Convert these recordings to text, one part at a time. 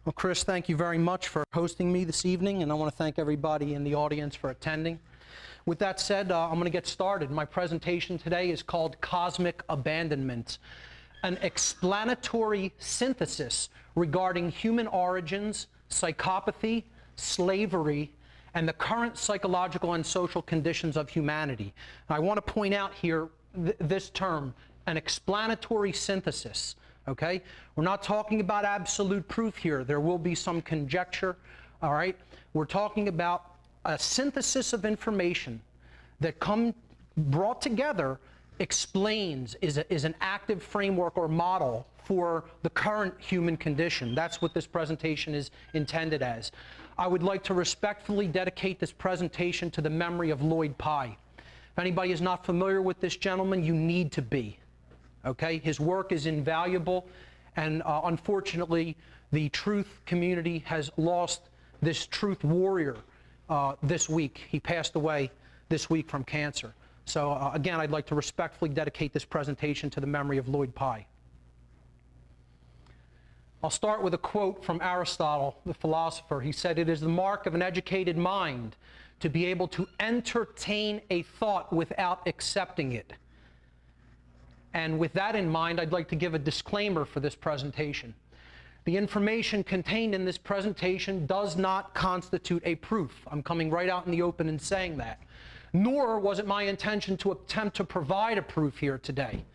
Well, Chris, thank you very much for hosting me this evening, and I want to thank everybody in the audience for attending. With that said, I'm going to get started. My presentation today is called Cosmic Abandonment, an explanatory synthesis regarding human origins, psychopathy, slavery, and the current psychological and social conditions of humanity. I want to point out here this term, an explanatory synthesis. Okay? We're not talking about absolute proof here. There will be some conjecture, all right? We're talking about a synthesis of information that brought together explains, is an active framework or model for the current human condition. That's what this presentation is intended as. I would like to respectfully dedicate this presentation to the memory of Lloyd Pye. If anybody is not familiar with this gentleman, you need to be. Okay? His work is invaluable, and unfortunately, the truth community has lost this truth warrior this week. He passed away this week from cancer. So again, I'd like to respectfully dedicate this presentation to the memory of Lloyd Pye. I'll start with a quote from Aristotle, the philosopher. He said, "It is the mark of an educated mind to be able to entertain a thought without accepting it." And with that in mind, I'd like to give a disclaimer for this presentation. The information contained in this presentation does not constitute a proof. I'm coming right out in the open and saying that. Nor was it my intention to attempt to provide a proof here today.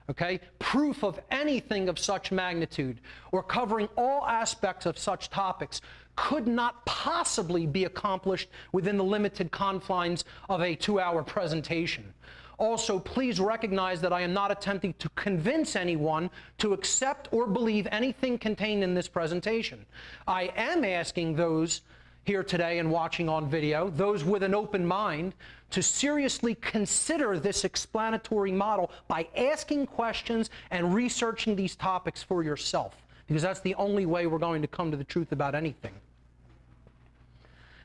Okay? Proof of anything of such magnitude or covering all aspects of such topics could not possibly be accomplished within the limited confines of a 2-hour presentation. Also, please recognize that I am not attempting to convince anyone to accept or believe anything contained in this presentation. I am asking those here today and watching on video, those with an open mind, to seriously consider this explanatory model by asking questions and researching these topics for yourself, because that's the only way we're going to come to the truth about anything.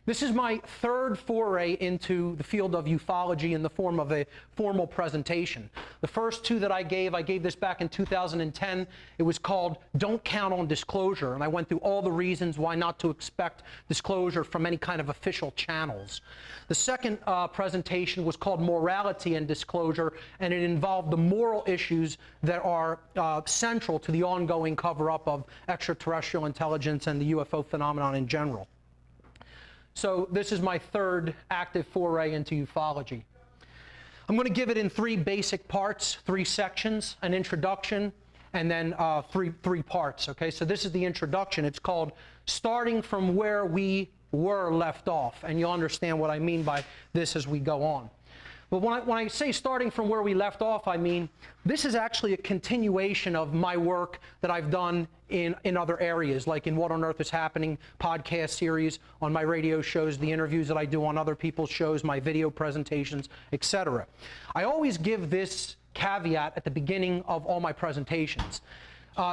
This is my third foray into the field of ufology in the form of a formal presentation. The first two that I gave this back in 2010. It was called Don't Count on Disclosure, and I went through all the reasons why not to expect disclosure from any kind of official channels. The second presentation was called Morality and Disclosure, and it involved the moral issues that are central to the ongoing cover-up of extraterrestrial intelligence and the UFO phenomenon in general. So this is my third active foray into ufology. I'm going to give it in 3 basic parts, 3 sections, an introduction, and then three parts. Okay, so this is the introduction. It's called Starting from Where We Were Left Off, and you'll understand what I mean by this as we go on. But when I say starting from where we left off, I mean this is actually a continuation of my work that I've done in other areas, like in What on Earth is Happening podcast series, on my radio shows, the interviews that I do on other people's shows, my video presentations, etc. I always give this caveat at the beginning of all my presentations.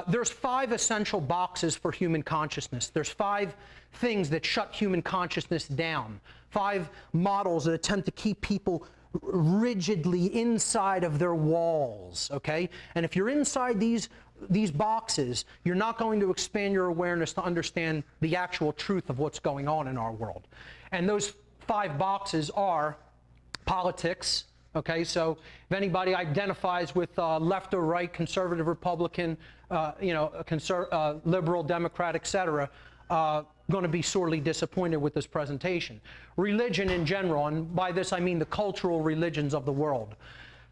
There's 5 essential boxes for human consciousness. There's 5 things that shut human consciousness down. 5 models that attempt to keep people rigidly inside of their walls, okay? And if you're inside these boxes, you're not going to expand your awareness to understand the actual truth of what's going on in our world. And those 5 boxes are politics, okay? So if anybody identifies with left or right, conservative, Republican, liberal, Democrat, etc., going to be sorely disappointed with this presentation. Religion in general, and by this I mean the cultural religions of the world.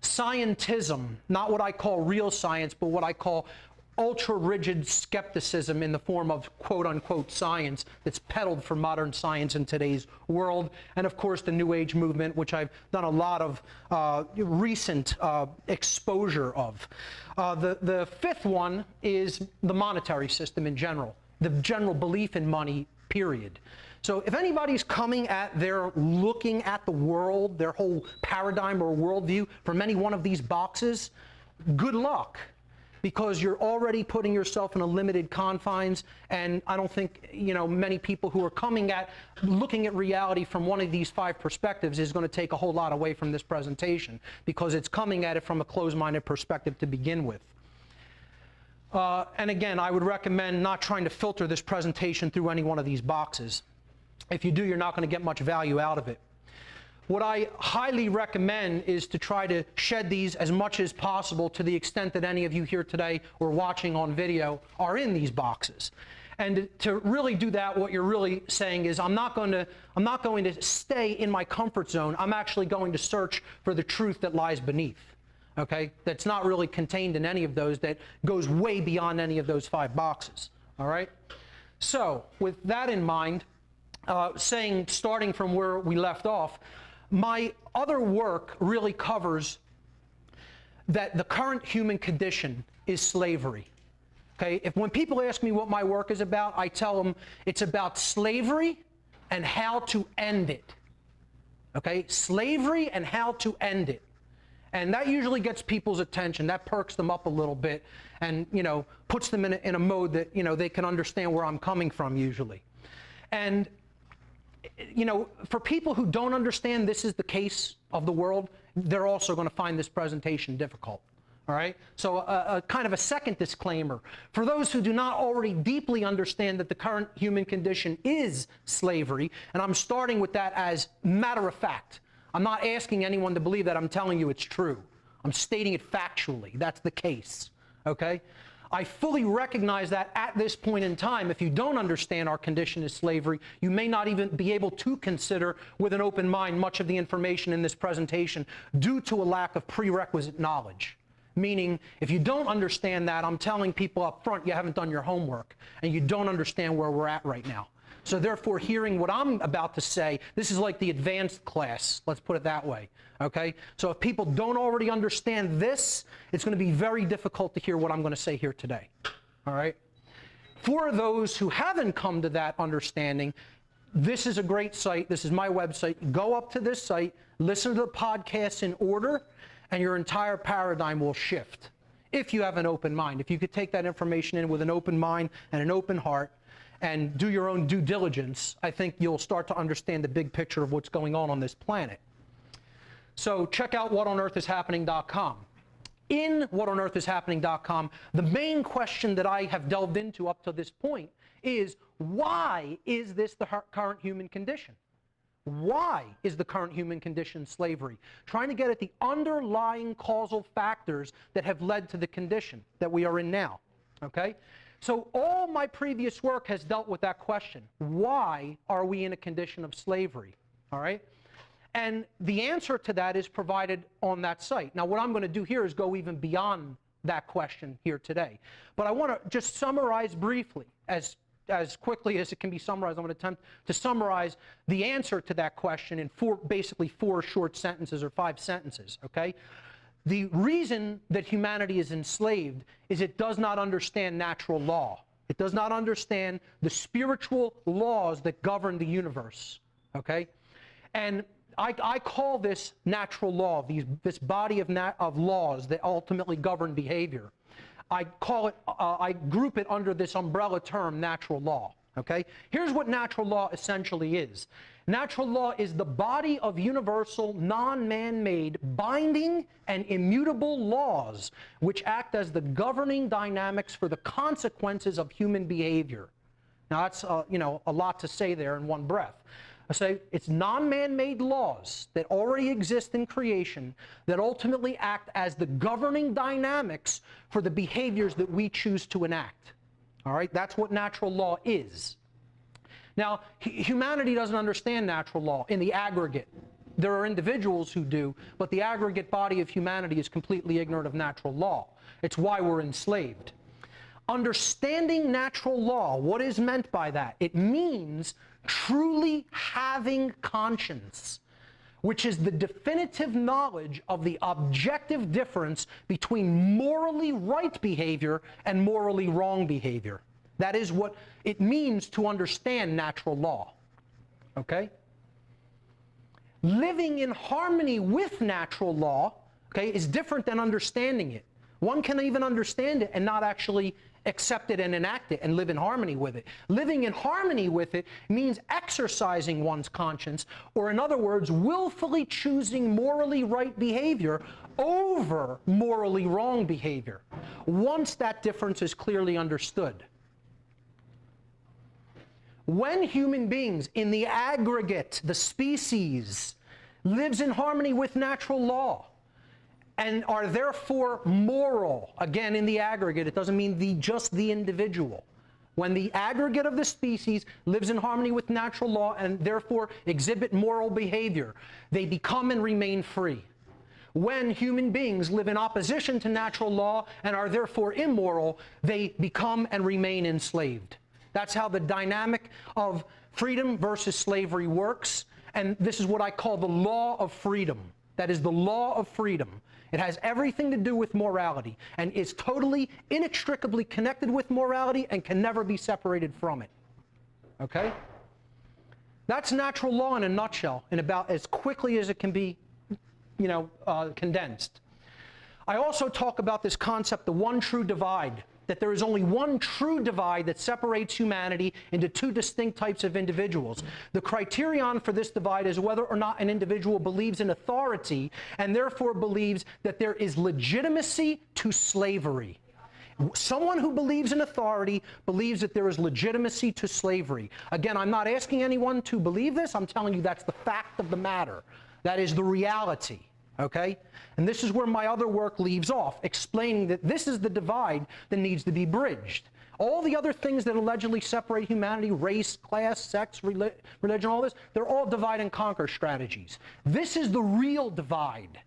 Scientism, not what I call real science, but what I call ultra-rigid skepticism in the form of quote-unquote science that's peddled for modern science in today's world. And of course the New Age movement, which I've done a lot of recent exposure of. The 5th one is the monetary system in general. The general belief in money, period. So if anybody's coming at looking at the world, their whole paradigm or worldview from any one of these boxes, good luck, because you're already putting yourself in a limited confines, and I don't think, many people who are looking at reality from one of these 5 perspectives is going to take a whole lot away from this presentation, because it's coming at it from a closed-minded perspective to begin with. And again, I would recommend not trying to filter this presentation through any one of these boxes. If you do, you're not going to get much value out of it. What I highly recommend is to try to shed these as much as possible to the extent that any of you here today or watching on video are in these boxes. And to really do that, what you're really saying is, I'm not going to stay in my comfort zone. I'm actually going to search for the truth that lies beneath. Okay? That's not really contained in any of those, that goes way beyond any of those 5 boxes. All right? So, with that in mind, starting from where we left off, my other work really covers that the current human condition is slavery. Okay? When people ask me what my work is about, I tell them it's about slavery and how to end it. Okay? Slavery and how to end it. And that usually gets people's attention. That perks them up a little bit and, puts them in a mode that, they can understand where I'm coming from usually. And, for people who don't understand this is the case of the world, they're also going to find this presentation difficult. All right? So a kind of a second disclaimer. For those who do not already deeply understand that the current human condition is slavery, and I'm starting with that as matter of fact. I'm not asking anyone to believe that. I'm telling you it's true. I'm stating it factually. That's the case. Okay? I fully recognize that at this point in time, if you don't understand our condition is slavery, you may not even be able to consider with an open mind much of the information in this presentation due to a lack of prerequisite knowledge. Meaning, if you don't understand that, I'm telling people up front you haven't done your homework and you don't understand where we're at right now. So therefore, hearing what I'm about to say, this is like the advanced class, let's put it that way, okay? So if people don't already understand this, it's going to be very difficult to hear what I'm going to say here today, all right? For those who haven't come to that understanding, this is a great site. This is my website. Go up to this site, listen to the podcasts in order, and your entire paradigm will shift if you have an open mind. If you could take that information in with an open mind and an open heart, and do your own due diligence, I think you'll start to understand the big picture of what's going on this planet. So check out whatonearthishappening.com. In whatonearthishappening.com, the main question that I have delved into up to this point is, why is this the current human condition? Why is the current human condition slavery? Trying to get at the underlying causal factors that have led to the condition that we are in now. Okay? So all my previous work has dealt with that question. Why are we in a condition of slavery? All right? And the answer to that is provided on that site. Now, what I'm going to do here is go even beyond that question here today. But I want to just summarize briefly, as quickly as it can be summarized. I'm going to attempt to summarize the answer to that question in basically 4 short sentences or 5 sentences, okay? The reason that humanity is enslaved is it does not understand natural law. It does not understand the spiritual laws that govern the universe, okay? And I call this natural law, this body of laws that ultimately govern behavior. I call it, I group it under this umbrella term, natural law, okay? Here's what natural law essentially is. Natural law is the body of universal, non-man-made, binding, and immutable laws which act as the governing dynamics for the consequences of human behavior. Now that's, a lot to say there in one breath. I say it's non-man-made laws that already exist in creation that ultimately act as the governing dynamics for the behaviors that we choose to enact. All right, that's what natural law is. Now, humanity doesn't understand natural law in the aggregate. There are individuals who do, but the aggregate body of humanity is completely ignorant of natural law. It's why we're enslaved. Understanding natural law, what is meant by that? It means truly having conscience, which is the definitive knowledge of the objective difference between morally right behavior and morally wrong behavior. That is what it means to understand natural law. Okay? Living in harmony with natural law, okay, is different than understanding it. One can even understand it and not actually accept it and enact it and live in harmony with it. Living in harmony with it means exercising one's conscience, or in other words, willfully choosing morally right behavior over morally wrong behavior, once that difference is clearly understood. When human beings, in the aggregate, the species, lives in harmony with natural law, and are therefore moral, again in the aggregate, it doesn't mean just the individual. When the aggregate of the species lives in harmony with natural law and therefore exhibit moral behavior, they become and remain free. When human beings live in opposition to natural law and are therefore immoral, they become and remain enslaved. That's how the dynamic of freedom versus slavery works, and this is what I call the law of freedom. That is the law of freedom. It has everything to do with morality and is totally, inextricably connected with morality and can never be separated from it. Okay? That's natural law in a nutshell, in about as quickly as it can be, condensed. I also talk about this concept, the one true divide, that there is only one true divide that separates humanity into two distinct types of individuals. The criterion for this divide is whether or not an individual believes in authority and therefore believes that there is legitimacy to slavery. Someone who believes in authority believes that there is legitimacy to slavery. Again, I'm not asking anyone to believe this. I'm telling you that's the fact of the matter. That is the reality. Okay? And this is where my other work leaves off, explaining that this is the divide that needs to be bridged. All the other things that allegedly separate humanity, race, class, sex, religion, all this, they're all divide and conquer strategies. This is the real divide,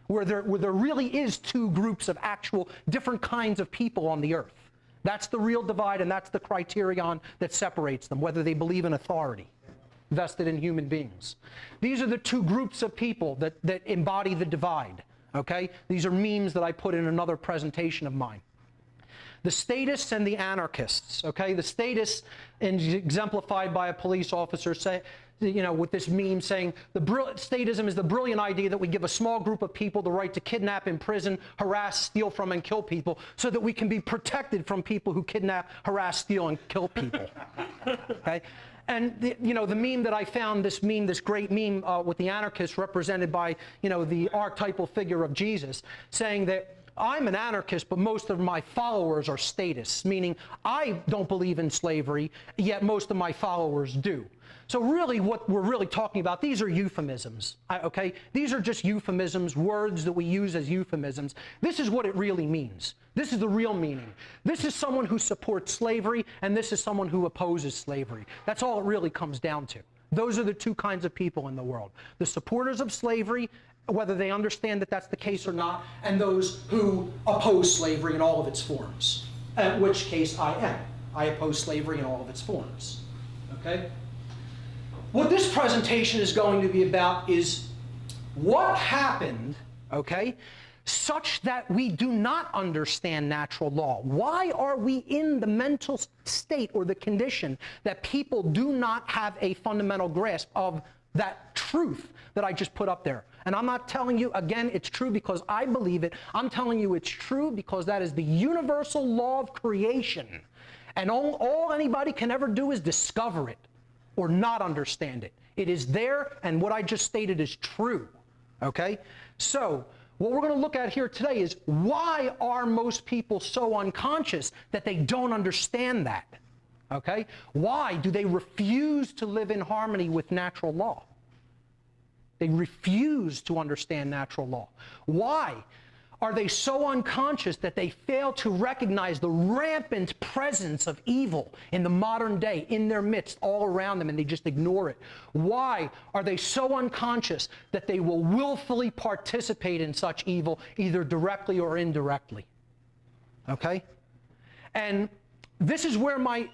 where there really is two groups of actual different kinds of people on the earth. That's the real divide, and that's the criterion that separates them, whether they believe in authority vested in human beings. These are the two groups of people that embody the divide, okay? These are memes that I put in another presentation of mine. The statists and the anarchists, okay? The statists, exemplified by a police officer, with this meme saying, statism is the brilliant idea that we give a small group of people the right to kidnap, imprison, harass, steal from, and kill people so that we can be protected from people who kidnap, harass, steal, and kill people, okay? And the meme that I found, this great meme with the anarchists represented by, the archetypal figure of Jesus, saying that I'm an anarchist, but most of my followers are statists, meaning I don't believe in slavery, yet most of my followers do. So really what we're really talking about, these are euphemisms, okay? These are just euphemisms, words that we use as euphemisms. This is what it really means. This is the real meaning. This is someone who supports slavery, and this is someone who opposes slavery. That's all it really comes down to. Those are the two kinds of people in the world. The supporters of slavery, whether they understand that that's the case or not, and those who oppose slavery in all of its forms, in which case I am. I oppose slavery in all of its forms. Okay? What this presentation is going to be about is what happened, okay, such that we do not understand natural law. Why are we in the mental state or the condition that people do not have a fundamental grasp of that truth that I just put up there? And I'm not telling you, again, it's true because I believe it. I'm telling you it's true because that is the universal law of creation. And all anybody can ever do is discover it or not understand it. It is there, and what I just stated is true. Okay? So, what we're going to look at here today is why are most people so unconscious that they don't understand that? Okay? Why do they refuse to live in harmony with natural law? They refuse to understand natural law. Why are they so unconscious that they fail to recognize the rampant presence of evil in the modern day, in their midst, all around them, and they just ignore it? Why are they so unconscious that they will willfully participate in such evil, either directly or indirectly? Okay? And this is where my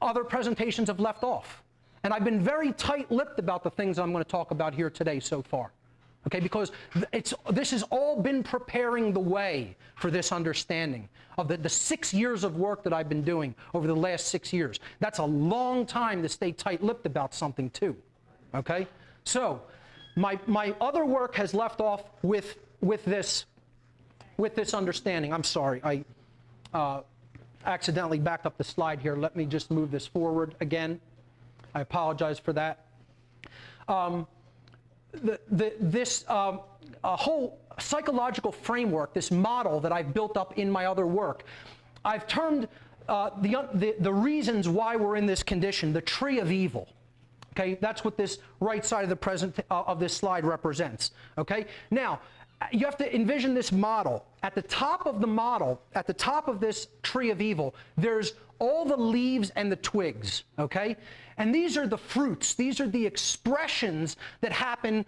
other presentations have left off. And I've been very tight-lipped about the things I'm going to talk about here today so far. Okay, because this has all been preparing the way for this understanding of the 6 years of work that I've been doing over the last 6 years. That's a long time to stay tight-lipped about something too. Okay, so my other work has left off with this understanding. I'm sorry, accidentally backed up the slide here. Let me just move this forward again. I apologize for that. This whole psychological framework, this model that I've built up in my other work, I've termed the reasons why we're in this condition, the tree of evil. Okay, that's what this right side of the of this slide represents. Okay, now you have to envision this model. At the top of the model, at the top of this tree of evil, there's all the leaves and the twigs. Okay, and these are the fruits. These are the expressions that happen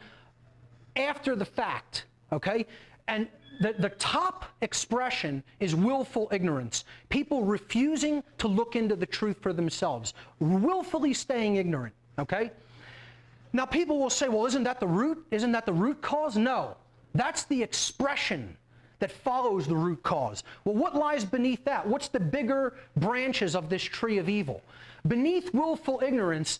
after the fact. Okay, and the top expression is willful ignorance. People refusing to look into the truth for themselves, willfully staying ignorant. Okay? Now people will say, well, isn't that the root? Isn't that the root cause? No. That's the expression that follows the root cause. Well, what lies beneath that? What's the bigger branches of this tree of evil? Beneath willful ignorance,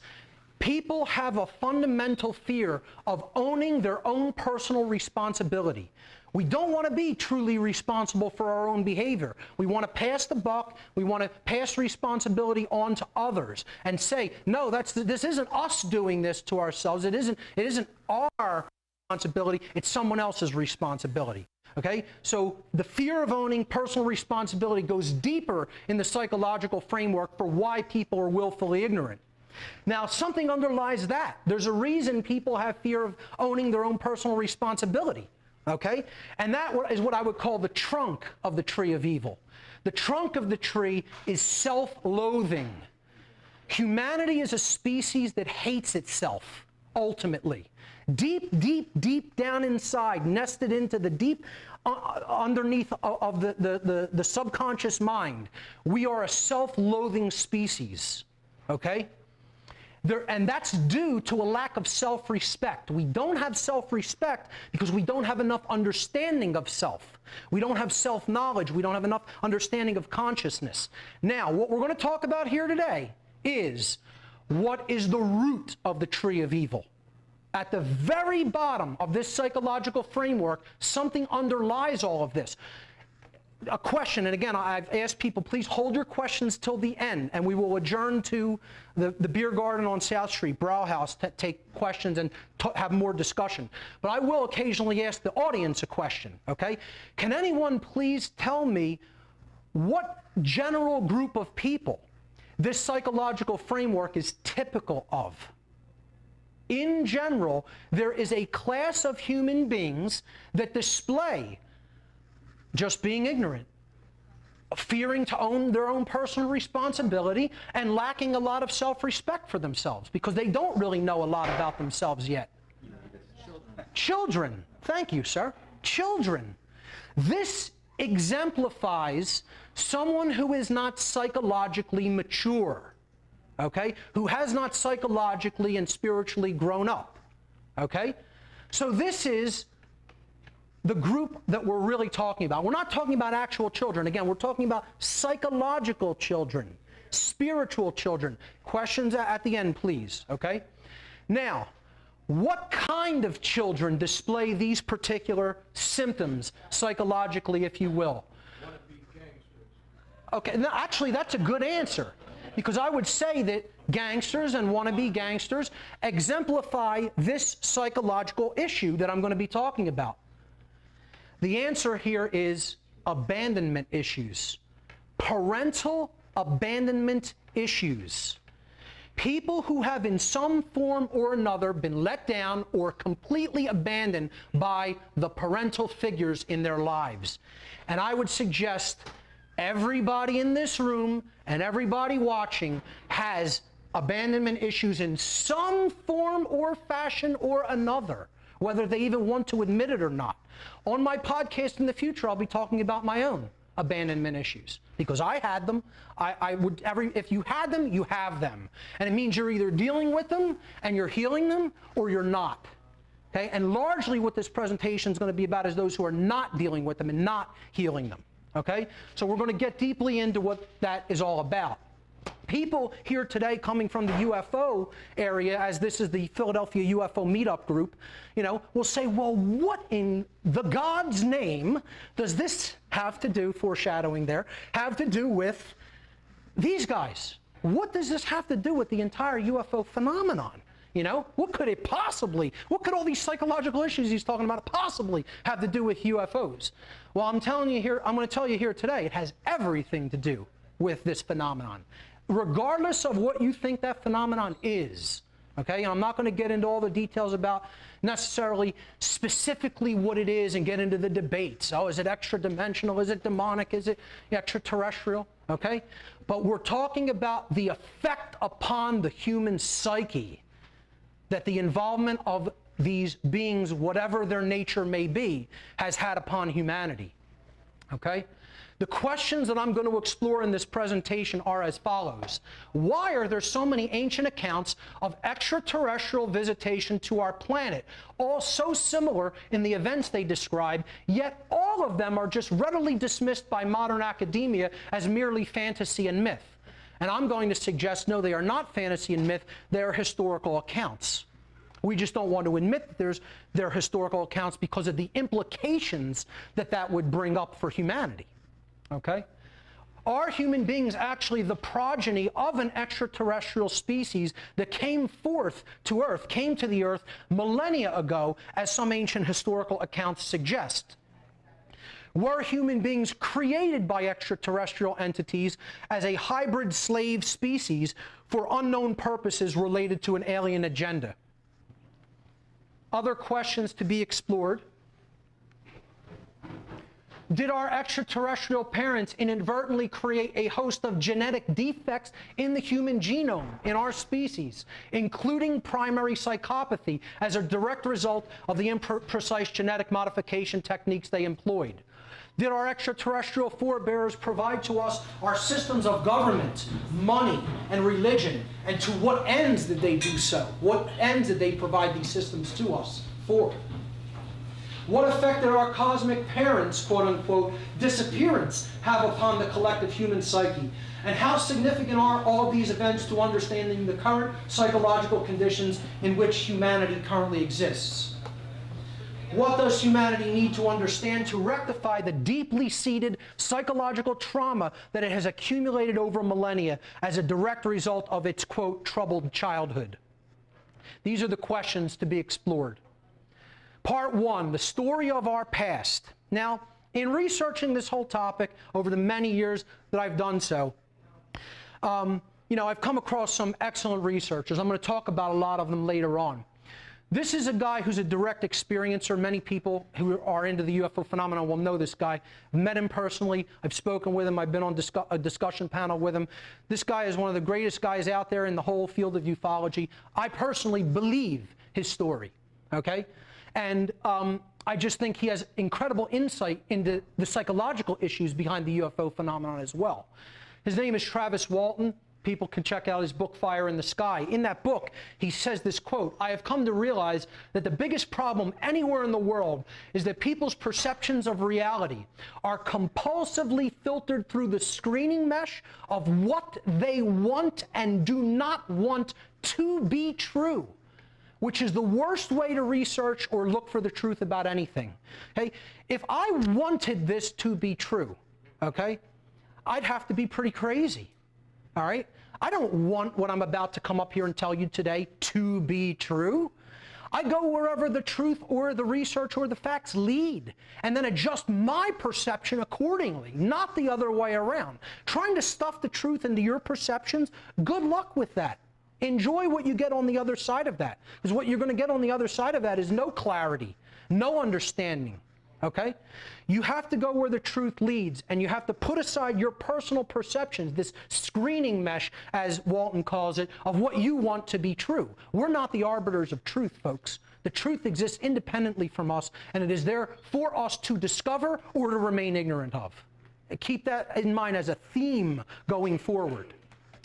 people have a fundamental fear of owning their own personal responsibility. We don't want to be truly responsible for our own behavior. We want to pass the buck. We want to pass responsibility on to others and say, no, this isn't us doing this to ourselves. It isn't our responsibility. It's someone else's responsibility. Okay? So the fear of owning personal responsibility goes deeper in the psychological framework for why people are willfully ignorant. Now, something underlies that. There's a reason people have fear of owning their own personal responsibility. Okay? And that is what I would call the trunk of the tree of evil. The trunk of the tree is self-loathing. Humanity is a species that hates itself, ultimately. Deep, deep, deep down inside, nested into the deep underneath of the subconscious mind, we are a self-loathing species. Okay? And that's due to a lack of self-respect. We don't have self-respect because we don't have enough understanding of self. We don't have self-knowledge. We don't have enough understanding of consciousness. Now, what we're going to talk about here today is what is the root of the tree of evil. At the very bottom of this psychological framework, something underlies all of this. A question, and again, I've asked people, please hold your questions till the end, and we will adjourn to the beer garden on South Street, Brauhaus, to take questions and have more discussion. But I will occasionally ask the audience a question, okay? Can anyone please tell me what general group of people this psychological framework is typical of? In general, there is a class of human beings that display just being ignorant, fearing to own their own personal responsibility, and lacking a lot of self-respect for themselves because they don't really know a lot about themselves yet. Children. Thank you, sir. Children. This exemplifies someone who is not psychologically mature, okay? Who has not psychologically and spiritually grown up, okay? So this is the group that we're really talking about. We're not talking about actual children. Again, we're talking about psychological children, spiritual children. Questions at the end, please, okay? Now, what kind of children display these particular symptoms psychologically, if you will? Okay, now, actually, that's a good answer, because I would say that gangsters and wannabe gangsters exemplify this psychological issue that I'm going to be talking about. The answer here is abandonment issues. Parental abandonment issues. People who have in some form or another been let down or completely abandoned by the parental figures in their lives. And I would suggest everybody in this room and everybody watching has abandonment issues in some form or fashion or another, whether they even want to admit it or not. On my podcast in the future, I'll be talking about my own abandonment issues, because I had them. If you had them, you have them. And it means you're either dealing with them and you're healing them, or you're not. Okay? And largely what this presentation is going to be about is those who are not dealing with them and not healing them. Okay? So we're going to get deeply into what that is all about. People here today coming from the UFO area, as this is the Philadelphia UFO meetup group, you know, will say, well, what in the God's name does this have to do, foreshadowing there, have to do with these guys, what does this have to do with the entire UFO phenomenon? You know, what could all these psychological issues he's talking about possibly have to do with UFOs? Well, I'm going to tell you here today, it has everything to do with this phenomenon, regardless of what you think that phenomenon is. Okay, and I'm not going to get into all the details about necessarily specifically what it is and get into the debates. Oh, is it extra-dimensional? Is it demonic? Is it extraterrestrial? Okay, but we're talking about the effect upon the human psyche that the involvement of these beings, whatever their nature may be, has had upon humanity. Okay? The questions that I'm going to explore in this presentation are as follows. Why are there so many ancient accounts of extraterrestrial visitation to our planet, all so similar in the events they describe, yet all of them are just readily dismissed by modern academia as merely fantasy and myth? And I'm going to suggest, no, they are not fantasy and myth, they are historical accounts. We just don't want to admit that they're historical accounts because of the implications that would bring up for humanity. Okay? Are human beings actually the progeny of an extraterrestrial species that came forth to Earth, came to the Earth millennia ago, as some ancient historical accounts suggest? Were human beings created by extraterrestrial entities as a hybrid slave species for unknown purposes related to an alien agenda? Other questions to be explored. Did our extraterrestrial parents inadvertently create a host of genetic defects in the human genome, in our species, including primary psychopathy, as a direct result of the imprecise genetic modification techniques they employed? Did our extraterrestrial forebearers provide to us our systems of government, money, and religion? And to what ends did they do so? What ends did they provide these systems to us for? What effect did our cosmic parents' quote-unquote disappearance have upon the collective human psyche? And how significant are all of these events to understanding the current psychological conditions in which humanity currently exists? What does humanity need to understand to rectify the deeply seated psychological trauma that it has accumulated over millennia as a direct result of its, quote, troubled childhood? These are the questions to be explored. Part 1, the story of our past. Now, in researching this whole topic over the many years that I've done so, you know, I've come across some excellent researchers. I'm going to talk about a lot of them later on. This is a guy who's a direct experiencer. Many people who are into the UFO phenomenon will know this guy. I've met him personally. I've spoken with him. I've been on a discussion panel with him. This guy is one of the greatest guys out there in the whole field of ufology. I personally believe his story, okay? And I just think he has incredible insight into the psychological issues behind the UFO phenomenon as well. His name is Travis Walton. People can check out his book, Fire in the Sky. In that book, he says this quote, "I have come to realize that the biggest problem anywhere in the world is that people's perceptions of reality are compulsively filtered through the screening mesh of what they want and do not want to be true, which is the worst way to research or look for the truth about anything." Okay? If I wanted this to be true, okay, I'd have to be pretty crazy. All right? I don't want what I'm about to come up here and tell you today to be true. I go wherever the truth or the research or the facts lead, and then adjust my perception accordingly, not the other way around. Trying to stuff the truth into your perceptions, good luck with that. Enjoy what you get on the other side of that, because what you're going to get on the other side of that is no clarity, no understanding. Okay? You have to go where the truth leads, and you have to put aside your personal perceptions, this screening mesh, as Walton calls it, of what you want to be true. We're not the arbiters of truth, folks. The truth exists independently from us, and it is there for us to discover or to remain ignorant of. Keep that in mind as a theme going forward.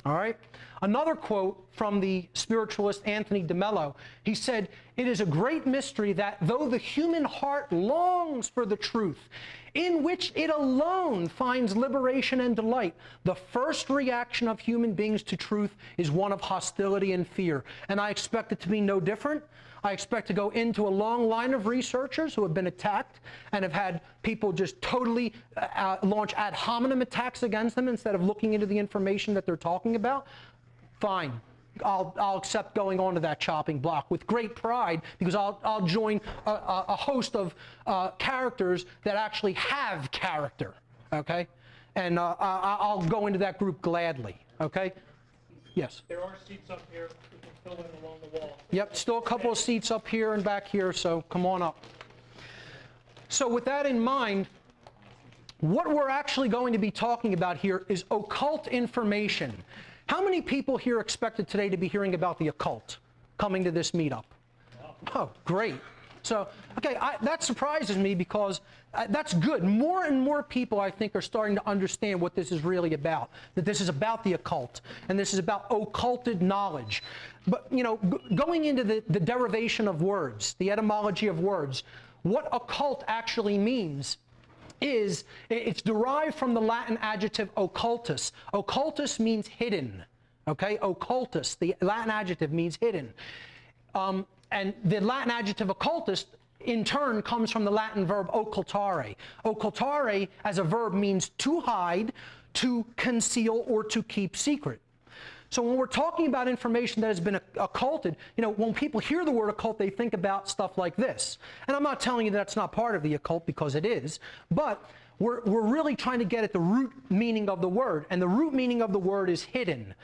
All right? Another quote from the spiritualist Anthony de Mello, he said, "It is a great mystery that though the human heart longs for the truth, in which it alone finds liberation and delight, the first reaction of human beings to truth is one of hostility and fear." And I expect it to be no different. I expect to go into a long line of researchers who have been attacked and have had people just totally launch ad hominem attacks against them instead of looking into the information that they're talking about. Fine. I'll accept going on to that chopping block with great pride, because I'll join a host of characters that actually have character, okay? And I'll go into that group gladly, okay? Yes? There are seats up here. We can fill in along the wall. Yep, still a couple of seats up here and back here, so come on up. So with that in mind, what we're actually going to be talking about here is occult information. How many people here expected today to be hearing about the occult coming to this meetup? Oh, great. So, okay, that surprises me, because that's good. More and more people, I think, are starting to understand what this is really about, that this is about the occult, and this is about occulted knowledge. But, you know, going into the derivation of words, the etymology of words, what occult actually means is, it's derived from the Latin adjective occultus. Occultus means hidden, okay? Occultus, the Latin adjective, means hidden. And the Latin adjective occultus, in turn, comes from the Latin verb occultare. Occultare, as a verb, means to hide, to conceal, or to keep secret. So when we're talking about information that has been occulted, you know, when people hear the word occult, they think about stuff like this. And I'm not telling you that's not part of the occult, because it is, but we're really trying to get at the root meaning of the word, and the root meaning of the word is hidden.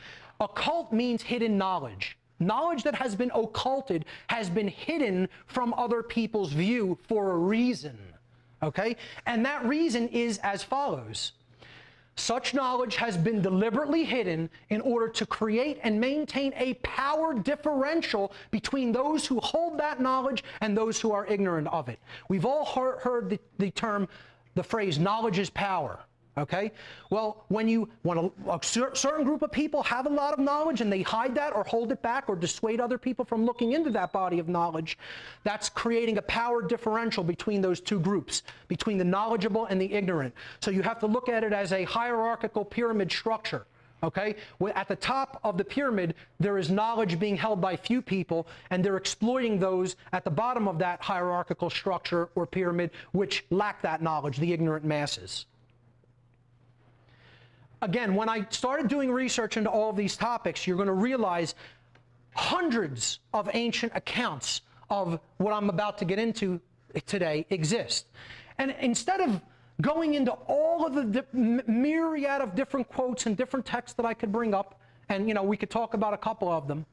Occult means hidden knowledge. Knowledge that has been occulted has been hidden from other people's view for a reason, okay? And that reason is as follows. Such knowledge has been deliberately hidden in order to create and maintain a power differential between those who hold that knowledge and those who are ignorant of it. We've all heard the phrase, knowledge is power. Okay? Well, when a certain group of people have a lot of knowledge and they hide that or hold it back or dissuade other people from looking into that body of knowledge, that's creating a power differential between those two groups, between the knowledgeable and the ignorant. So you have to look at it as a hierarchical pyramid structure. Okay? At the top of the pyramid, there is knowledge being held by few people, and they're exploiting those at the bottom of that hierarchical structure or pyramid which lack that knowledge, the ignorant masses. Again, when I started doing research into all of these topics, you're going to realize hundreds of ancient accounts of what I'm about to get into today exist. And instead of going into all of the myriad of different quotes and different texts that I could bring up, and you know, we could talk about a couple of them,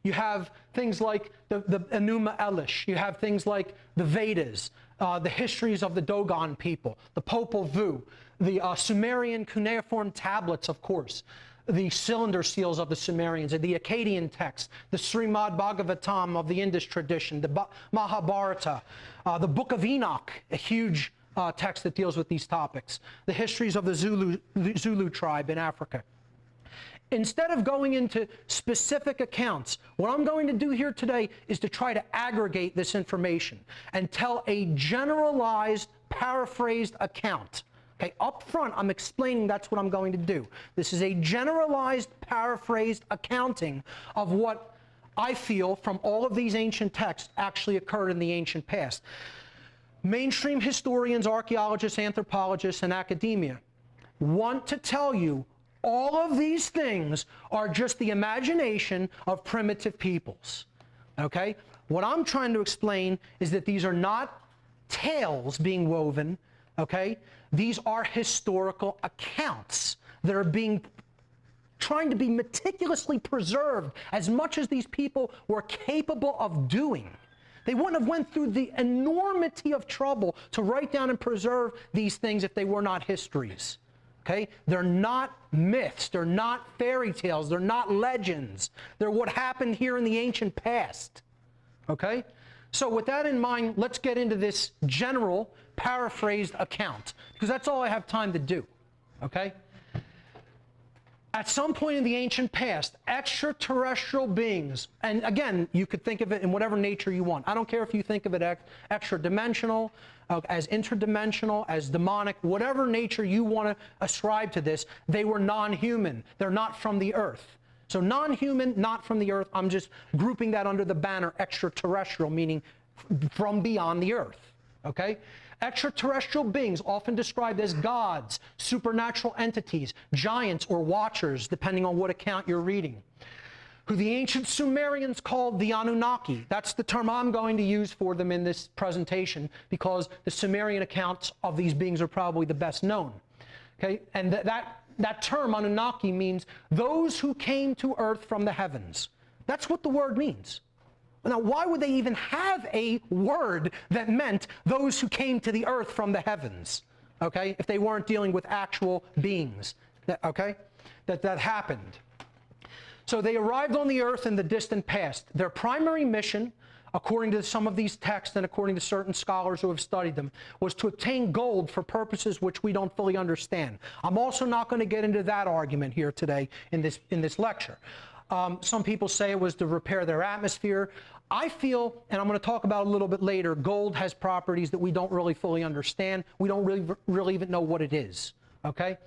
you have things like the Enuma Elish, you have things like the Vedas, the histories of the Dogon people, the Popol Vuh, the Sumerian cuneiform tablets, of course, the cylinder seals of the Sumerians, the Akkadian texts, the Srimad Bhagavatam of the Indus tradition, the Mahabharata, the Book of Enoch, a huge text that deals with these topics, the histories of the Zulu tribe in Africa. Instead of going into specific accounts, what I'm going to do here today is to try to aggregate this information and tell a generalized, paraphrased account. Okay, up front, I'm explaining that's what I'm going to do. This is a generalized, paraphrased accounting of what I feel from all of these ancient texts actually occurred in the ancient past. Mainstream historians, archaeologists, anthropologists, and academia want to tell you all of these things are just the imagination of primitive peoples. Okay? What I'm trying to explain is that these are not tales being woven, okay? These are historical accounts that are trying to be meticulously preserved as much as these people were capable of doing. They wouldn't have went through the enormity of trouble to write down and preserve these things if they were not histories. Okay? They're not myths, they're not fairy tales, they're not legends. They're what happened here in the ancient past. Okay? So with that in mind, let's get into this general paraphrased account, because that's all I have time to do. Okay? At some point in the ancient past, extraterrestrial beings, and again, you could think of it in whatever nature you want. I don't care if you think of it extra-dimensional, as interdimensional, as demonic, whatever nature you want to ascribe to this, they were non-human. They're not from the earth. So non-human, not from the earth, I'm just grouping that under the banner extraterrestrial, meaning from beyond the earth, okay? Extraterrestrial beings, often described as gods, supernatural entities, giants or watchers, depending on what account you're reading, who the ancient Sumerians called the Anunnaki. That's the term I'm going to use for them in this presentation, because the Sumerian accounts of these beings are probably the best known. Okay? And that term, Anunnaki, means those who came to earth from the heavens. That's what the word means. Now, why would they even have a word that meant those who came to the earth from the heavens, okay, if they weren't dealing with actual beings, okay, that happened? So they arrived on the earth in the distant past. Their primary mission, according to some of these texts and according to certain scholars who have studied them, was to obtain gold for purposes which we don't fully understand. I'm also not going to get into that argument here today in this lecture. Some people say it was to repair their atmosphere. I feel, and I'm going to talk about it a little bit later, gold has properties that we don't really fully understand. We don't really even know what it is, okay?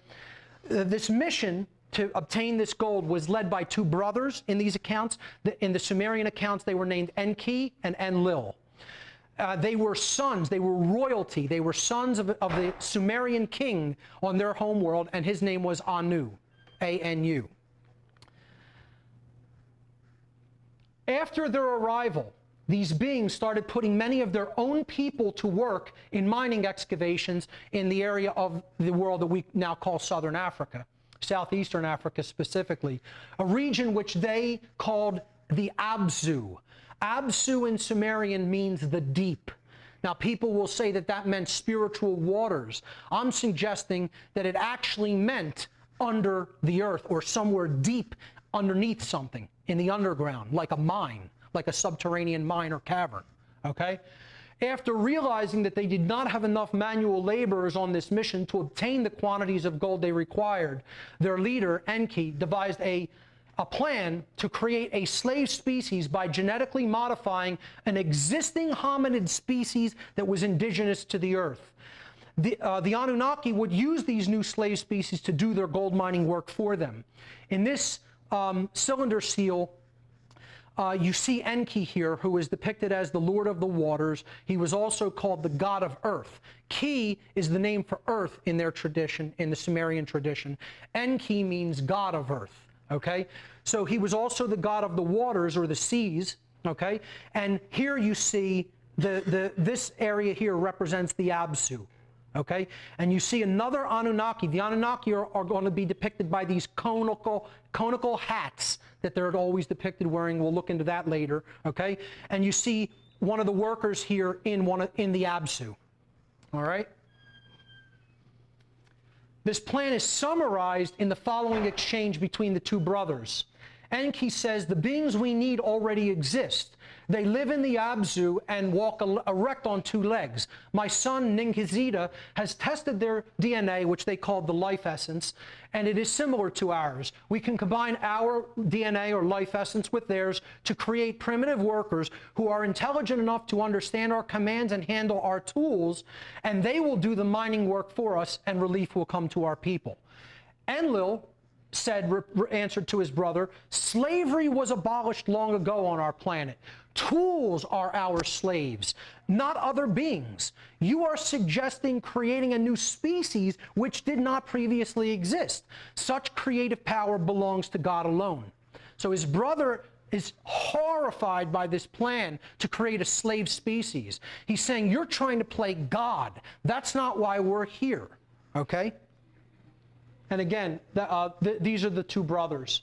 This mission to obtain this gold was led by two brothers in these accounts. In the Sumerian accounts, they were named Enki and Enlil. They were sons, they were royalty. They were sons of the Sumerian king on their home world, and his name was Anu, A-N-U. After their arrival, these beings started putting many of their own people to work in mining excavations in the area of the world that we now call Southern Africa, Southeastern Africa specifically, a region which they called the Abzu. Abzu in Sumerian means the deep. Now, people will say that that meant spiritual waters. I'm suggesting that it actually meant under the earth or somewhere deep underneath something in the underground, like a mine, like a subterranean mine or cavern, okay? After realizing that they did not have enough manual laborers on this mission to obtain the quantities of gold they required, their leader, Enki, devised a plan to create a slave species by genetically modifying an existing hominid species that was indigenous to the earth. The Anunnaki would use these new slave species to do their gold mining work for them. In this cylinder seal, you see Enki here, who is depicted as the Lord of the Waters. He was also called the God of Earth. Ki is the name for earth in their tradition, in the Sumerian tradition. Enki means God of Earth, okay? So he was also the God of the waters, or the seas, okay? And here you see this area here represents the Abzu. Okay, and you see another Anunnaki. The Anunnaki are going to be depicted by these conical hats that they're always depicted wearing. We'll look into that later. Okay, and you see one of the workers here in the Abzu. All right. This plan is summarized in the following exchange between the two brothers. Enki says, the beings we need already exist. They live in the Abzu and walk erect on two legs. My son, Ningizida, has tested their DNA, which they called the life essence, and it is similar to ours. We can combine our DNA or life essence with theirs to create primitive workers who are intelligent enough to understand our commands and handle our tools, and they will do the mining work for us, and relief will come to our people. Enlil answered to his brother, slavery was abolished long ago on our planet. Tools are our slaves, not other beings. You are suggesting creating a new species which did not previously exist. Such creative power belongs to God alone. So his brother is horrified by this plan to create a slave species. He's saying, you're trying to play God. That's not why we're here, okay? And again, these are the two brothers.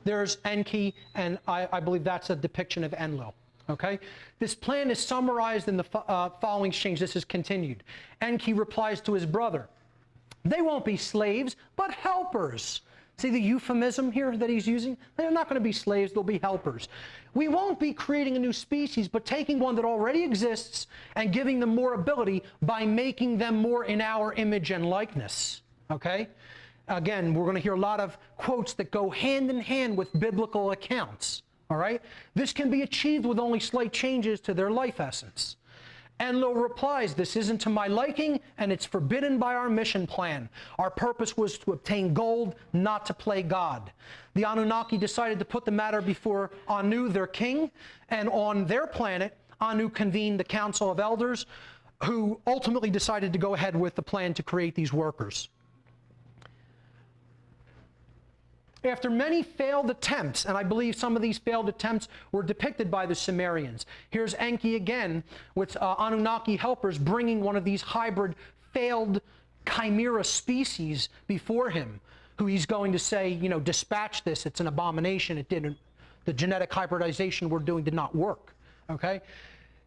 There's Enki, and I believe that's a depiction of Enlil. Okay? This plan is summarized in the following exchange. This is continued. Enki replies to his brother, they won't be slaves, but helpers. See the euphemism here that he's using? They're not going to be slaves, they'll be helpers. We won't be creating a new species, but taking one that already exists and giving them more ability by making them more in our image and likeness. Okay? Again, we're going to hear a lot of quotes that go hand in hand with biblical accounts. All right? This can be achieved with only slight changes to their life essence. Enlil replies, "This isn't to my liking, and it's forbidden by our mission plan. Our purpose was to obtain gold, not to play God." The Anunnaki decided to put the matter before Anu, their king, and on their planet, Anu convened the Council of Elders, who ultimately decided to go ahead with the plan to create these workers. After many failed attempts, and I believe some of these failed attempts were depicted by the Sumerians. Here's Enki again with Anunnaki helpers bringing one of these hybrid failed chimera species before him, who he's going to say, you know, dispatch this, it's an abomination, it didn't, the genetic hybridization we're doing did not work, okay?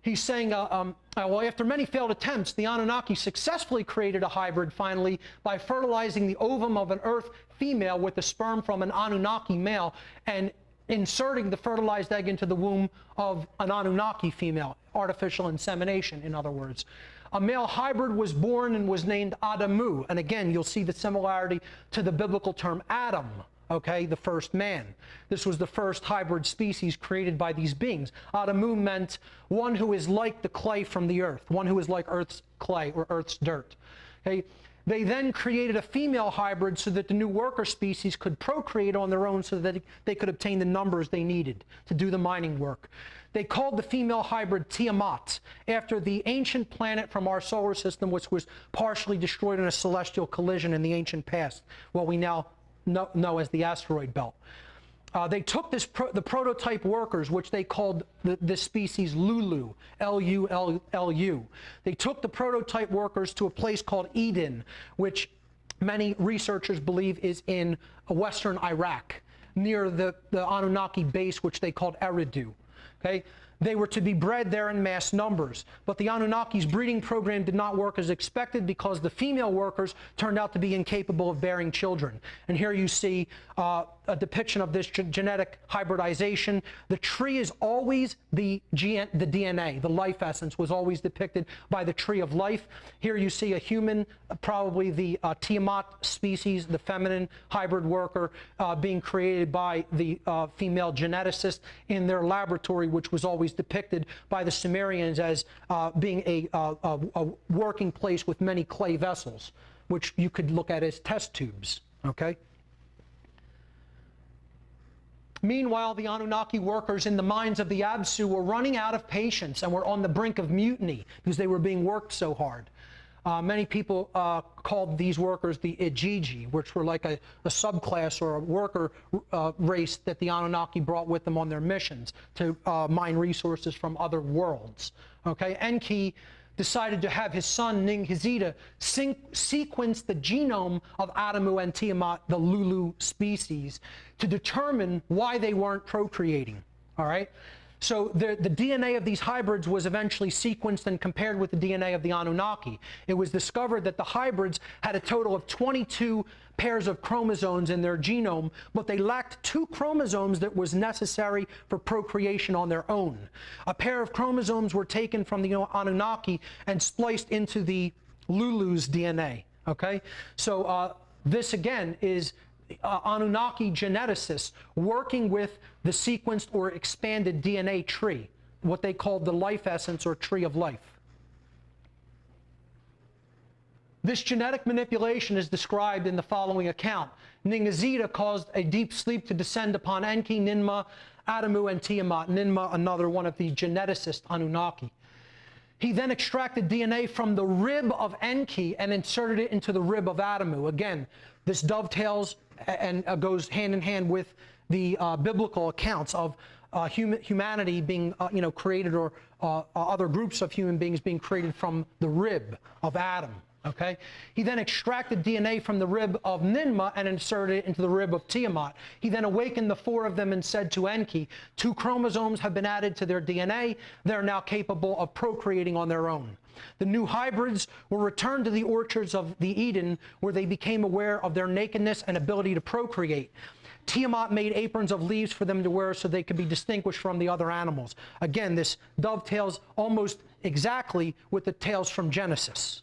He's saying, well, after many failed attempts, the Anunnaki successfully created a hybrid finally by fertilizing the ovum of an Earth female with the sperm from an Anunnaki male and inserting the fertilized egg into the womb of an Anunnaki female, artificial insemination, in other words. A male hybrid was born and was named Adamu. And again, you'll see the similarity to the biblical term Adam. Okay, the first man. This was the first hybrid species created by these beings. Adamu meant one who is like the clay from the earth, one who is like Earth's clay or Earth's dirt. Okay, they then created a female hybrid so that the new worker species could procreate on their own so that they could obtain the numbers they needed to do the mining work. They called the female hybrid Tiamat, after the ancient planet from our solar system, which was partially destroyed in a celestial collision in the ancient past, what we now know as the asteroid belt. They took the prototype workers, which they called this species Lulu, L-U-L-L-U. They took the prototype workers to a place called Eden, which many researchers believe is in western Iraq, near the Anunnaki base, which they called Eridu. Okay? They were to be bred there in mass numbers, but the Anunnaki's breeding program did not work as expected because the female workers turned out to be incapable of bearing children. And here you see a depiction of this genetic hybridization. The tree is always the DNA, the life essence was always depicted by the tree of life. Here you see a human, probably the Tiamat species, the feminine hybrid worker, being created by the female geneticist in their laboratory, which was always depicted by the Sumerians as being a working place with many clay vessels, which you could look at as test tubes, okay? Meanwhile, the Anunnaki workers in the mines of the Absu were running out of patience and were on the brink of mutiny because they were being worked so hard. Many people called these workers the Igigi, which were like a subclass or a worker race that the Anunnaki brought with them on their missions to mine resources from other worlds. Okay, Enki decided to have his son Ninghazida sequence the genome of Adamu and Tiamat, the Lulu species, to determine why they weren't procreating. All right. So the DNA of these hybrids was eventually sequenced and compared with the DNA of the Anunnaki. It was discovered that the hybrids had a total of 22 pairs of chromosomes in their genome, but they lacked 2 chromosomes that was necessary for procreation on their own. A pair of chromosomes were taken from the Anunnaki and spliced into the Lulu's DNA. Okay? So this again is Anunnaki geneticists working with the sequenced or expanded DNA tree, what they call the life essence or tree of life. This genetic manipulation is described in the following account. Ninghazida caused a deep sleep to descend upon Enki, Ninmah, Adamu, and Tiamat. Ninmah, another one of the geneticist Anunnaki. He then extracted DNA from the rib of Enki and inserted it into the rib of Adamu. Again, this dovetails and goes hand in hand with the biblical accounts of humanity being created, or other groups of human beings being created from the rib of Adam. Okay? He then extracted DNA from the rib of Ninmah and inserted it into the rib of Tiamat. He then awakened the 4 of them and said to Enki, 2 chromosomes have been added to their DNA. They're now capable of procreating on their own. The new hybrids were returned to the orchards of the Eden, where they became aware of their nakedness and ability to procreate. Tiamat made aprons of leaves for them to wear so they could be distinguished from the other animals. Again, this dovetails almost exactly with the tales from Genesis.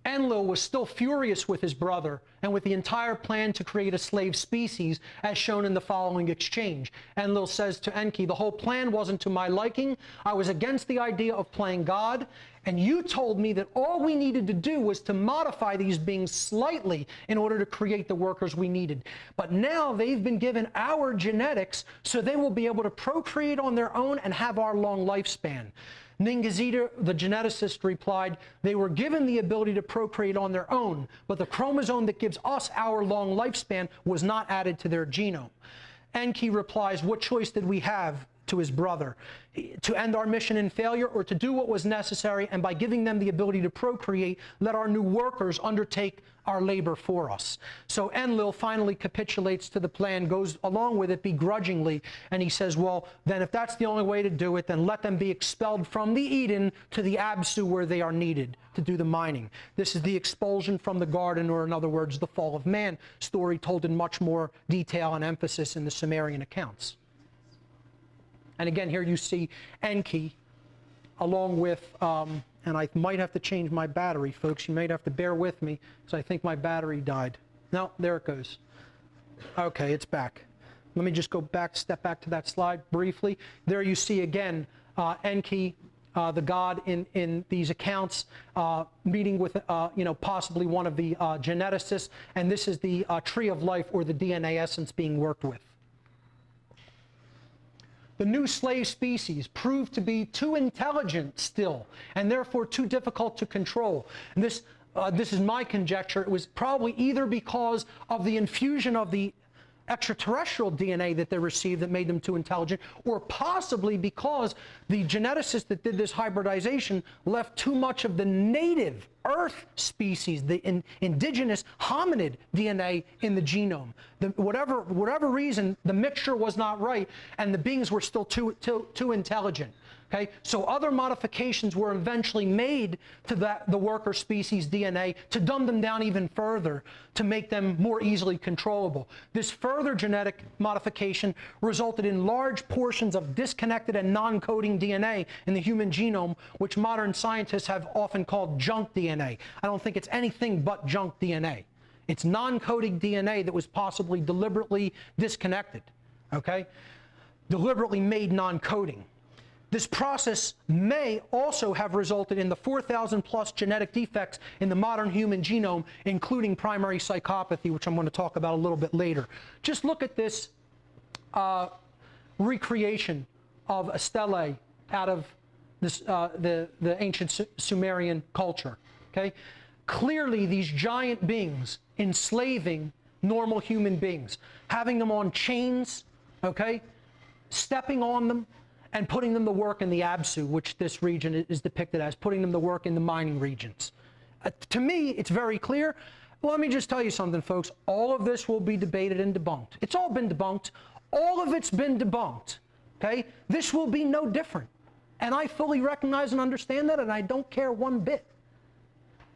Enlil was still furious with his brother and with the entire plan to create a slave species, as shown in the following exchange. Enlil says to Enki, "The whole plan wasn't to my liking. I was against the idea of playing God, and you told me that all we needed to do was to modify these beings slightly in order to create the workers we needed. But now they've been given our genetics, so they will be able to procreate on their own and have our long lifespan." Ningizida, the geneticist, replied, "They were given the ability to procreate on their own, but the chromosome that gives us our long lifespan was not added to their genome." Enki replies, "What choice did we have?" to his brother, "To end our mission in failure, or to do what was necessary, and by giving them the ability to procreate, let our new workers undertake our labor for us." So Enlil finally capitulates to the plan, goes along with it begrudgingly, and he says, well, then if that's the only way to do it, then let them be expelled from the Eden to the Absu, where they are needed to do the mining. This is the expulsion from the garden, or in other words, the fall of man story, told in much more detail and emphasis in the Sumerian accounts. And again, here you see Enki, along with, and I might have to change my battery, folks. You might have to bear with me, because I think my battery died. No, there it goes. Okay, it's back. Let me just go back, step back to that slide briefly. There you see again Enki, the god in these accounts, meeting with, possibly one of the geneticists, and this is the tree of life, or the DNA essence being worked with. The new slave species proved to be too intelligent still, and therefore too difficult to control. And this is my conjecture. It was probably either because of the infusion of the extraterrestrial DNA that they received that made them too intelligent, or possibly because the geneticist that did this hybridization left too much of the native Earth species, the indigenous hominid DNA in the genome. Whatever reason, the mixture was not right, and the beings were still too intelligent. Okay, so other modifications were eventually made to the worker species DNA to dumb them down even further, to make them more easily controllable. This further genetic modification resulted in large portions of disconnected and non-coding DNA in the human genome, which modern scientists have often called junk DNA. I don't think it's anything but junk DNA. It's non-coding DNA that was possibly deliberately disconnected, okay? Deliberately made non-coding. This process may also have resulted in the 4,000 plus genetic defects in the modern human genome, including primary psychopathy, which I'm going to talk about a little bit later. Just look at this recreation of a stele out of this, the ancient Sumerian culture. Okay? Clearly, these giant beings enslaving normal human beings, having them on chains, okay? Stepping on them, and putting them to work in the Absu, which this region is depicted as, putting them to work in the mining regions. To me, it's very clear. Well, let me just tell you something, folks. All of this will be debated and debunked. It's all been debunked. All of it's been debunked. Okay? This will be no different. And I fully recognize and understand that, and I don't care one bit.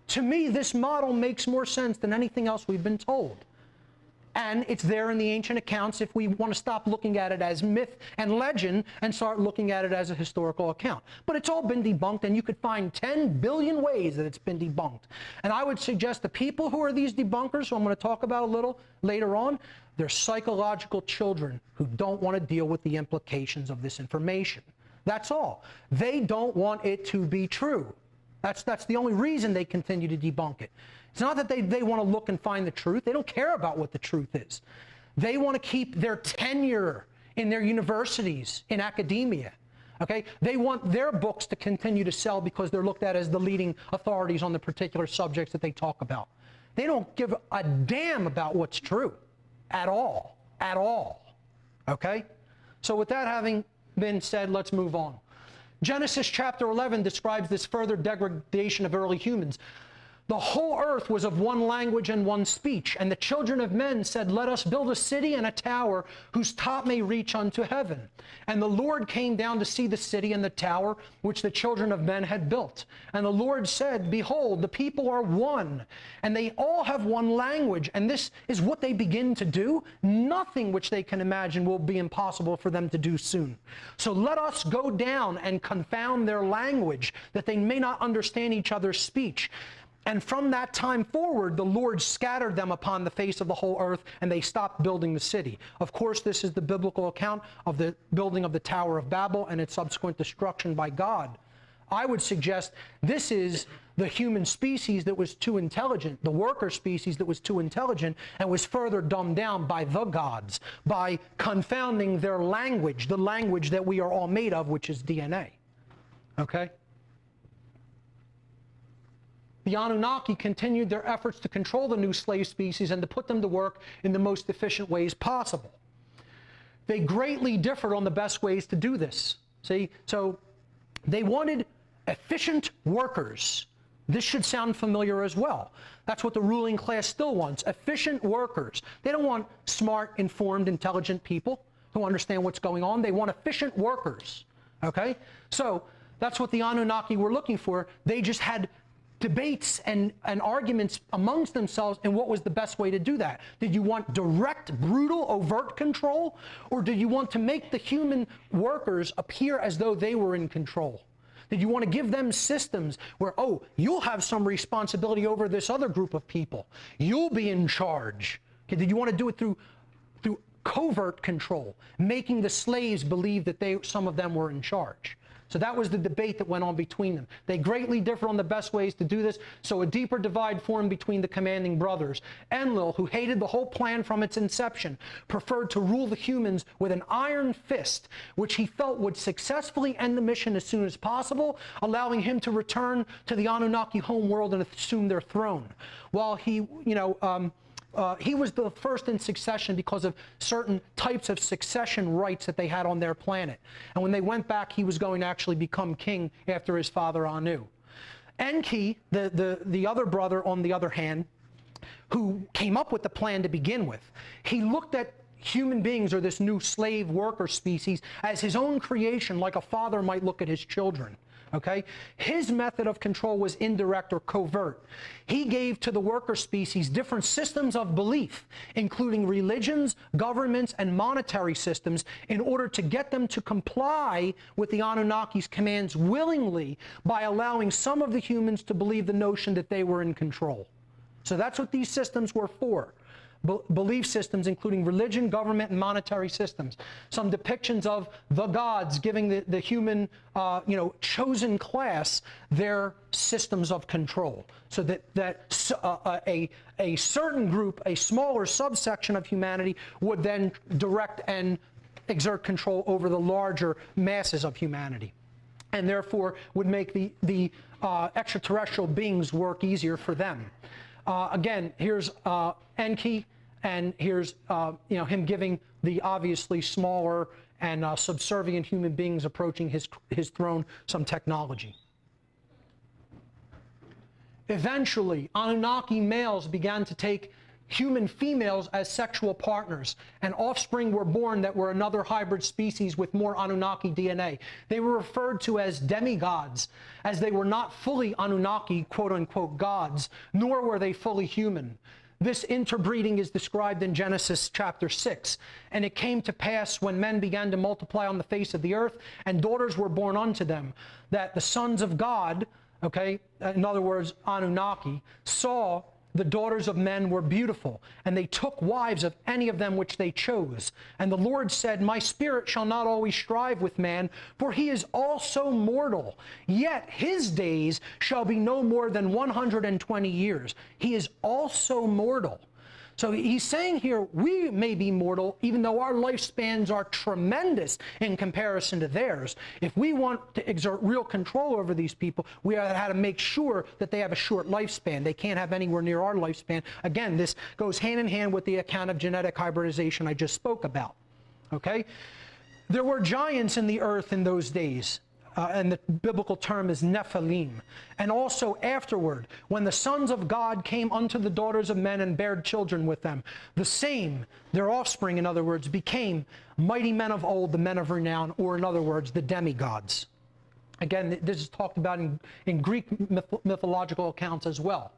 To me, this model makes more sense than anything else we've been told. And it's there in the ancient accounts if we want to stop looking at it as myth and legend and start looking at it as a historical account. But it's all been debunked, and you could find 10 billion ways that it's been debunked. And I would suggest the people who are these debunkers, who I'm going to talk about a little later on, they're psychological children who don't want to deal with the implications of this information. That's all. They don't want it to be true. That's the only reason they continue to debunk it. It's not that they want to look and find the truth. They don't care about what the truth is. They want to keep their tenure in their universities, in academia. Okay? They want their books to continue to sell because they're looked at as the leading authorities on the particular subjects that they talk about. They don't give a damn about what's true at all. At all. Okay? So with that having been said, let's move on. Genesis chapter 11 describes this further degradation of early humans. The whole earth was of one language and one speech, and the children of men said, "Let us build a city and a tower whose top may reach unto heaven." And the Lord came down to see the city and the tower which the children of men had built. And the Lord said, "Behold, the people are one, and they all have one language, and this is what they begin to do. Nothing which they can imagine will be impossible for them to do soon. So let us go down and confound their language, that they may not understand each other's speech." And from that time forward, the Lord scattered them upon the face of the whole earth, and they stopped building the city. Of course, this is the biblical account of the building of the Tower of Babel and its subsequent destruction by God. I would suggest this is the human species that was too intelligent, the worker species that was too intelligent and was further dumbed down by the gods, by confounding their language, the language that we are all made of, which is DNA. Okay? The Anunnaki continued their efforts to control the new slave species and to put them to work in the most efficient ways possible. They greatly differed on the best ways to do this. See? So they wanted efficient workers. This should sound familiar as well. That's what the ruling class still wants, efficient workers. They don't want smart, informed, intelligent people who understand what's going on. They want efficient workers. Okay? So that's what the Anunnaki were looking for. They just had debates and arguments amongst themselves and what was the best way to do that. Did you want direct, brutal, overt control? Or did you want to make the human workers appear as though they were in control? Did you want to give them systems where, oh, you'll have some responsibility over this other group of people. You'll be in charge. Okay, did you want to do it through covert control, making the slaves believe that some of them were in charge? So that was the debate that went on between them. They greatly differed on the best ways to do this, so a deeper divide formed between the commanding brothers. Enlil, who hated the whole plan from its inception, preferred to rule the humans with an iron fist, which he felt would successfully end the mission as soon as possible, allowing him to return to the Anunnaki homeworld and assume their throne. While he, he was the first in succession because of certain types of succession rights that they had on their planet. And when they went back, he was going to actually become king after his father Anu. Enki, the other brother, on the other hand, who came up with the plan to begin with, he looked at human beings, or this new slave worker species, as his own creation, like a father might look at his children. Okay? His method of control was indirect or covert. He gave to the worker species different systems of belief, including religions, governments, and monetary systems, in order to get them to comply with the Anunnaki's commands willingly by allowing some of the humans to believe the notion that they were in control. So that's what these systems were for. Belief systems, including religion, government, and monetary systems. Some depictions of the gods giving the human, chosen class their systems of control, so that a certain group, a smaller subsection of humanity, would then direct and exert control over the larger masses of humanity, and therefore would make the extraterrestrial beings work easier for them. Again, here's Enki, and here's him giving the obviously smaller and subservient human beings approaching his throne some technology. Eventually, Anunnaki males began to take human females as sexual partners, and offspring were born that were another hybrid species with more Anunnaki DNA. They were referred to as demigods, as they were not fully Anunnaki, quote-unquote, gods, nor were they fully human. This interbreeding is described in Genesis chapter 6. And it came to pass, when men began to multiply on the face of the earth, and daughters were born unto them, that the sons of God, okay, in other words, Anunnaki, saw the daughters of men were beautiful, and they took wives of any of them which they chose. And the Lord said, My spirit shall not always strive with man, for he is also mortal. Yet his days shall be no more than 120 years. He is also mortal. So he's saying here, we may be mortal, even though our lifespans are tremendous in comparison to theirs. If we want to exert real control over these people, we have to make sure that they have a short lifespan. They can't have anywhere near our lifespan. Again, this goes hand in hand with the account of genetic hybridization I just spoke about. Okay? There were giants in the earth in those days. And the biblical term is Nephilim. And also afterward, when the sons of God came unto the daughters of men and bare children with them, the same, their offspring, in other words, became mighty men of old, the men of renown, or in other words, the demigods. Again, this is talked about in Greek mythological accounts as well.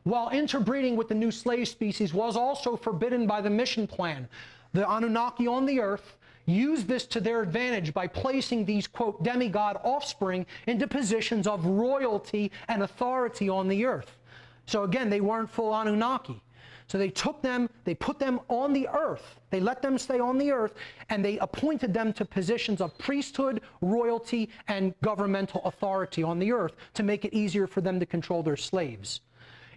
While interbreeding with the new slave species was also forbidden by the mission plan, the Anunnaki on the earth used this to their advantage by placing these, quote, demigod offspring into positions of royalty and authority on the earth. So again, they weren't full Anunnaki. So they took them, they put them on the earth, they let them stay on the earth, and they appointed them to positions of priesthood, royalty, and governmental authority on the earth to make it easier for them to control their slaves.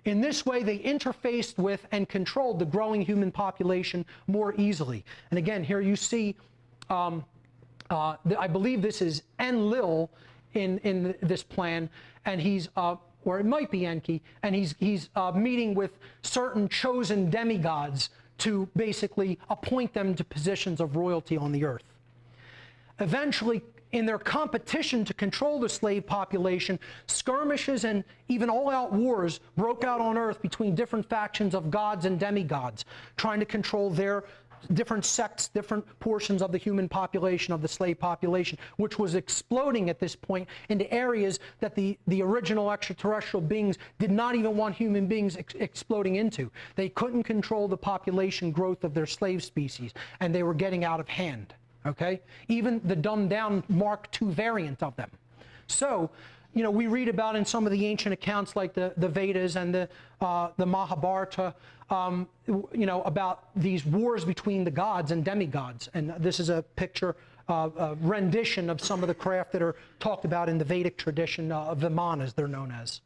In this way, they interfaced with and controlled the growing human population more easily. And again, here you see, I believe this is Enlil in this plan, and he's or it might be Enki, and he's meeting with certain chosen demigods to basically appoint them to positions of royalty on the earth. Eventually, in their competition to control the slave population, skirmishes and even all-out wars broke out on earth between different factions of gods and demigods, trying to control their different sects, different portions of the human population, of the slave population, which was exploding at this point into areas that the original extraterrestrial beings did not even want human beings exploding into. They couldn't control the population growth of their slave species, and they were getting out of hand, okay? Even the dumbed-down Mark II variant of them. So, you know, we read about in some of the ancient accounts like the Vedas and the Mahabharata, you know, about these wars between the gods and demigods. And this is a picture, a rendition of some of the craft that are talked about in the Vedic tradition of Vimanas, they're known as.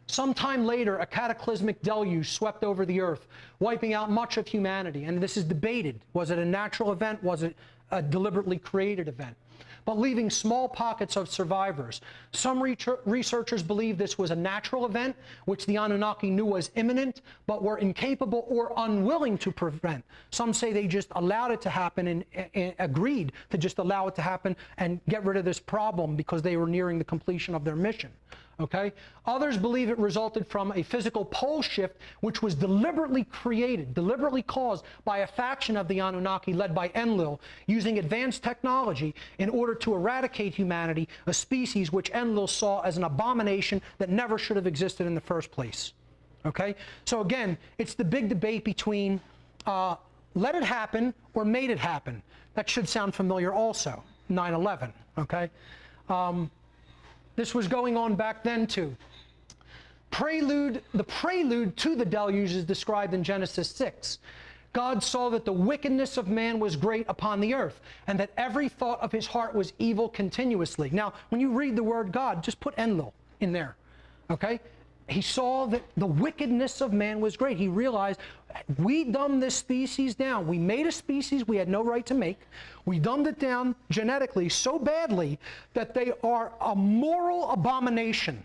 Sometime later, a cataclysmic deluge swept over the earth, wiping out much of humanity. And this is debated. Was it a natural event? Was it a deliberately created event? But leaving small pockets of survivors. Some researchers believe this was a natural event, which the Anunnaki knew was imminent, but were incapable or unwilling to prevent. Some say they just allowed it to happen and agreed to just allow it to happen and get rid of this problem because they were nearing the completion of their mission. Okay? Others believe it resulted from a physical pole shift which was deliberately created, deliberately caused by a faction of the Anunnaki led by Enlil, using advanced technology in order to eradicate humanity, a species which Enlil saw as an abomination that never should have existed in the first place. Okay? So again, it's the big debate between let it happen or made it happen. That should sound familiar also, 9/11. Okay? This was going on back then too. The prelude to the deluge is described in Genesis 6. God saw that the wickedness of man was great upon the earth, and that every thought of his heart was evil continuously. Now, when you read the word God, just put Enlil in there, okay? He saw that the wickedness of man was great. He realized, we dumbed this species down. We made a species we had no right to make. We dumbed it down genetically so badly that they are a moral abomination.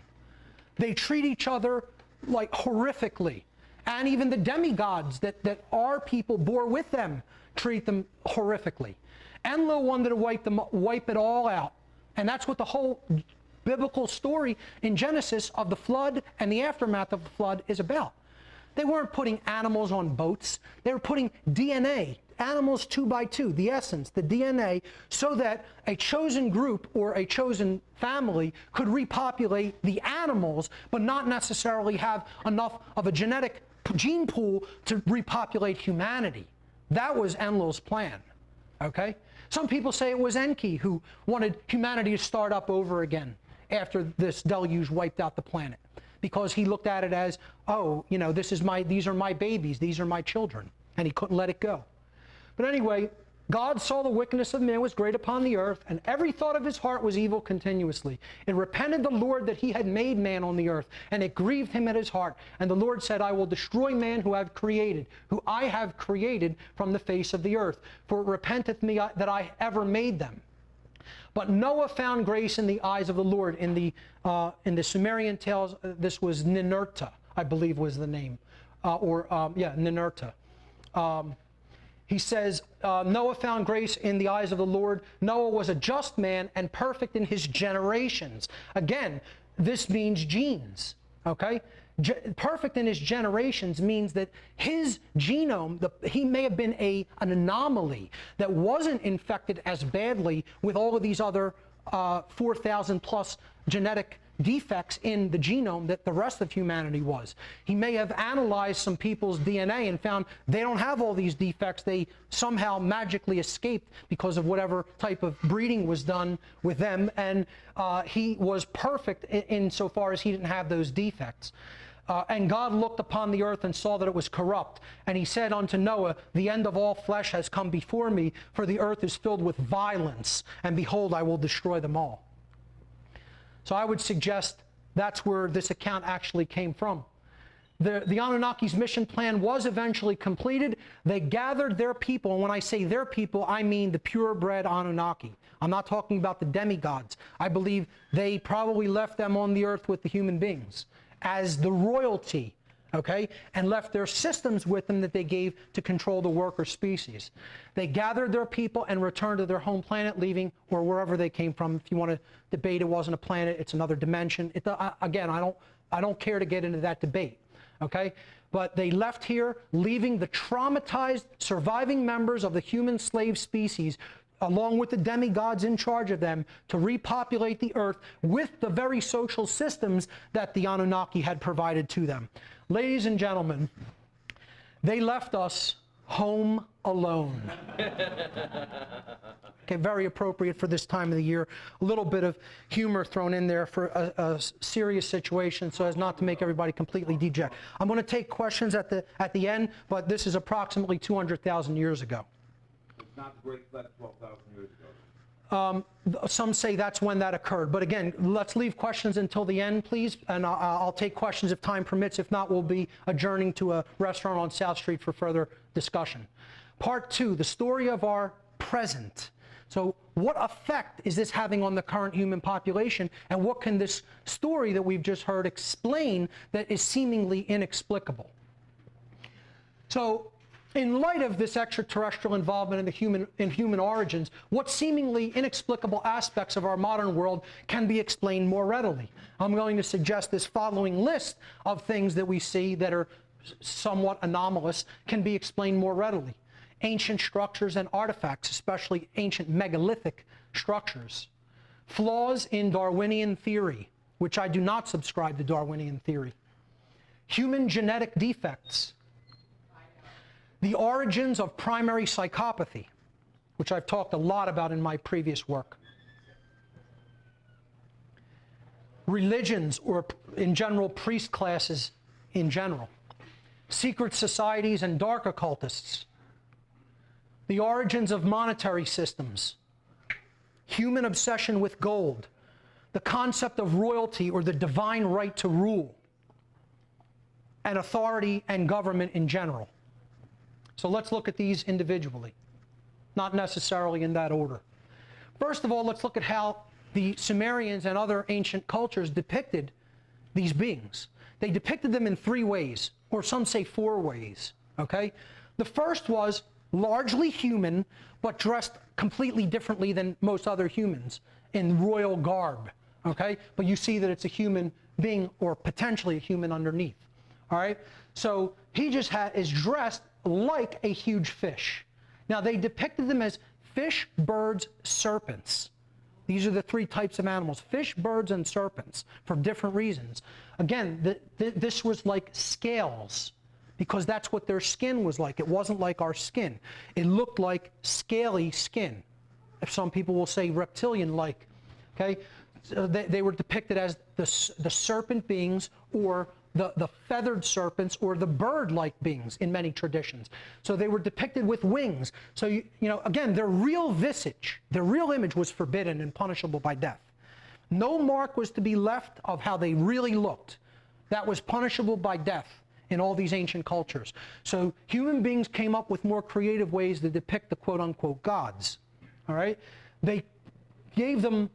They treat each other like horrifically. And even the demigods that our people bore with them treat them horrifically. Enlil wanted to wipe it all out. And that's what the whole biblical story in Genesis of the flood and the aftermath of the flood is about. They weren't putting animals on boats. They were putting DNA, animals 2 by 2, the essence, the DNA, so that a chosen group or a chosen family could repopulate the animals, but not necessarily have enough of a genetic gene pool to repopulate humanity. That was Enlil's plan, okay? Some people say it was Enki who wanted humanity to start up over again after this deluge wiped out the planet, because he looked at it as, oh, you know, these are my babies, these are my children, and he couldn't let it go. But anyway, God saw the wickedness of man was great upon the earth, and every thought of his heart was evil continuously. It repented the Lord that he had made man on the earth, and it grieved him at his heart. And the Lord said, I will destroy man who I have created from the face of the earth, for it repenteth me that I ever made them. But Noah found grace in the eyes of the Lord. In the Sumerian tales, this was Ninurta, I believe was the name, Ninurta. He says, Noah found grace in the eyes of the Lord. Noah was a just man and perfect in his generations. Again, this means genes, okay? Perfect in his generations means that his genome, he may have been an anomaly that wasn't infected as badly with all of these other 4,000 plus genetic defects in the genome that the rest of humanity was. He may have analyzed some people's DNA and found they don't have all these defects. They somehow magically escaped because of whatever type of breeding was done with them, and he was perfect insofar as he didn't have those defects. And God looked upon the earth and saw that it was corrupt. And he said unto Noah, the end of all flesh has come before me, for the earth is filled with violence, and behold, I will destroy them all. So I would suggest that's where this account actually came from. The Anunnaki's mission plan was eventually completed. They gathered their people, and when I say their people, I mean the purebred Anunnaki. I'm not talking about the demigods. I believe they probably left them on the earth with the human beings as the royalty, okay, and left their systems with them that they gave to control the worker species. They gathered their people and returned to their home planet, leaving, or wherever they came from. If you want to debate it wasn't a planet, it's another dimension. Again, I don't care to get into that debate, okay? But they left here, leaving the traumatized surviving members of the human slave species, along with the demigods in charge of them, to repopulate the earth with the very social systems that the Anunnaki had provided to them. Ladies and gentlemen, they left us home alone. Okay, very appropriate for this time of the year. A little bit of humor thrown in there for a serious situation so as not to make everybody completely deject. I'm going to take questions at the end, but this is approximately 200,000 years ago. It's not the Great Flood 12,000 years ago. Some say that's when that occurred. But again, let's leave questions until the end, please. And I'll take questions if time permits. If not, we'll be adjourning to a restaurant on South Street for further discussion. Part 2, the story of our present. So what effect is this having on the current human population? And what can this story that we've just heard explain that is seemingly inexplicable? So, in light of this extraterrestrial involvement in human origins, what seemingly inexplicable aspects of our modern world can be explained more readily? I'm going to suggest this following list of things that we see that are somewhat anomalous can be explained more readily. Ancient structures and artifacts, especially ancient megalithic structures. Flaws in Darwinian theory, which I do not subscribe to Darwinian theory. Human genetic defects. The origins of primary psychopathy, which I've talked a lot about in my previous work. Religions, or in general, priest classes in general. Secret societies and dark occultists. The origins of monetary systems. Human obsession with gold. The concept of royalty, or the divine right to rule. And authority and government in general. So let's look at these individually, not necessarily in that order. First of all, let's look at how the Sumerians and other ancient cultures depicted these beings. They depicted them in 3 ways, or some say 4 ways, okay? The first was largely human, but dressed completely differently than most other humans in royal garb, okay? But you see that it's a human being, or potentially a human underneath, all right? So he just is dressed like a huge fish. Now, they depicted them as fish, birds, serpents. These are the 3 types of animals: fish, birds, and serpents, for different reasons. Again, this was like scales, because that's what their skin was like. It wasn't like our skin. It looked like scaly skin. If some people will say reptilian-like. Okay, so they were depicted as the serpent beings, or the feathered serpents, or the bird-like beings in many traditions. So they were depicted with wings. So, you know, again, their real visage, their real image was forbidden and punishable by death. No mark was to be left of how they really looked. That was punishable by death in all these ancient cultures. So human beings came up with more creative ways to depict the quote-unquote gods. All right? They gave them,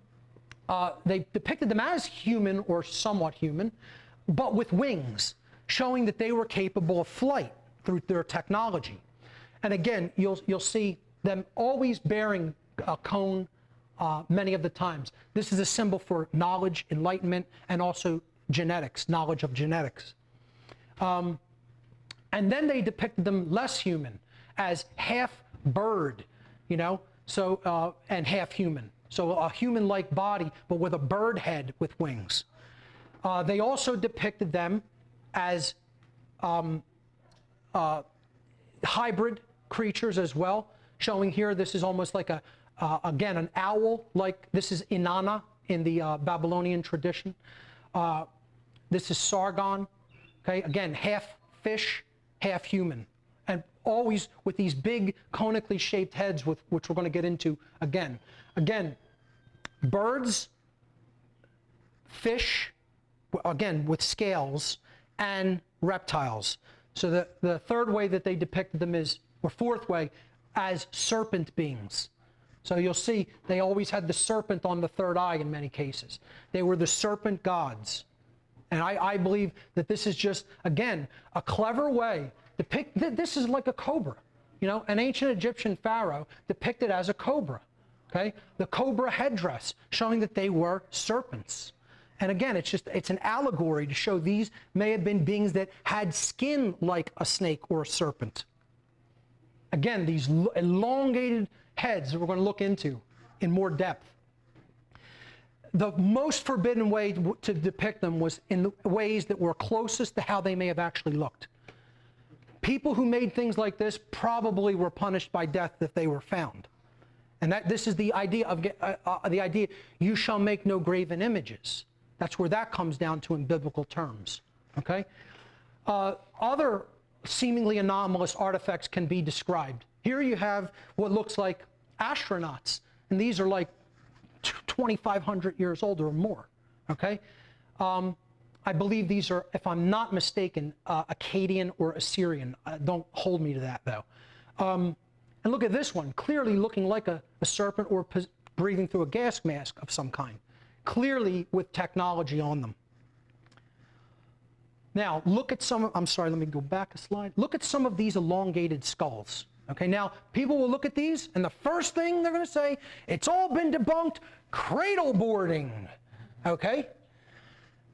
they depicted them as human or somewhat human, but with wings, showing that they were capable of flight through their technology. And again, you'll see them always bearing a cone many of the times. This is a symbol for knowledge, enlightenment, and also genetics, knowledge of genetics. And then they depicted them less human, as half bird, you know, so and half human. So a human-like body, but with a bird head with wings. They also depicted them as hybrid creatures as well, showing here this is almost like again, an owl, like this is Inanna in the Babylonian tradition. This is Sargon, okay? Again, half fish, half human. And always with these big conically shaped heads, which we're going to get into again. Again, birds, fish, again, with scales, and reptiles. So the third way that they depicted them is, or fourth way, as serpent beings. So you'll see they always had the serpent on the third eye in many cases. They were the serpent gods. And I believe that this is just, again, a clever way. This is like a cobra. You know, an ancient Egyptian pharaoh depicted as a cobra. Okay? The cobra headdress, showing that they were serpents. And again, it's an allegory to show these may have been beings that had skin like a snake or a serpent. Again, these elongated heads that we're going to look into in more depth. The most forbidden way to depict them was in the ways that were closest to how they may have actually looked. People who made things like this probably were punished by death if they were found. And this is the idea of you shall make no graven images. That's where that comes down to in biblical terms. Okay? Other seemingly anomalous artifacts can be described. Here you have what looks like astronauts, and these are like 2,500 years old or more. Okay? I believe these are, if I'm not mistaken, Akkadian or Assyrian. Don't hold me to that, though. And look at this one, clearly looking like a serpent or breathing through a gas mask of some kind, clearly with technology on them. Now, look at some, I'm sorry, let me go back a slide. Look at some of these elongated skulls. Okay, now, people will look at these, and the first thing they're going to say, it's all been debunked, cradle boarding. Okay?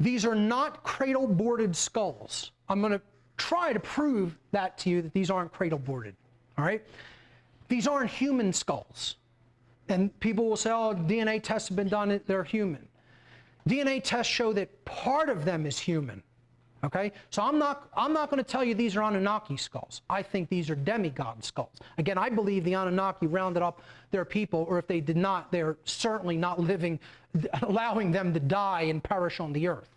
These are not cradle-boarded skulls. I'm going to try to prove that to you, that these aren't cradle-boarded. All right? These aren't human skulls. And people will say, oh, DNA tests have been done, they're human. DNA tests show that part of them is human. Okay? So I'm not going to tell you these are Anunnaki skulls. I think these are demigod skulls. Again, I believe the Anunnaki rounded up their people, or if they did not, they're certainly not living, allowing them to die and perish on the earth.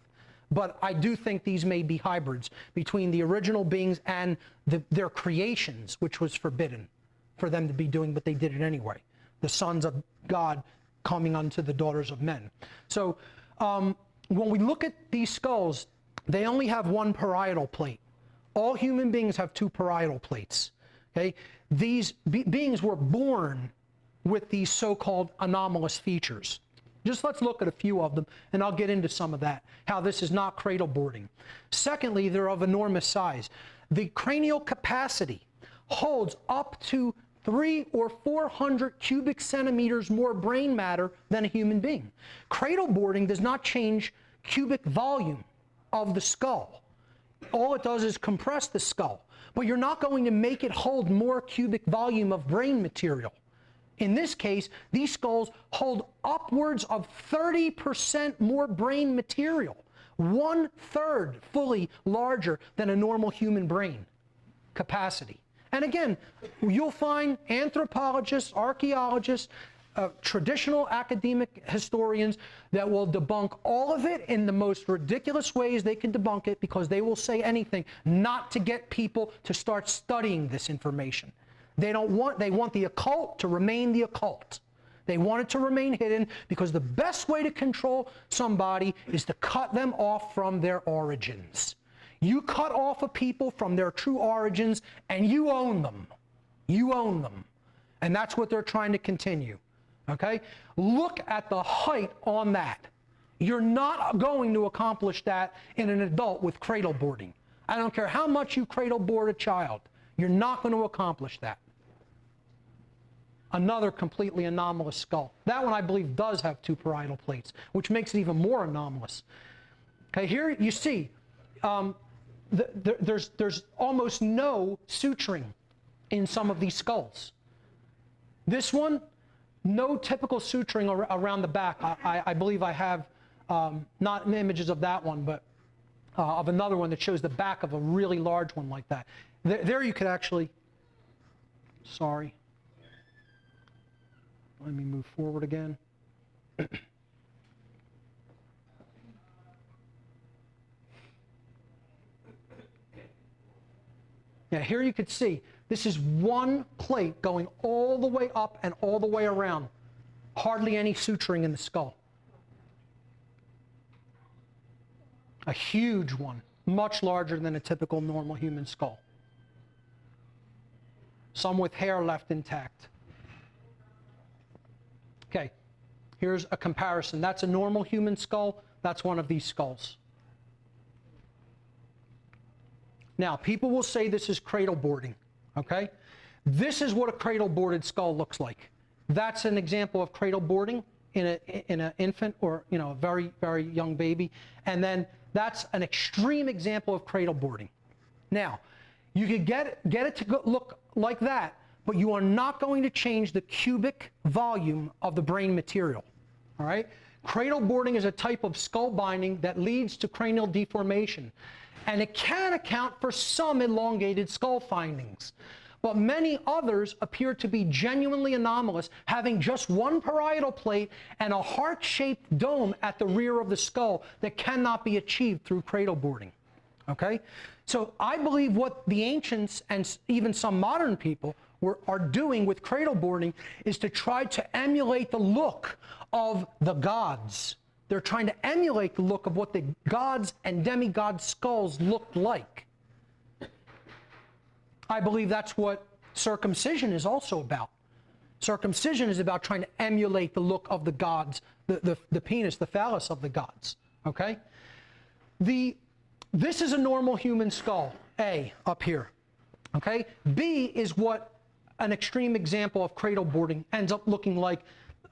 But I do think these may be hybrids between the original beings and their creations, which was forbidden for them to be doing, but they did it anyway. The sons of God coming unto the daughters of men. So when we look at these skulls, they only have one parietal plate. All human beings have two parietal plates. Okay? These beings were born with these so-called anomalous features. Just let's look at a few of them, and I'll get into some of that, how this is not cradle boarding. Secondly, they're of enormous size. The cranial capacity holds up to 300 or 400 cubic centimeters more brain matter than a human being. Cradle boarding does not change cubic volume of the skull. All it does is compress the skull, but you're not going to make it hold more cubic volume of brain material. In this case, these skulls hold upwards of 30% more brain material, 1/3 fully larger than a normal human brain capacity. And again, you'll find anthropologists, archaeologists, traditional academic historians that will debunk all of it in the most ridiculous ways they can debunk it, because they will say anything not to get people to start studying this information. They want the occult to remain the occult. They want it to remain hidden, because the best way to control somebody is to cut them off from their origins. You cut off a people from their true origins, and you own them. You own them. And that's what they're trying to continue. Okay? Look at the height on that. You're not going to accomplish that in an adult with cradle boarding. I don't care how much you cradle board a child. You're not going to accomplish that. Another completely anomalous skull. That one, I believe, does have two parietal plates, which makes it even more anomalous. Okay, here you see there's almost no suturing in some of these skulls. This one, no typical suturing around the back. I believe I have not images of that one, but of another one that shows the back of a really large one like that. There you could actually, sorry, let me move forward again. Yeah, here you could see, this is one plate going all the way up and all the way around. Hardly any suturing in the skull. A huge one, much larger than a typical normal human skull. Some with hair left intact. Okay, here's a comparison. That's a normal human skull. That's one of these skulls. Now, people will say this is cradle boarding, okay? This is what a cradle boarded skull looks like. That's an example of cradle boarding in an infant or, you know, a very, very young baby. And then that's an extreme example of cradle boarding. Now, you could get it to look like that, but you are not going to change the cubic volume of the brain material, all right? Cradle boarding is a type of skull binding that leads to cranial deformation. And it can account for some elongated skull findings. But many others appear to be genuinely anomalous, having just one parietal plate and a heart-shaped dome at the rear of the skull that cannot be achieved through cradle boarding. Okay? So I believe what the ancients and even some modern people are doing with cradle boarding is to try to emulate the look of the gods. They're trying to emulate the look of what the gods and demigod skulls looked like. I believe that's what circumcision is also about. Circumcision is about trying to emulate the look of the gods, the penis, the phallus of the gods. Okay? This is a normal human skull, A, up here. Okay? B is what an extreme example of cradle boarding ends up looking like.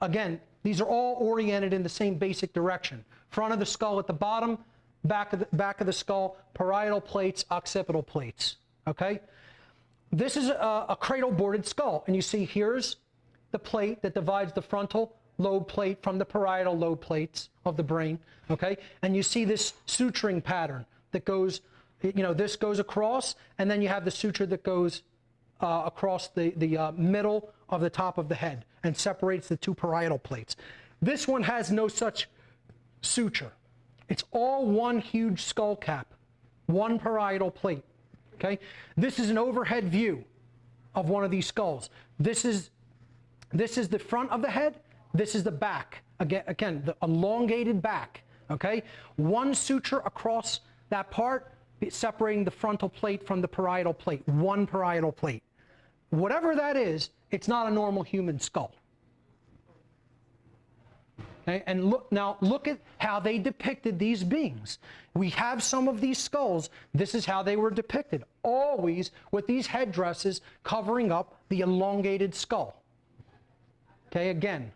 Again, these are all oriented in the same basic direction. Front of the skull at the bottom, back of the skull, parietal plates, occipital plates. Okay? This is a cradle boarded skull, and you see here's the plate that divides the frontal lobe plate from the parietal lobe plates of the brain. Okay? And you see this suturing pattern that goes, you know, this goes across, and then you have the suture that goes across the middle of the top of the head and separates the two parietal plates. This one has no such suture. It's all one huge skull cap, one parietal plate. Okay? This is an overhead view of one of these skulls. This is the front of the head. This is the back. Again, the elongated back. Okay? One suture across that part, separating the frontal plate from the parietal plate. One parietal plate. Whatever that is, it's not a normal human skull. Okay? And look at how they depicted these beings. We have some of these skulls. This is how they were depicted. Always with these headdresses covering up the elongated skull. Okay, again.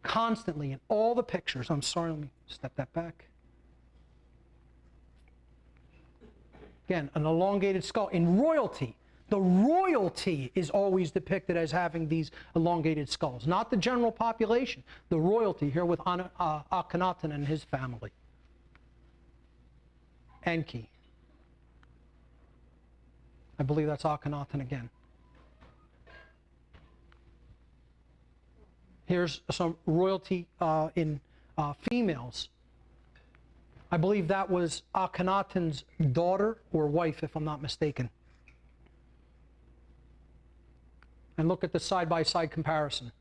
Constantly in all the pictures. I'm sorry, let me step that back. Again, an elongated skull. In royalty, the royalty is always depicted as having these elongated skulls. Not the general population. The royalty here with Akhenaten and his family. Enki. I believe that's Akhenaten again. Here's some royalty in females. I believe that was Akhenaten's daughter or wife, if I'm not mistaken. And look at the side-by-side comparison.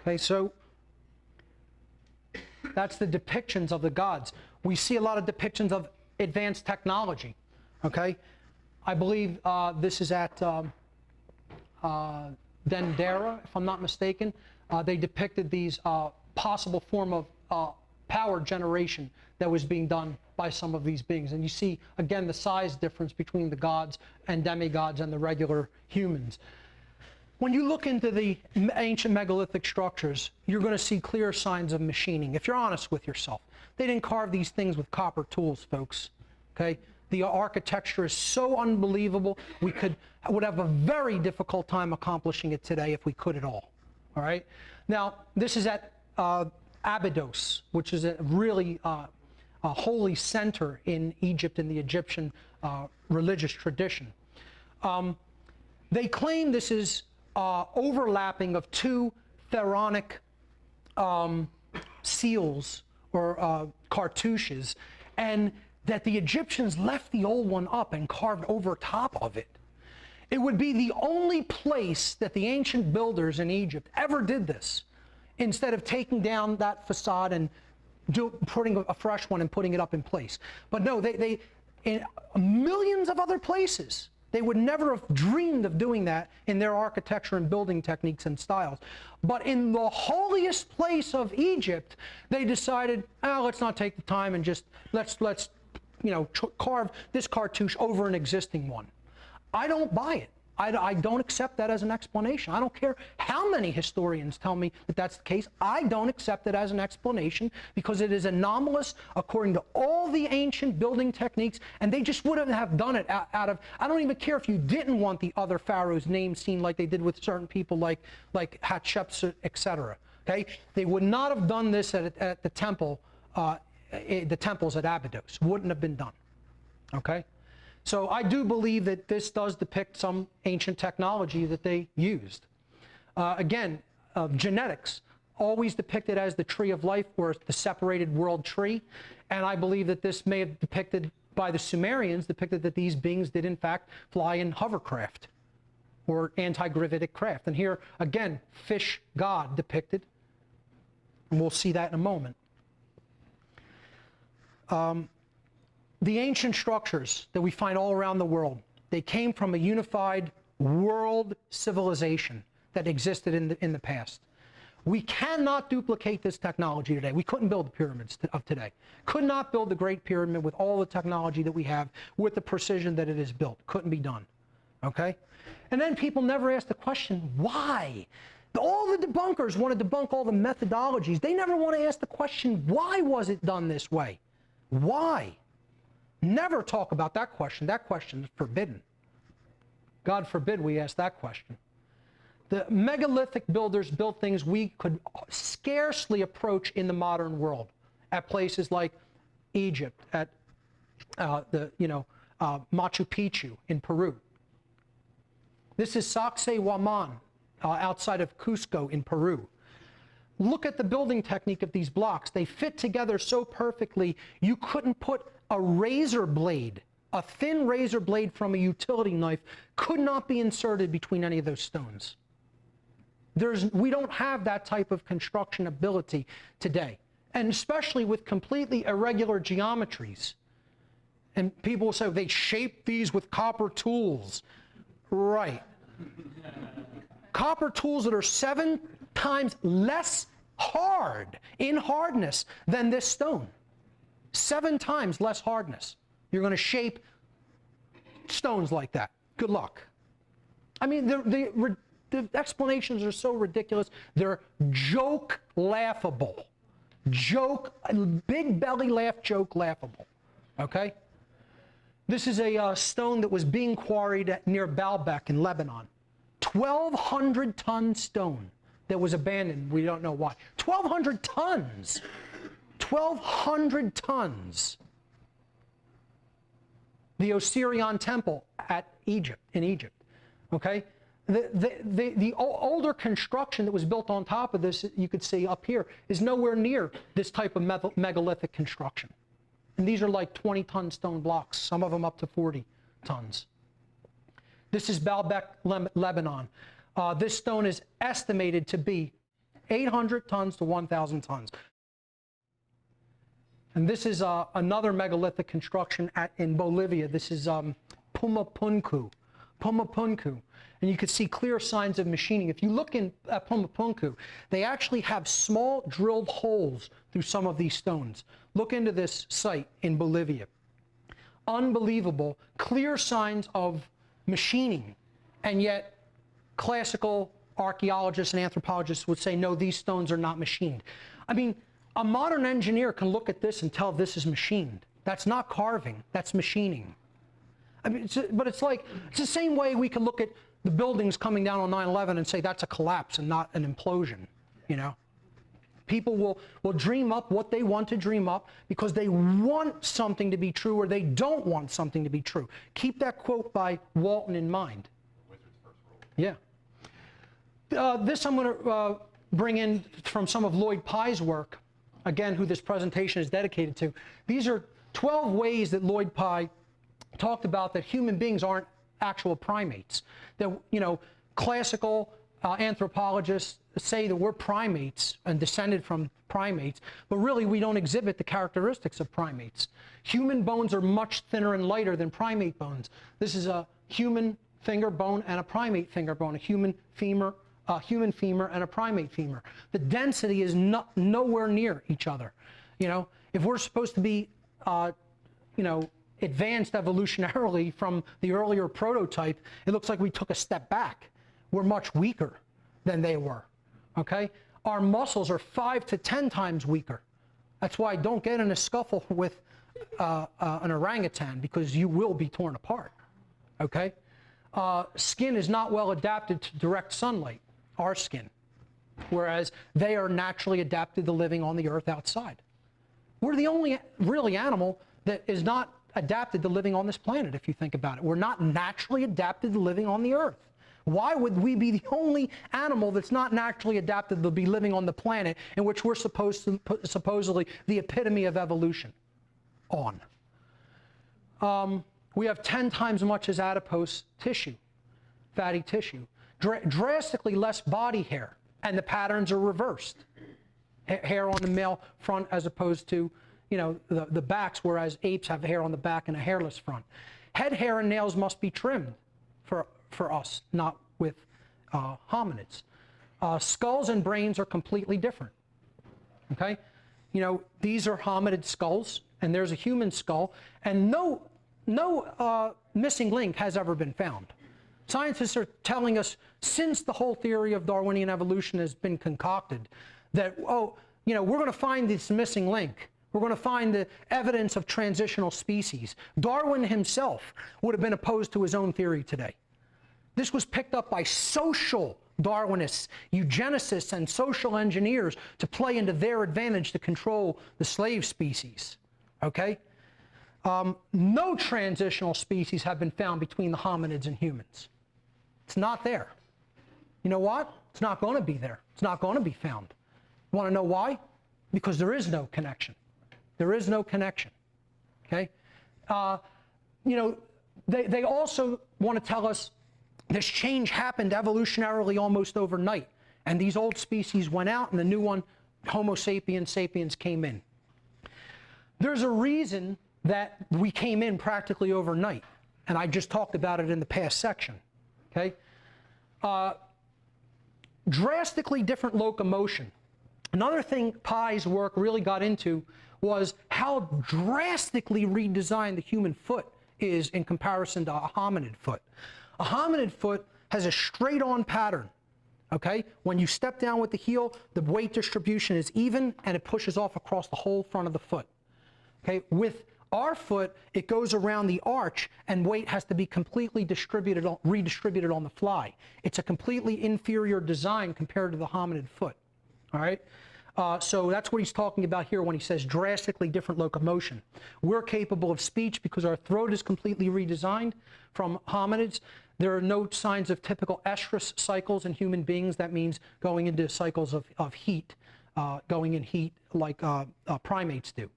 Okay, so that's the depictions of the gods. We see a lot of depictions of advanced technology. Okay, I believe this is at Dendera, if I'm not mistaken. They depicted these possible form of power generation that was being done by some of these beings. And you see, again, the size difference between the gods and demigods and the regular humans. When you look into the ancient megalithic structures, you're going to see clear signs of machining, if you're honest with yourself. They didn't carve these things with copper tools, folks. Okay? The architecture is so unbelievable, would have a very difficult time accomplishing it today if we could at all. All right? Now, this is at Abydos, which is a really a holy center in Egypt, in the Egyptian religious tradition. They claim this is overlapping of two pharaonic seals or cartouches, and that the Egyptians left the old one up and carved over top of it. It would be the only place that the ancient builders in Egypt ever did this, instead of taking down that facade and putting a fresh one and putting it up in place. But no, they in millions of other places, they would never have dreamed of doing that in their architecture and building techniques and styles. But in the holiest place of Egypt, they decided, let's not take the time and just let's carve this cartouche over an existing one. I don't buy it. I don't accept that as an explanation. I don't care how many historians tell me that that's the case. I don't accept it as an explanation because it is anomalous according to all the ancient building techniques, and they just wouldn't have done it out of, I don't even care if you didn't want the other pharaoh's name seen like they did with certain people like Hatshepsut, etc. Okay? They would not have done this at the temple, the temples at Abydos. Wouldn't have been done. Okay? So I do believe that this does depict some ancient technology that they used. Again, genetics, always depicted as the tree of life or the separated world tree. And I believe that this may have depicted by the Sumerians, depicted that these beings did in fact fly in hovercraft or anti-gravitic craft. And here, again, fish god depicted. And we'll see that in a moment. The ancient structures that we find all around the world, they came from a unified world civilization that existed in the past. We cannot duplicate this technology today. We couldn't build the pyramids of today. Could not build the Great Pyramid with all the technology that we have, with the precision that it is built. Couldn't be done. Okay? And then people never ask the question, why? All the debunkers want to debunk all the methodologies. They never want to ask the question, why was it done this way? Why? Never talk about that question. That question is forbidden. God forbid we ask that question. The megalithic builders built things we could scarcely approach in the modern world at places like Egypt, at Machu Picchu in Peru. This is Sacsayhuaman outside of Cusco in Peru. Look at the building technique of these blocks. They fit together so perfectly, you couldn't put a razor blade, a thin razor blade from a utility knife, could not be inserted between any of those stones. We don't have that type of construction ability today, and especially with completely irregular geometries. And people will say, they shaped these with copper tools. Right. Copper tools that are 7 times less hard in hardness than this stone. 7 times less hardness. You're going to shape stones like that. Good luck. I mean, the explanations are so ridiculous. They're joke laughable. Joke, big belly laugh joke laughable. Okay? This is a stone that was being quarried near Baalbek in Lebanon. 1,200-ton stone that was abandoned. We don't know why. 1,200 tons. 1,200 tons. The Osirian temple in Egypt. Okay? The older construction that was built on top of this, you could see up here, is nowhere near this type of megalithic construction. And these are like 20-ton stone blocks, some of them up to 40 tons. This is Baalbek, Lebanon. This stone is estimated to be 800 tons to 1,000 tons. And this is another megalithic construction in Bolivia. This is Pumapunku. And you can see clear signs of machining. If you look at Pumapunku, they actually have small drilled holes through some of these stones. Look into this site in Bolivia. Unbelievable, clear signs of machining, and yet classical archaeologists and anthropologists would say, no, these stones are not machined. I mean, a modern engineer can look at this and tell this is machined. That's not carving, that's machining. I mean, but it's like, it's the same way we can look at the buildings coming down on 9/11 and say that's a collapse and not an implosion, you know? People will dream up what they want to dream up because they want something to be true or they don't want something to be true. Keep that quote by Walton in mind. Yeah. This I'm going to bring in from some of Lloyd Pye's work, again, who this presentation is dedicated to. These are 12 ways that Lloyd Pye talked about that human beings aren't actual primates. That, you know, classical anthropologists say that we're primates and descended from primates, but really we don't exhibit the characteristics of primates. Human bones are much thinner and lighter than primate bones. This is a human finger bone and a primate finger bone, a human femur and a primate femur. The density is nowhere near each other. You know, if we're supposed to be, you know, advanced evolutionarily from the earlier prototype, it looks like we took a step back. We're much weaker than they were, okay? Our muscles are 5 to 10 times weaker. That's why don't get in a scuffle with an orangutan, because you will be torn apart, okay? Skin is not well adapted to direct sunlight, our skin, whereas they are naturally adapted to living on the earth outside. We're the only really animal that is not adapted to living on this planet, if you think about it. We're not naturally adapted to living on the earth. Why would we be the only animal that's not naturally adapted to be living on the planet in which we're supposed to put supposedly the epitome of evolution on? We have 10 times as much as adipose tissue, fatty tissue. Drastically less body hair, and the patterns are reversed. Hair on the male front as opposed to, you know, the backs, whereas apes have hair on the back and a hairless front. Head hair and nails must be trimmed for us, not with hominids. Skulls and brains are completely different, okay? You know, these are hominid skulls, and there's a human skull, and no missing link has ever been found. Scientists are telling us, since the whole theory of Darwinian evolution has been concocted, that, oh, you know, we're going to find this missing link. We're going to find the evidence of transitional species. Darwin himself would have been opposed to his own theory today. This was picked up by social Darwinists, eugenicists, and social engineers to play into their advantage to control the slave species, okay? No transitional species have been found between the hominids and humans. It's not there. You know what? It's not going to be there. It's not going to be found. You want to know why? Because there is no connection. There is no connection, okay? You know, they also want to tell us this change happened evolutionarily almost overnight, and these old species went out and the new one, Homo sapiens sapiens, came in. There's a reason that we came in practically overnight, and I just talked about it in the past section, okay? Drastically different locomotion. Another thing Pye's work really got into was how drastically redesigned the human foot is in comparison to a hominid foot. A hominid foot has a straight-on pattern, okay? When you step down with the heel, the weight distribution is even, and it pushes off across the whole front of the foot, okay? With our foot, it goes around the arch, and weight has to be completely redistributed on the fly. It's a completely inferior design compared to the hominid foot, all right? So that's what he's talking about here when he says drastically different locomotion. We're capable of speech because our throat is completely redesigned from hominids. There are no signs of typical estrus cycles in human beings. That means going into cycles of heat, going in heat like primates do.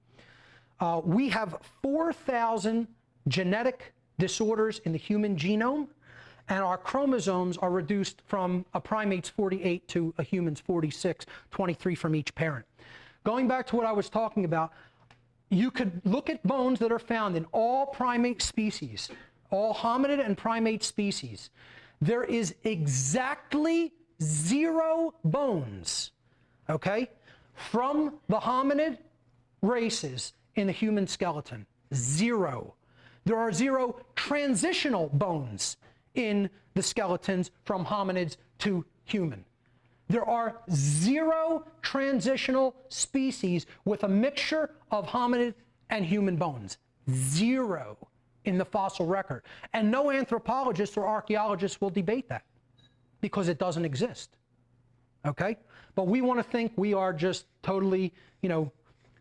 We have 4,000 genetic disorders in the human genome, and our chromosomes are reduced from a primate's 48 to a human's 46, 23 from each parent. Going back to what I was talking about, you could look at bones that are found in all primate species, all hominid and primate species. There is exactly 0 bones, okay, from the hominid races in the human skeleton. 0. There are 0 transitional bones in the skeletons from hominids to human. There are 0 transitional species with a mixture of hominid and human bones. 0. in the fossil record. And no anthropologist or archaeologist will debate that because it doesn't exist. Okay? But we want to think we are just totally,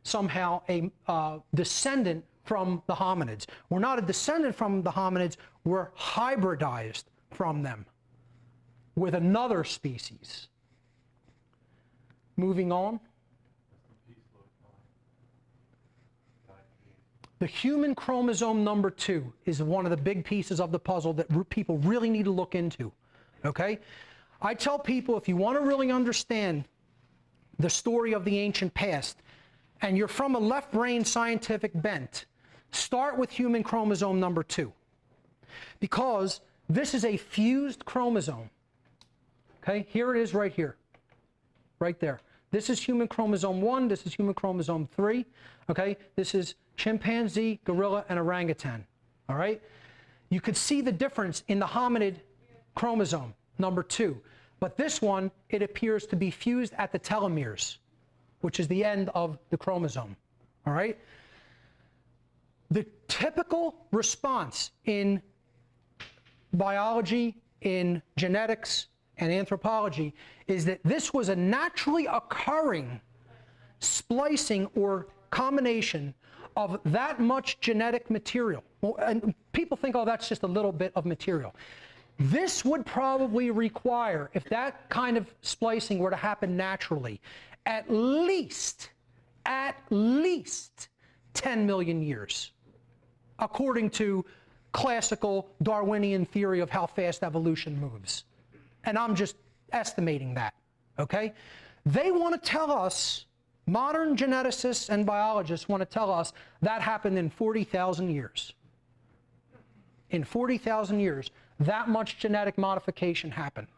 somehow a descendant from the hominids. We're not a descendant from the hominids, we're hybridized from them with another species. Moving on. The human chromosome number 2 is one of the big pieces of the puzzle that people really need to look into. Okay? I tell people, if you want to really understand the story of the ancient past, and you're from a left-brain scientific bent, start with human chromosome number 2. Because this is a fused chromosome. Okay? Here it is right here. Right there. This is human chromosome 1, this is human chromosome 3. Okay? This is chimpanzee, gorilla, and orangutan. All right? You could see the difference in the hominid chromosome number 2. But this one, it appears to be fused at the telomeres, which is the end of the chromosome. All right? The typical response in biology, in genetics, and anthropology is that this was a naturally occurring splicing or combination of that much genetic material. Well, and people think, oh, that's just a little bit of material. This would probably require, if that kind of splicing were to happen naturally, at least 10 million years, according to classical Darwinian theory of how fast evolution moves. And I'm just estimating that, okay? They want to tell us, modern geneticists and biologists want to tell us that happened in 40,000 years. In 40,000 years, that much genetic modification happened.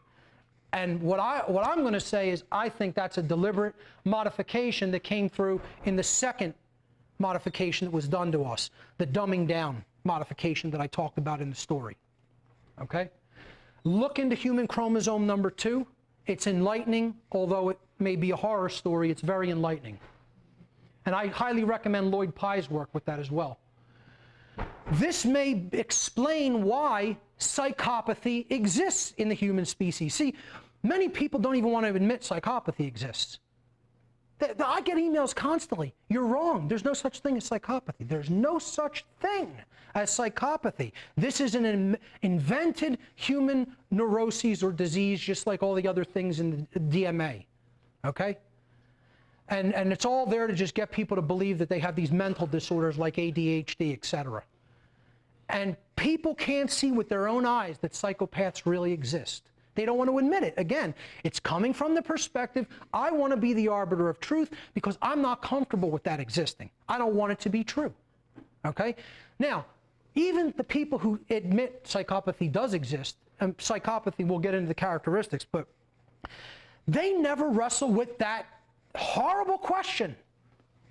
And what I'm going to say is I think that's a deliberate modification that came through in the second modification that was done to us, the dumbing down modification that I talked about in the story. Okay? Look into human chromosome number 2. It's enlightening, although it may be a horror story, it's very enlightening. And I highly recommend Lloyd Pye's work with that as well. This may explain why psychopathy exists in the human species. See, many people don't even want to admit psychopathy exists. I get emails constantly. You're wrong. There's no such thing as psychopathy. There's no such thing as psychopathy. This is an invented human neuroses or disease, just like all the other things in the DMA. Okay? And it's all there to just get people to believe that they have these mental disorders like ADHD, etc. And people can't see with their own eyes that psychopaths really exist. They don't want to admit it. Again, it's coming from the perspective, I want to be the arbiter of truth because I'm not comfortable with that existing. I don't want it to be true. Okay? Now, even the people who admit psychopathy does exist, and psychopathy, we'll get into the characteristics, but they never wrestle with that horrible question.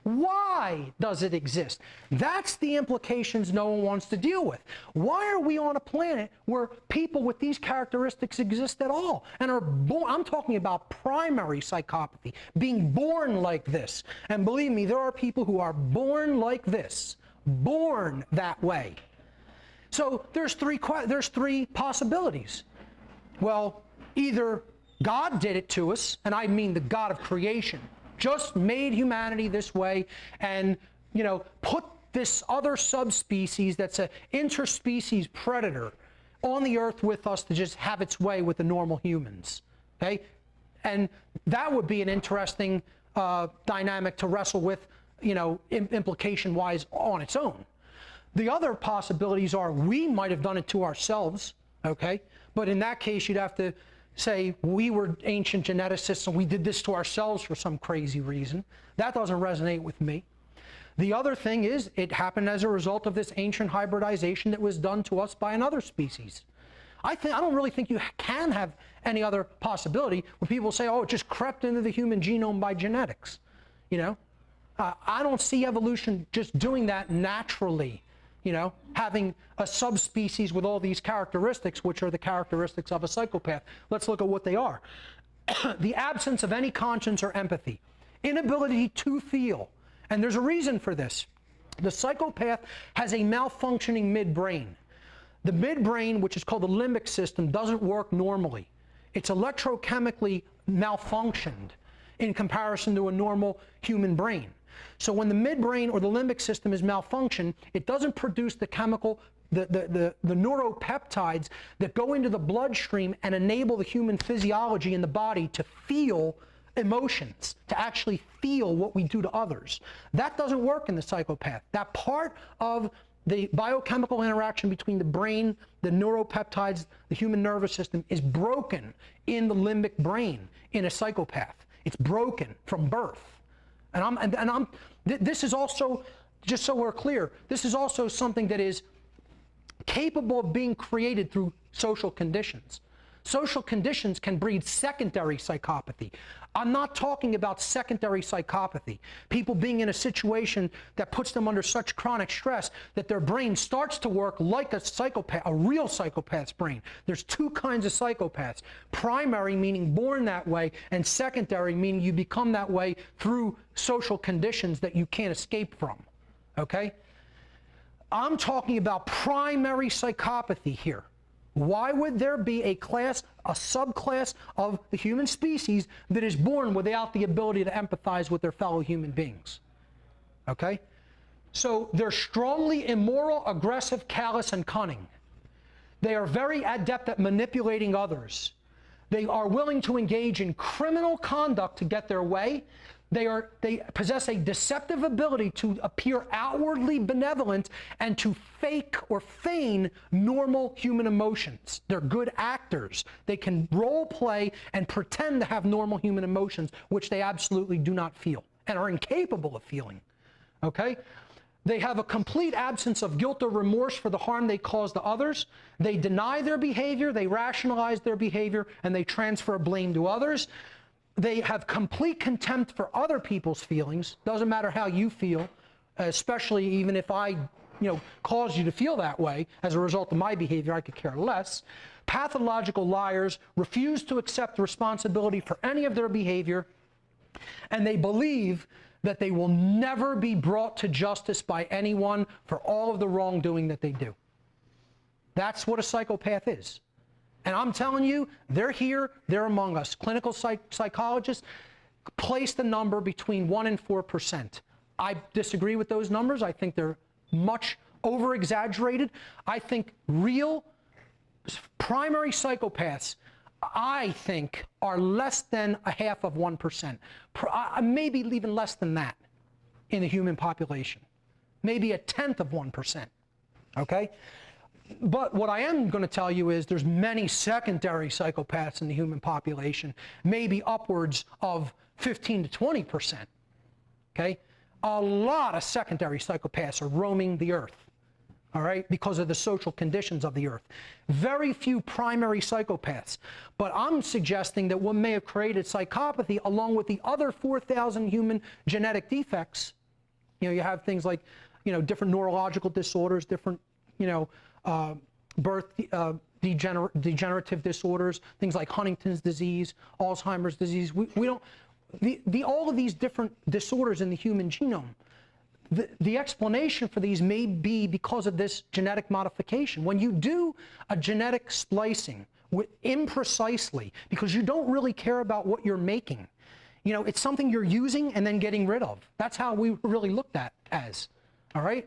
Why does it exist? That's the implications no one wants to deal with. Why are we on a planet where people with these characteristics exist at all and are born? I'm talking about primary psychopathy, being born like this. And believe me, there are people who are born like this, born that way. So there's three possibilities. Well, either God did it to us, and I mean the God of creation, just made humanity this way and, put this other subspecies that's an interspecies predator on the earth with us to just have its way with the normal humans, okay? And that would be an interesting dynamic to wrestle with, implication-wise on its own. The other possibilities are we might have done it to ourselves, okay? But in that case, you'd have to say we were ancient geneticists and we did this to ourselves for some crazy reason. That doesn't resonate with me. The other thing is it happened as a result of this ancient hybridization that was done to us by another species. I don't really think you can have any other possibility where people say, oh, it just crept into the human genome by genetics. I don't see evolution just doing that naturally. Having a subspecies with all these characteristics, which are the characteristics of a psychopath. Let's look at what they are. The absence of any conscience or empathy, inability to feel. And there's a reason for this. The psychopath has a malfunctioning midbrain. The midbrain, which is called the limbic system, doesn't work normally. It's electrochemically malfunctioned in comparison to a normal human brain. So when the midbrain or the limbic system is malfunctioned, it doesn't produce the chemical, the neuropeptides that go into the bloodstream and enable the human physiology in the body to feel emotions, to actually feel what we do to others. That doesn't work in the psychopath. That part of the biochemical interaction between the brain, the neuropeptides, the human nervous system is broken in the limbic brain in a psychopath. It's broken from birth. This is also, just so we're clear, this is also something that is capable of being created through social conditions. Social conditions can breed secondary psychopathy. I'm not talking about secondary psychopathy. People being in a situation that puts them under such chronic stress that their brain starts to work like a psychopath, a real psychopath's brain. There's two kinds of psychopaths. Primary, meaning born that way, and secondary, meaning you become that way through social conditions that you can't escape from. Okay? I'm talking about primary psychopathy here. Why would there be a class, a subclass of the human species that is born without the ability to empathize with their fellow human beings? Okay? So they're strongly immoral, aggressive, callous, and cunning. They are very adept at manipulating others. They are willing to engage in criminal conduct to get their way. They possess a deceptive ability to appear outwardly benevolent and to fake or feign normal human emotions. They're good actors. They can role play and pretend to have normal human emotions, which they absolutely do not feel and are incapable of feeling. Okay? They have a complete absence of guilt or remorse for the harm they cause to others. They deny their behavior, they rationalize their behavior, and they transfer blame to others. They have complete contempt for other people's feelings. Doesn't matter how you feel, especially even if I, cause you to feel that way as a result of my behavior, I could care less. Pathological liars refuse to accept responsibility for any of their behavior, and they believe that they will never be brought to justice by anyone for all of the wrongdoing that they do. That's what a psychopath is. And I'm telling you, they're here, they're among us. Clinical psychologists place the number between 1% and 4%. I disagree with those numbers. I think they're much over-exaggerated. I think real primary psychopaths, I think, are less than 0.5%. Maybe even less than that in the human population. Maybe 0.1%. Okay? But what I am going to tell you is there's many secondary psychopaths in the human population, maybe upwards of 15 to 20%. Okay? A lot of secondary psychopaths are roaming the earth, all right, because of the social conditions of the earth. Very few primary psychopaths. But I'm suggesting that what may have created psychopathy, along with the other 4,000 human genetic defects, you have things like, different neurological disorders, different, birth degenerative disorders, things like Huntington's disease, Alzheimer's disease. All of these different disorders in the human genome, the explanation for these may be because of this genetic modification. When you do a genetic splicing imprecisely, because you don't really care about what you're making, it's something you're using and then getting rid of. That's how we really looked at as, all right?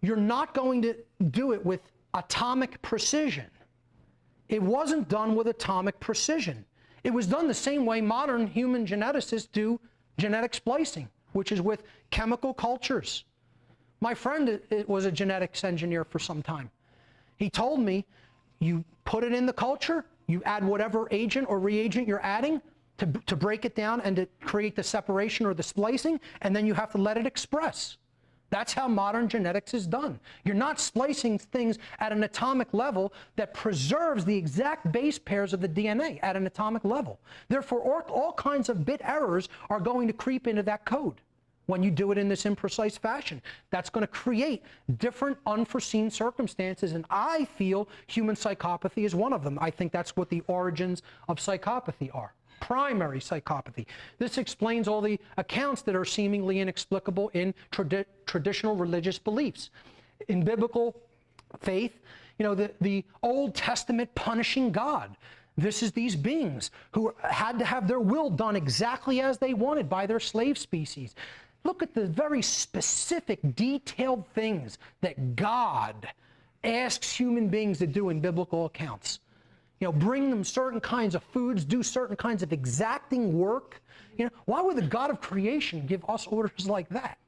You're not going to do it with atomic precision. It wasn't done with atomic precision. It was done the same way modern human geneticists do genetic splicing, which is with chemical cultures. My friend was a genetics engineer for some time. He told me, you put it in the culture, you add whatever agent or reagent you're adding to break it down and to create the separation or the splicing, and then you have to let it express. That's how modern genetics is done. You're not splicing things at an atomic level that preserves the exact base pairs of the DNA at an atomic level. Therefore, all kinds of bit errors are going to creep into that code when you do it in this imprecise fashion. That's going to create different unforeseen circumstances, and I feel human psychopathy is one of them. I think that's what the origins of psychopathy are. primary psychopathy. This explains all the accounts that are seemingly inexplicable in traditional religious beliefs. In biblical faith, you know, the Old Testament punishing God. This is these beings who had to have their will done exactly as they wanted by their slave species. Look at the very specific, detailed things that God asks human beings to do in biblical accounts. You know, bring them certain kinds of foods, do certain kinds of exacting work. You know, why would the God of creation give us orders like that?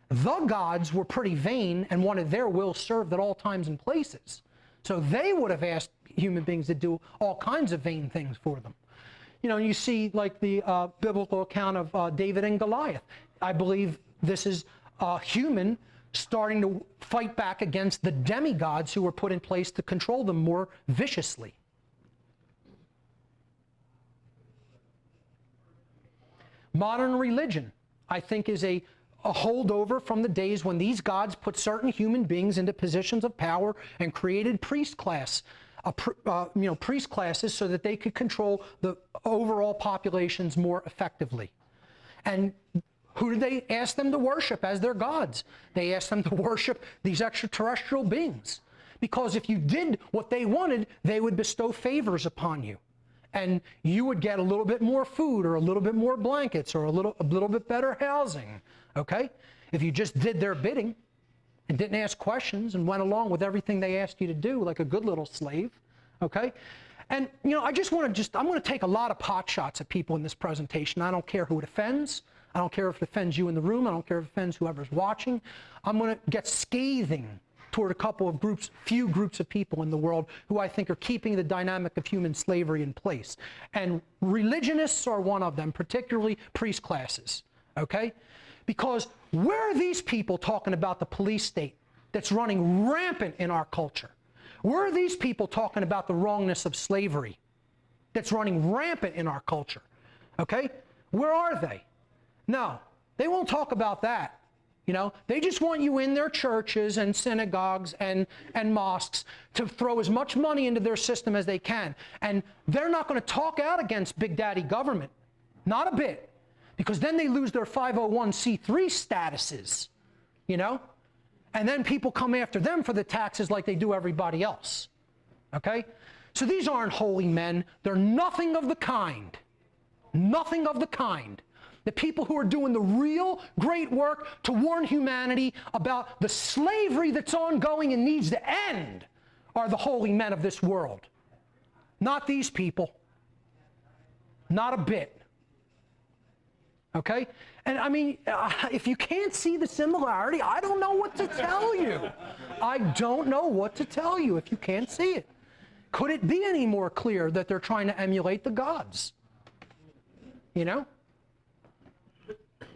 The gods were pretty vain and wanted their will served at all times and places. So they would have asked human beings to do all kinds of vain things for them. You know, you see like the biblical account of David and Goliath. I believe this is a human starting to fight back against the demigods who were put in place to control them more viciously. Modern religion, I think, is a holdover from the days when these gods put certain human beings into positions of power and created priest classes so that they could control the overall populations more effectively. And who did they ask them to worship as their gods? They asked them to worship these extraterrestrial beings. Because if you did what they wanted, they would bestow favors upon you. And you would get a little bit more food or a little bit more blankets or a little bit better housing, okay? If you just did their bidding and didn't ask questions and went along with everything they asked you to do like a good little slave, okay? And, you know, I'm going to take a lot of pot shots at people in this presentation. I don't care who it offends. I don't care if it offends you in the room. I don't care if it offends whoever's watching. I'm going to get scathing toward a couple of few groups of people in the world who I think are keeping the dynamic of human slavery in place. And religionists are one of them, particularly priest classes, okay? Because where are these people talking about the police state that's running rampant in our culture? Where are these people talking about the wrongness of slavery that's running rampant in our culture, okay? Where are they? No, they won't talk about that. You know, they just want you in their churches and synagogues and mosques to throw as much money into their system as they can. And they're not going to talk out against Big Daddy government. Not a bit. Because then they lose their 501c3 statuses, you know? And then people come after them for the taxes like they do everybody else. Okay? So these aren't holy men. They're nothing of the kind. Nothing of the kind. The people who are doing the real great work to warn humanity about the slavery that's ongoing and needs to end are the holy men of this world. Not these people. Not a bit. Okay? And I mean, if you can't see the similarity, I don't know what to tell you. I don't know what to tell you if you can't see it. Could it be any more clear that they're trying to emulate the gods? You know?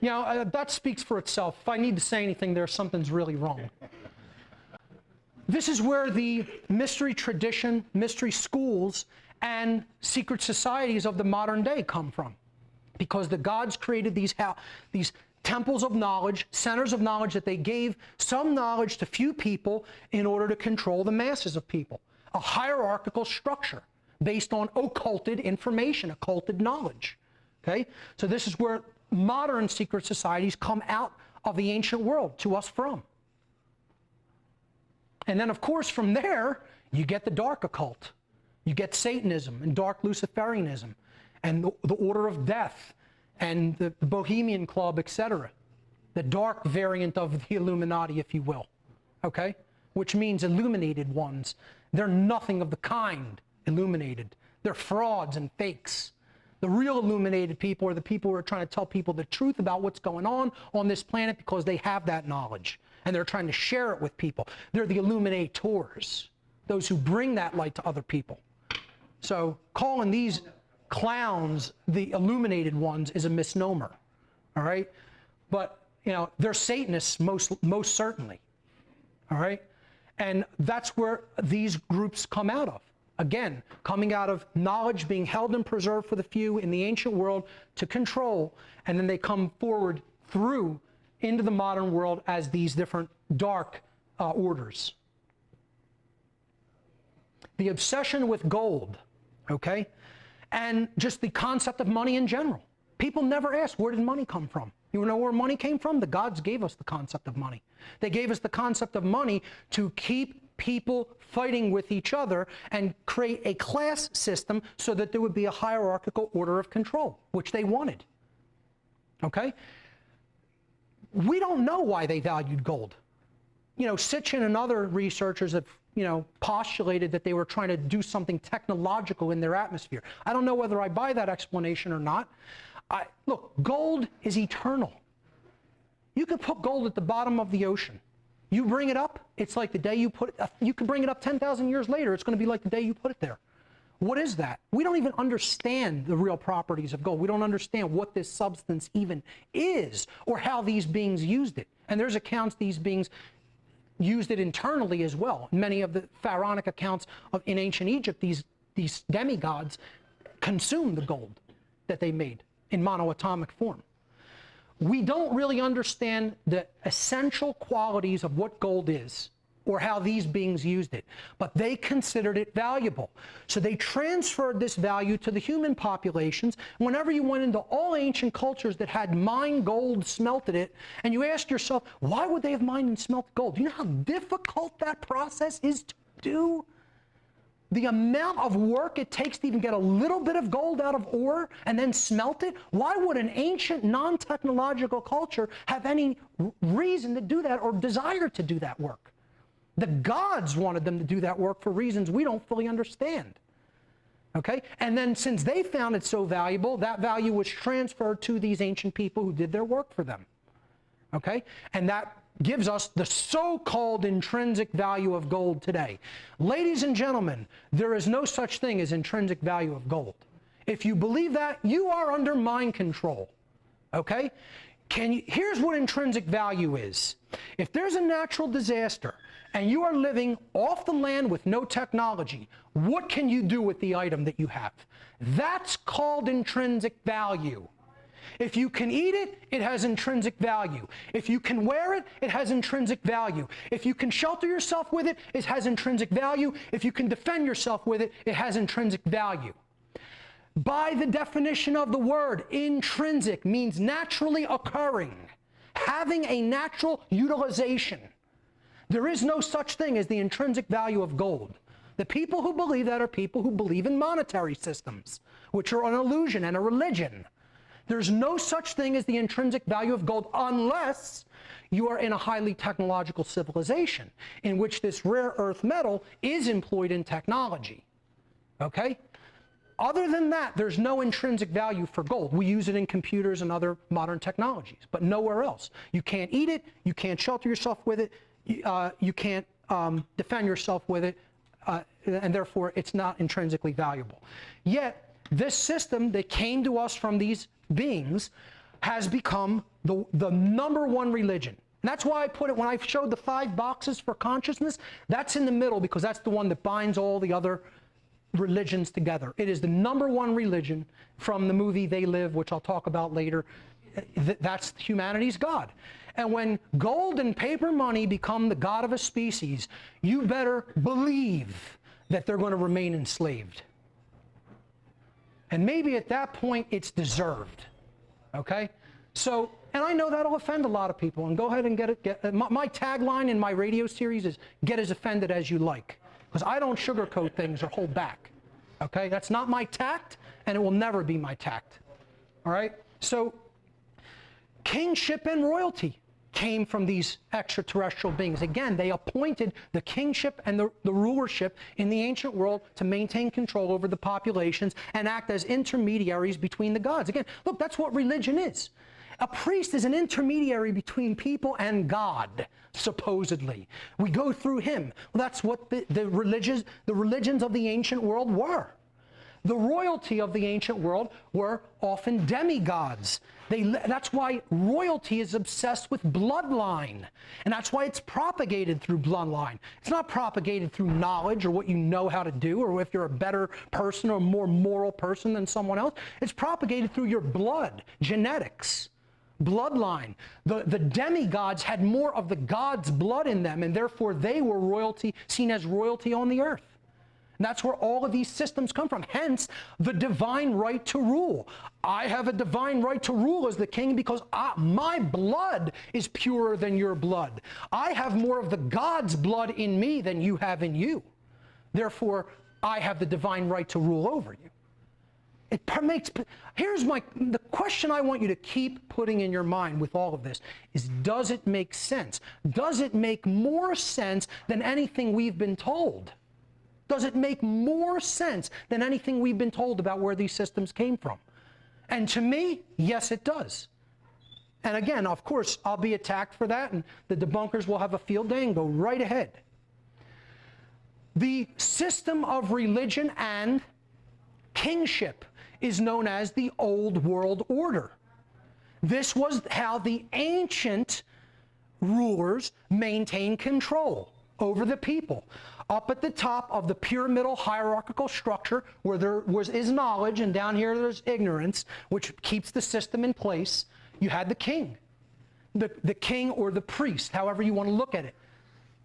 You know, that speaks for itself. If I need to say anything there, something's really wrong. This is where the mystery tradition, mystery schools, and secret societies of the modern day come from. Because the gods created these temples of knowledge, centers of knowledge that they gave some knowledge to few people in order to control the masses of people. A hierarchical structure based on occulted information, occulted knowledge. Okay? So this is where modern secret societies come out of the ancient world to us from. And then, of course, from there, you get the dark occult. You get Satanism and dark Luciferianism and the Order of Death and the Bohemian Club, etc. The dark variant of the Illuminati, if you will. Okay? Which means illuminated ones. They're nothing of the kind illuminated. They're frauds and fakes. The real illuminated people are the people who are trying to tell people the truth about what's going on this planet because they have that knowledge. And they're trying to share it with people. They're the illuminators, those who bring that light to other people. So calling these clowns the illuminated ones is a misnomer, all right? But, you know, they're Satanists most certainly, all right? And that's where these groups come out of. Again, coming out of knowledge being held and preserved for the few in the ancient world to control, and then they come forward through into the modern world as these different dark orders. The obsession with gold, okay? and just the concept of money in general. People never ask, where did money come from? You know where money came from? The gods gave us the concept of money. They gave us the concept of money to keep people fighting with each other and create a class system so that there would be a hierarchical order of control, which they wanted. Okay? We don't know why they valued gold. You know, Sitchin and other researchers have, you know, postulated that they were trying to do something technological in their atmosphere. I don't know whether I buy that explanation or not. Look, gold is eternal. You could put gold at the bottom of the ocean. You bring it up, it's like the day you put it, you can bring it up 10,000 years later, it's going to be like the day you put it there. What is that? We don't even understand the real properties of gold. We don't understand what this substance even is or how these beings used it. And there's accounts these beings used it internally as well. Many of the pharaonic accounts in ancient Egypt, these demigods consumed the gold that they made in monoatomic form. We don't really understand the essential qualities of what gold is or how these beings used it, but they considered it valuable. So they transferred this value to the human populations. Whenever you went into all ancient cultures that had mined gold, smelted it, and you ask yourself, why would they have mined and smelted gold? Do you know how difficult that process is to do? The amount of work it takes to even get a little bit of gold out of ore and then smelt it? Why would an ancient non-technological culture have any reason to do that or desire to do that work? The gods wanted them to do that work for reasons we don't fully understand. Okay? And then since they found it so valuable, that value was transferred to these ancient people who did their work for them. Okay? And that gives us the so-called intrinsic value of gold today. Ladies and gentlemen, there is no such thing as intrinsic value of gold. If you believe that, you are under mind control. Okay? Here's what intrinsic value is. If there's a natural disaster and you are living off the land with no technology, what can you do with the item that you have? That's called intrinsic value. If you can eat it, it has intrinsic value. If you can wear it, it has intrinsic value. If you can shelter yourself with it, it has intrinsic value. If you can defend yourself with it, it has intrinsic value. By the definition of the word, intrinsic means naturally occurring, having a natural utilization. There is no such thing as the intrinsic value of gold. The people who believe that are people who believe in monetary systems, which are an illusion and a religion. There's no such thing as the intrinsic value of gold unless you are in a highly technological civilization in which this rare earth metal is employed in technology. Okay? Other than that, there's no intrinsic value for gold. We use it in computers and other modern technologies, but nowhere else. You can't eat it, you can't shelter yourself with it, you can't defend yourself with it, and therefore it's not intrinsically valuable. Yet, this system that came to us from these beings has become the #1 religion. And that's why I put it, when I showed the 5 boxes for consciousness, that's in the middle because that's the one that binds all the other religions together. It is the #1 religion from the movie They Live, which I'll talk about later. That's humanity's God. And when gold and paper money become the god of a species, you better believe that they're going to remain enslaved. And maybe at that point, it's deserved. Okay? So, and I know that'll offend a lot of people. And go ahead and my tagline in my radio series is, get as offended as you like. Because I don't sugarcoat things or hold back. Okay? That's not my tact, and it will never be my tact. All right? So, kingship and royalty came from these extraterrestrial beings. Again, they appointed the kingship and the rulership in the ancient world to maintain control over the populations and act as intermediaries between the gods. Again, look, that's what religion is. A priest is an intermediary between people and God, supposedly. We go through him. Well, that's what the religions of the ancient world were. The royalty of the ancient world were often demigods. That's why royalty is obsessed with bloodline. And that's why it's propagated through bloodline. It's not propagated through knowledge or what you know how to do or if you're a better person or a more moral person than someone else. It's propagated through your blood, genetics, bloodline. The demigods had more of the god's blood in them, and therefore they were royalty, seen as royalty on the earth. And that's where all of these systems come from. Hence, the divine right to rule. I have a divine right to rule as the king because my blood is purer than your blood. I have more of the God's blood in me than you have in you. Therefore, I have the divine right to rule over you. Here's the question I want you to keep putting in your mind with all of this is, does it make sense? Does it make more sense than anything we've been told? Does it make more sense than anything we've been told about where these systems came from? And to me, yes, it does. And again, of course, I'll be attacked for that, and the debunkers will have a field day and go right ahead. The system of religion and kingship is known as the Old World Order. This was how the ancient rulers maintained control over the people. Up at the top of the pyramidal hierarchical structure, where there is knowledge, and down here there's ignorance, which keeps the system in place, you had the king. The king or the priest, however you want to look at it.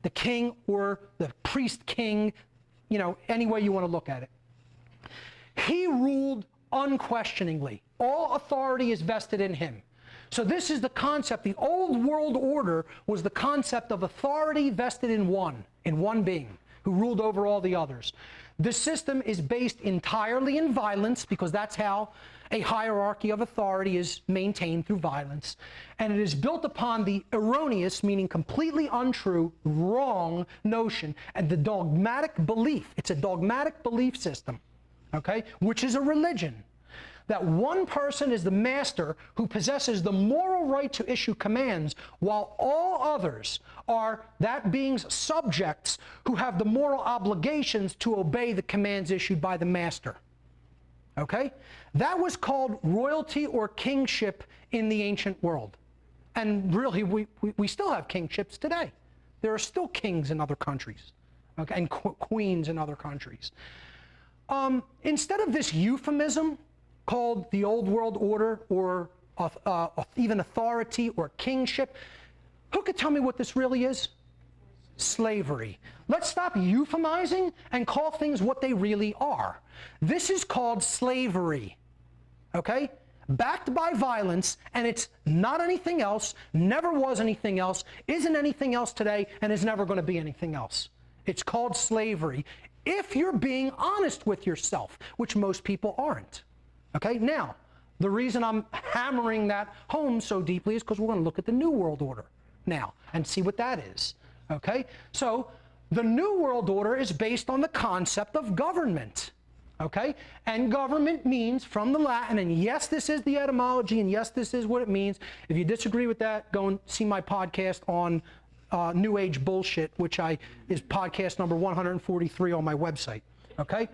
The king or the priest king, any way you want to look at it. He ruled unquestioningly. All authority is vested in him. So this is the concept. The Old World Order was the concept of authority vested in one being, who ruled over all the others. This system is based entirely in violence, because that's how a hierarchy of authority is maintained, through violence. And it is built upon the erroneous, meaning completely untrue, wrong notion, and the dogmatic belief. It's a dogmatic belief system, okay, which is a religion. That one person is the master who possesses the moral right to issue commands, while all others are that being's subjects who have the moral obligations to obey the commands issued by the master. Okay? That was called royalty or kingship in the ancient world. And really, we still have kingships today. There are still kings in other countries, okay, and queens in other countries. Instead of this euphemism called the Old World Order, or even authority or kingship, who could tell me what this really is? Slavery. Let's stop euphemizing and call things what they really are. This is called slavery, okay? Backed by violence, and it's not anything else, never was anything else, isn't anything else today, and is never going to be anything else. It's called slavery, if you're being honest with yourself, which most people aren't. Okay, now, the reason I'm hammering that home so deeply is because we're going to look at the New World Order now and see what that is. Okay, so the New World Order is based on the concept of government. Okay, and government means, from the Latin, and yes, this is the etymology, and yes, this is what it means. If you disagree with that, go and see my podcast on New Age bullshit, which is podcast number 143 on my website. Okay.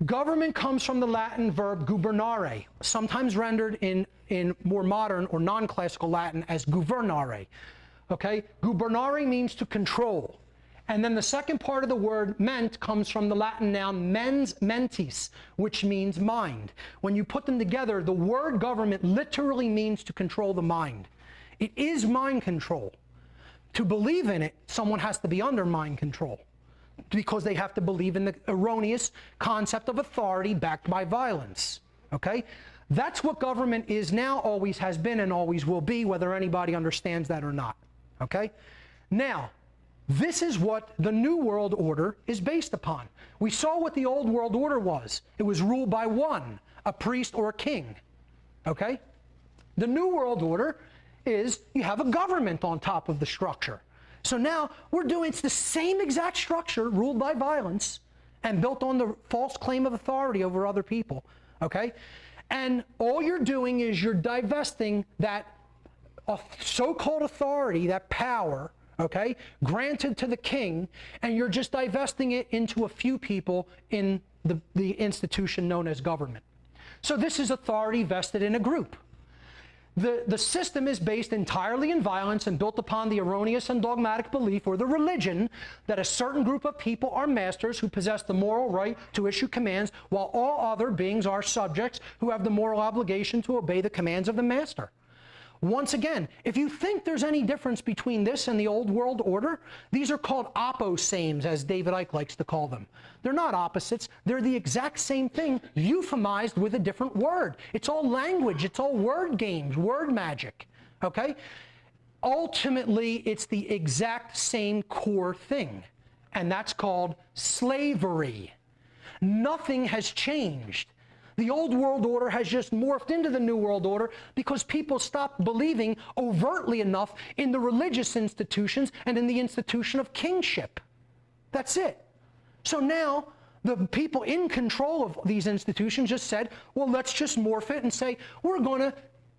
Government comes from the Latin verb gubernare, sometimes rendered in more modern or non-classical Latin as governare. Okay? Gubernare means to control. And then the second part of the word ment comes from the Latin noun mens mentis, which means mind. When you put them together, the word government literally means to control the mind. It is mind control. To believe in it, someone has to be under mind control, because they have to believe in the erroneous concept of authority backed by violence. Okay? That's what government is now, always has been, and always will be, whether anybody understands that or not. Okay? Now, this is what the New World Order is based upon. We saw what the Old World Order was. It was ruled by one, a priest or a king. Okay? The New World Order is, you have a government on top of the structure. So now it's the same exact structure, ruled by violence and built on the false claim of authority over other people, okay? And all you're doing is you're divesting that so-called authority, that power, okay, granted to the king, and you're just divesting it into a few people in the institution known as government. So this is authority vested in a group. The system is based entirely in violence and built upon the erroneous and dogmatic belief, or the religion, that a certain group of people are masters who possess the moral right to issue commands, while all other beings are subjects who have the moral obligation to obey the commands of the master. Once again, if you think there's any difference between this and the old world order, these are called opposames, as David Icke likes to call them. They're not opposites. They're the exact same thing, euphemized with a different word. It's all language. It's all word games, word magic. Okay? Ultimately, it's the exact same core thing, and that's called slavery. Nothing has changed. The old world order has just morphed into the new world order because people stopped believing overtly enough in the religious institutions and in the institution of kingship. That's it. So now the people in control of these institutions just said, well, let's just morph it and say, we're going to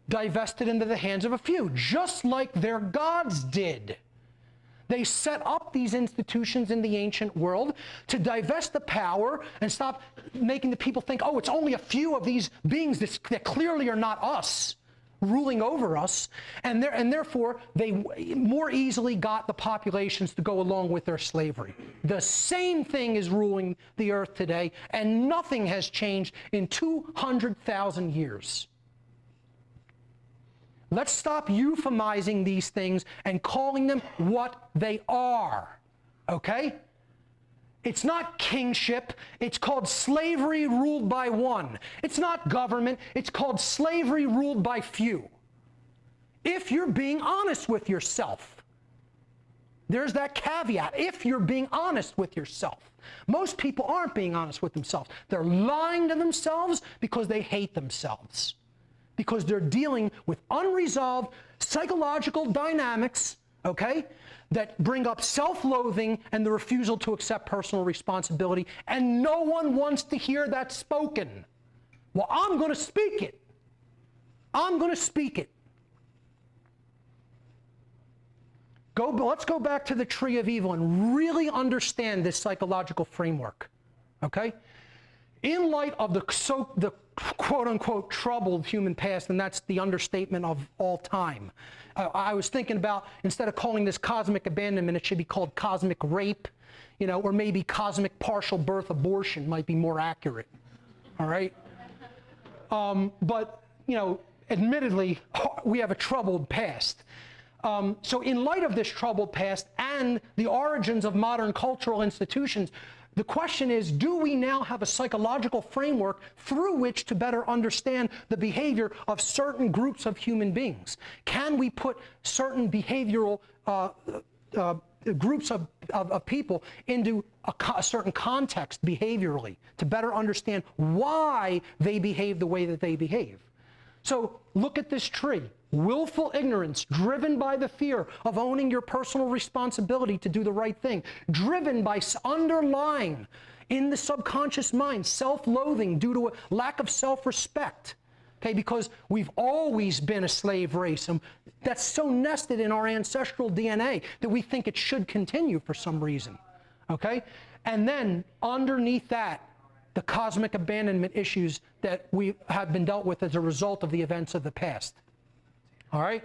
divest it into the hands of a few, just like their gods did. They set up these institutions in the ancient world to divest the power and stop making the people think, oh, it's only a few of these beings that clearly are not us, ruling over us, and therefore they more easily got the populations to go along with their slavery. The same thing is ruling the earth today, and nothing has changed in 200,000 years. Let's stop euphemizing these things and calling them what they are, okay? It's not kingship. It's called slavery ruled by one. It's not government. It's called slavery ruled by few. If you're being honest with yourself. There's that caveat, if you're being honest with yourself. Most people aren't being honest with themselves. They're lying to themselves because they hate themselves. Because they're dealing with unresolved psychological dynamics, okay, that bring up self-loathing and the refusal to accept personal responsibility, and no one wants to hear that spoken. Well, I'm going to speak it. I'm going to speak it. Let's go back to the tree of evil and really understand this psychological framework, okay? In light of the quote-unquote troubled human past, and that's the understatement of all time. I was thinking about, instead of calling this cosmic abandonment, it should be called cosmic rape, you know, or maybe cosmic partial birth abortion might be more accurate, all right? But, you know, admittedly, we have a troubled past. So in light of this troubled past and the origins of modern cultural institutions, the question is, do we now have a psychological framework through which to better understand the behavior of certain groups of human beings? Can we put certain behavioral groups of people into a certain context behaviorally to better understand why they behave the way that they behave? So look at this tree. Willful ignorance, driven by the fear of owning your personal responsibility to do the right thing, driven by underlying in the subconscious mind self-loathing due to a lack of self-respect, okay, because we've always been a slave race, and that's so nested in our ancestral DNA that we think it should continue for some reason, okay? And then underneath that, the cosmic abandonment issues that we have been dealt with as a result of the events of the past. All right,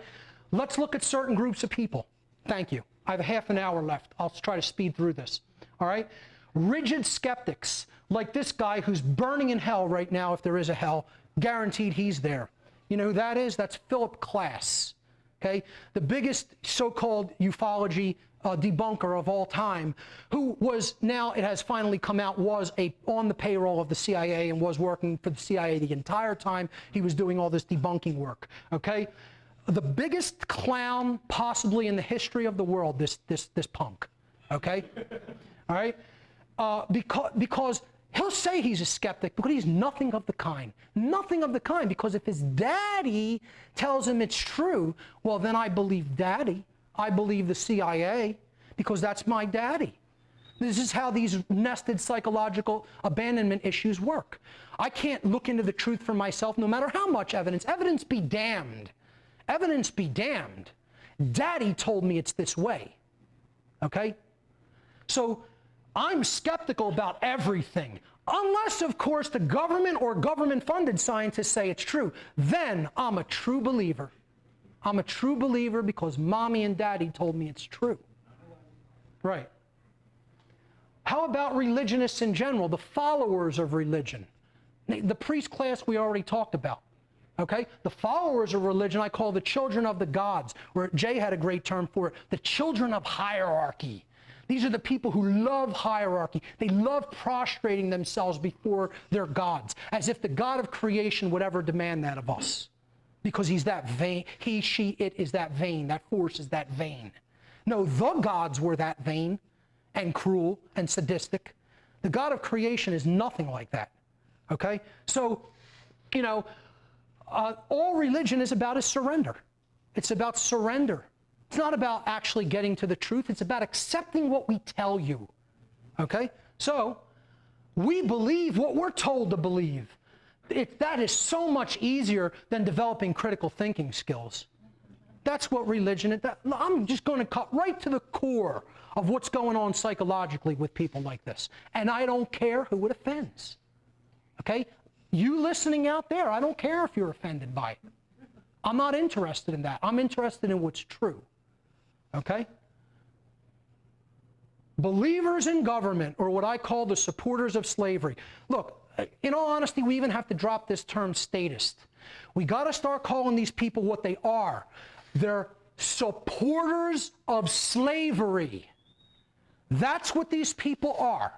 let's look at certain groups of people. Thank you. I have a half an hour left. I'll try to speed through this. All right, rigid skeptics like this guy who's burning in hell right now, if there is a hell, guaranteed he's there. You know who that is? That's Philip Klass. Okay, the biggest so-called ufology debunker of all time, who was, now it has finally come out, was on the payroll of the CIA and was working for the CIA the entire time he was doing all this debunking work. Okay. The biggest clown possibly in the history of the world, this punk, okay? All right? Because he'll say he's a skeptic, but he's nothing of the kind. Nothing of the kind, because if his daddy tells him it's true, well, then I believe daddy. I believe the CIA, because that's my daddy. This is how these nested psychological abandonment issues work. I can't look into the truth for myself, no matter how much evidence. Evidence be damned. Evidence be damned. Daddy told me it's this way. Okay? So I'm skeptical about everything. Unless, of course, the government or government-funded scientists say it's true. Then I'm a true believer. I'm a true believer because mommy and daddy told me it's true. Right. How about religionists in general, the followers of religion? The priest class we already talked about. Okay? The followers of religion I call the children of the gods, or Jay had a great term for it, the children of hierarchy. These are the people who love hierarchy. They love prostrating themselves before their gods, as if the God of creation would ever demand that of us. Because he's that vain, he, she, it is that vain, that force is that vain. No, the gods were that vain and cruel and sadistic. The God of creation is nothing like that. Okay? So, you know, all religion is about is surrender. It's about surrender. It's not about actually getting to the truth. It's about accepting what we tell you. Okay? So, we believe what we're told to believe. That is so much easier than developing critical thinking skills. That's what religion is. I'm just going to cut right to the core of what's going on psychologically with people like this. And I don't care who it offends. Okay? You listening out there, I don't care if you're offended by it. I'm not interested in that. I'm interested in what's true. Okay? Believers in government, or what I call the supporters of slavery. Look, in all honesty, we even have to drop this term statist. We got to start calling these people what they are. They're supporters of slavery. That's what these people are.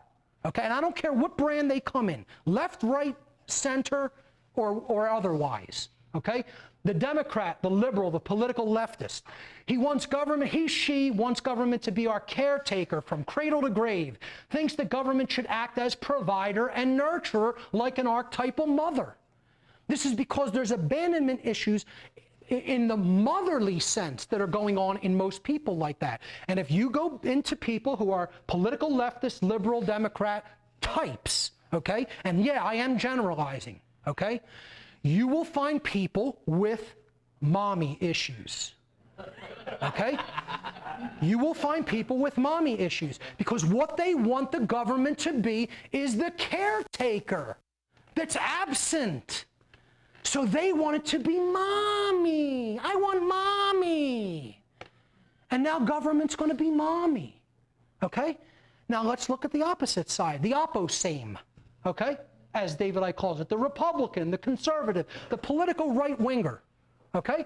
Okay? And I don't care what brand they come in. Left, right, center, or otherwise. Okay? The Democrat, the liberal, the political leftist. He wants government, she wants government to be our caretaker from cradle to grave. Thinks that government should act as provider and nurturer like an archetypal mother. This is because there's abandonment issues in the motherly sense that are going on in most people like that. And if you go into people who are political leftist, liberal, Democrat types, okay, and yeah, I am generalizing, okay, you will find people with mommy issues. Okay? You will find people with mommy issues because what they want the government to be is the caretaker that's absent. So they want it to be mommy. I want mommy. And now government's going to be mommy. Okay? Now let's look at the opposite side, the opposame. Okay? As David Icke calls it, the Republican, the conservative, the political right-winger, okay?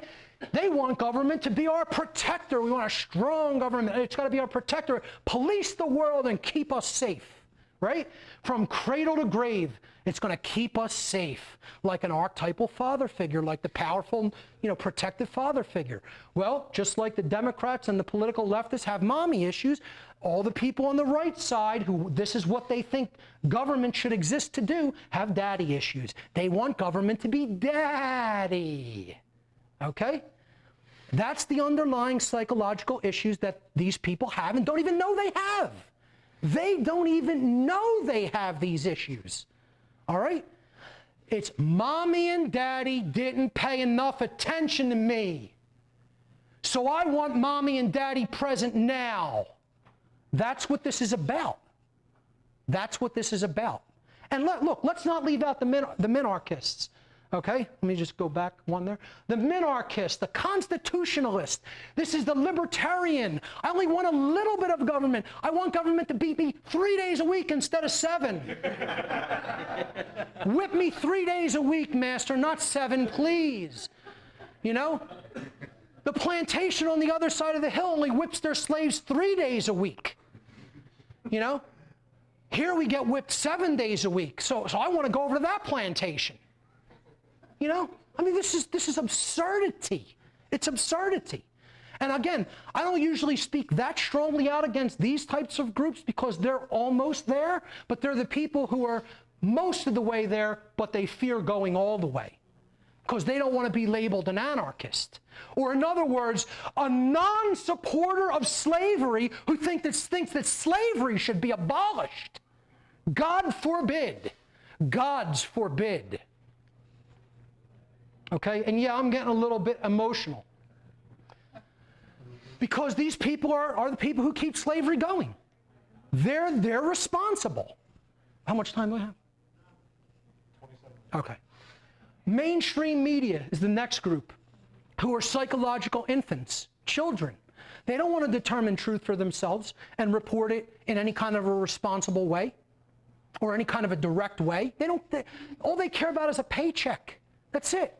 They want government to be our protector. We want a strong government. It's got to be our protector. Police the world and keep us safe, right? From cradle to grave, it's going to keep us safe, like an archetypal father figure, like the powerful, you know, protective father figure. Well, just like the Democrats and the political leftists have mommy issues, all the people on the right side, who this is what they think government should exist to do, have daddy issues. They want government to be daddy. Okay? That's the underlying psychological issues that these people have and don't even know they have. They don't even know they have these issues. All right? It's mommy and daddy didn't pay enough attention to me. So I want mommy and daddy present now. That's what this is about. That's what this is about. And look, let's not leave out the minarchists. Okay? Let me just go back one there. The minarchist, the constitutionalist. This is the libertarian. I only want a little bit of government. I want government to beat me 3 days a week instead of 7. Whip me 3 days a week, master, not 7, please. You know? The plantation on the other side of the hill only whips their slaves 3 days a week. You know? Here we get whipped 7 days a week. So I want to go over to that plantation. You know? I mean, this is absurdity. It's absurdity. And again, I don't usually speak that strongly out against these types of groups because they're almost there, but they're the people who are most of the way there, but they fear going all the way, because they don't want to be labeled an anarchist. Or in other words, a non-supporter of slavery who thinks that slavery should be abolished. God forbid. Gods forbid. Okay? And yeah, I'm getting a little bit emotional. Because these people are the people who keep slavery going. They're responsible. How much time do I have? 27. Okay. Mainstream media is the next group, who are psychological infants, children. They don't want to determine truth for themselves and report it in any kind of a responsible way or any kind of a direct way. All they care about is a paycheck. That's it.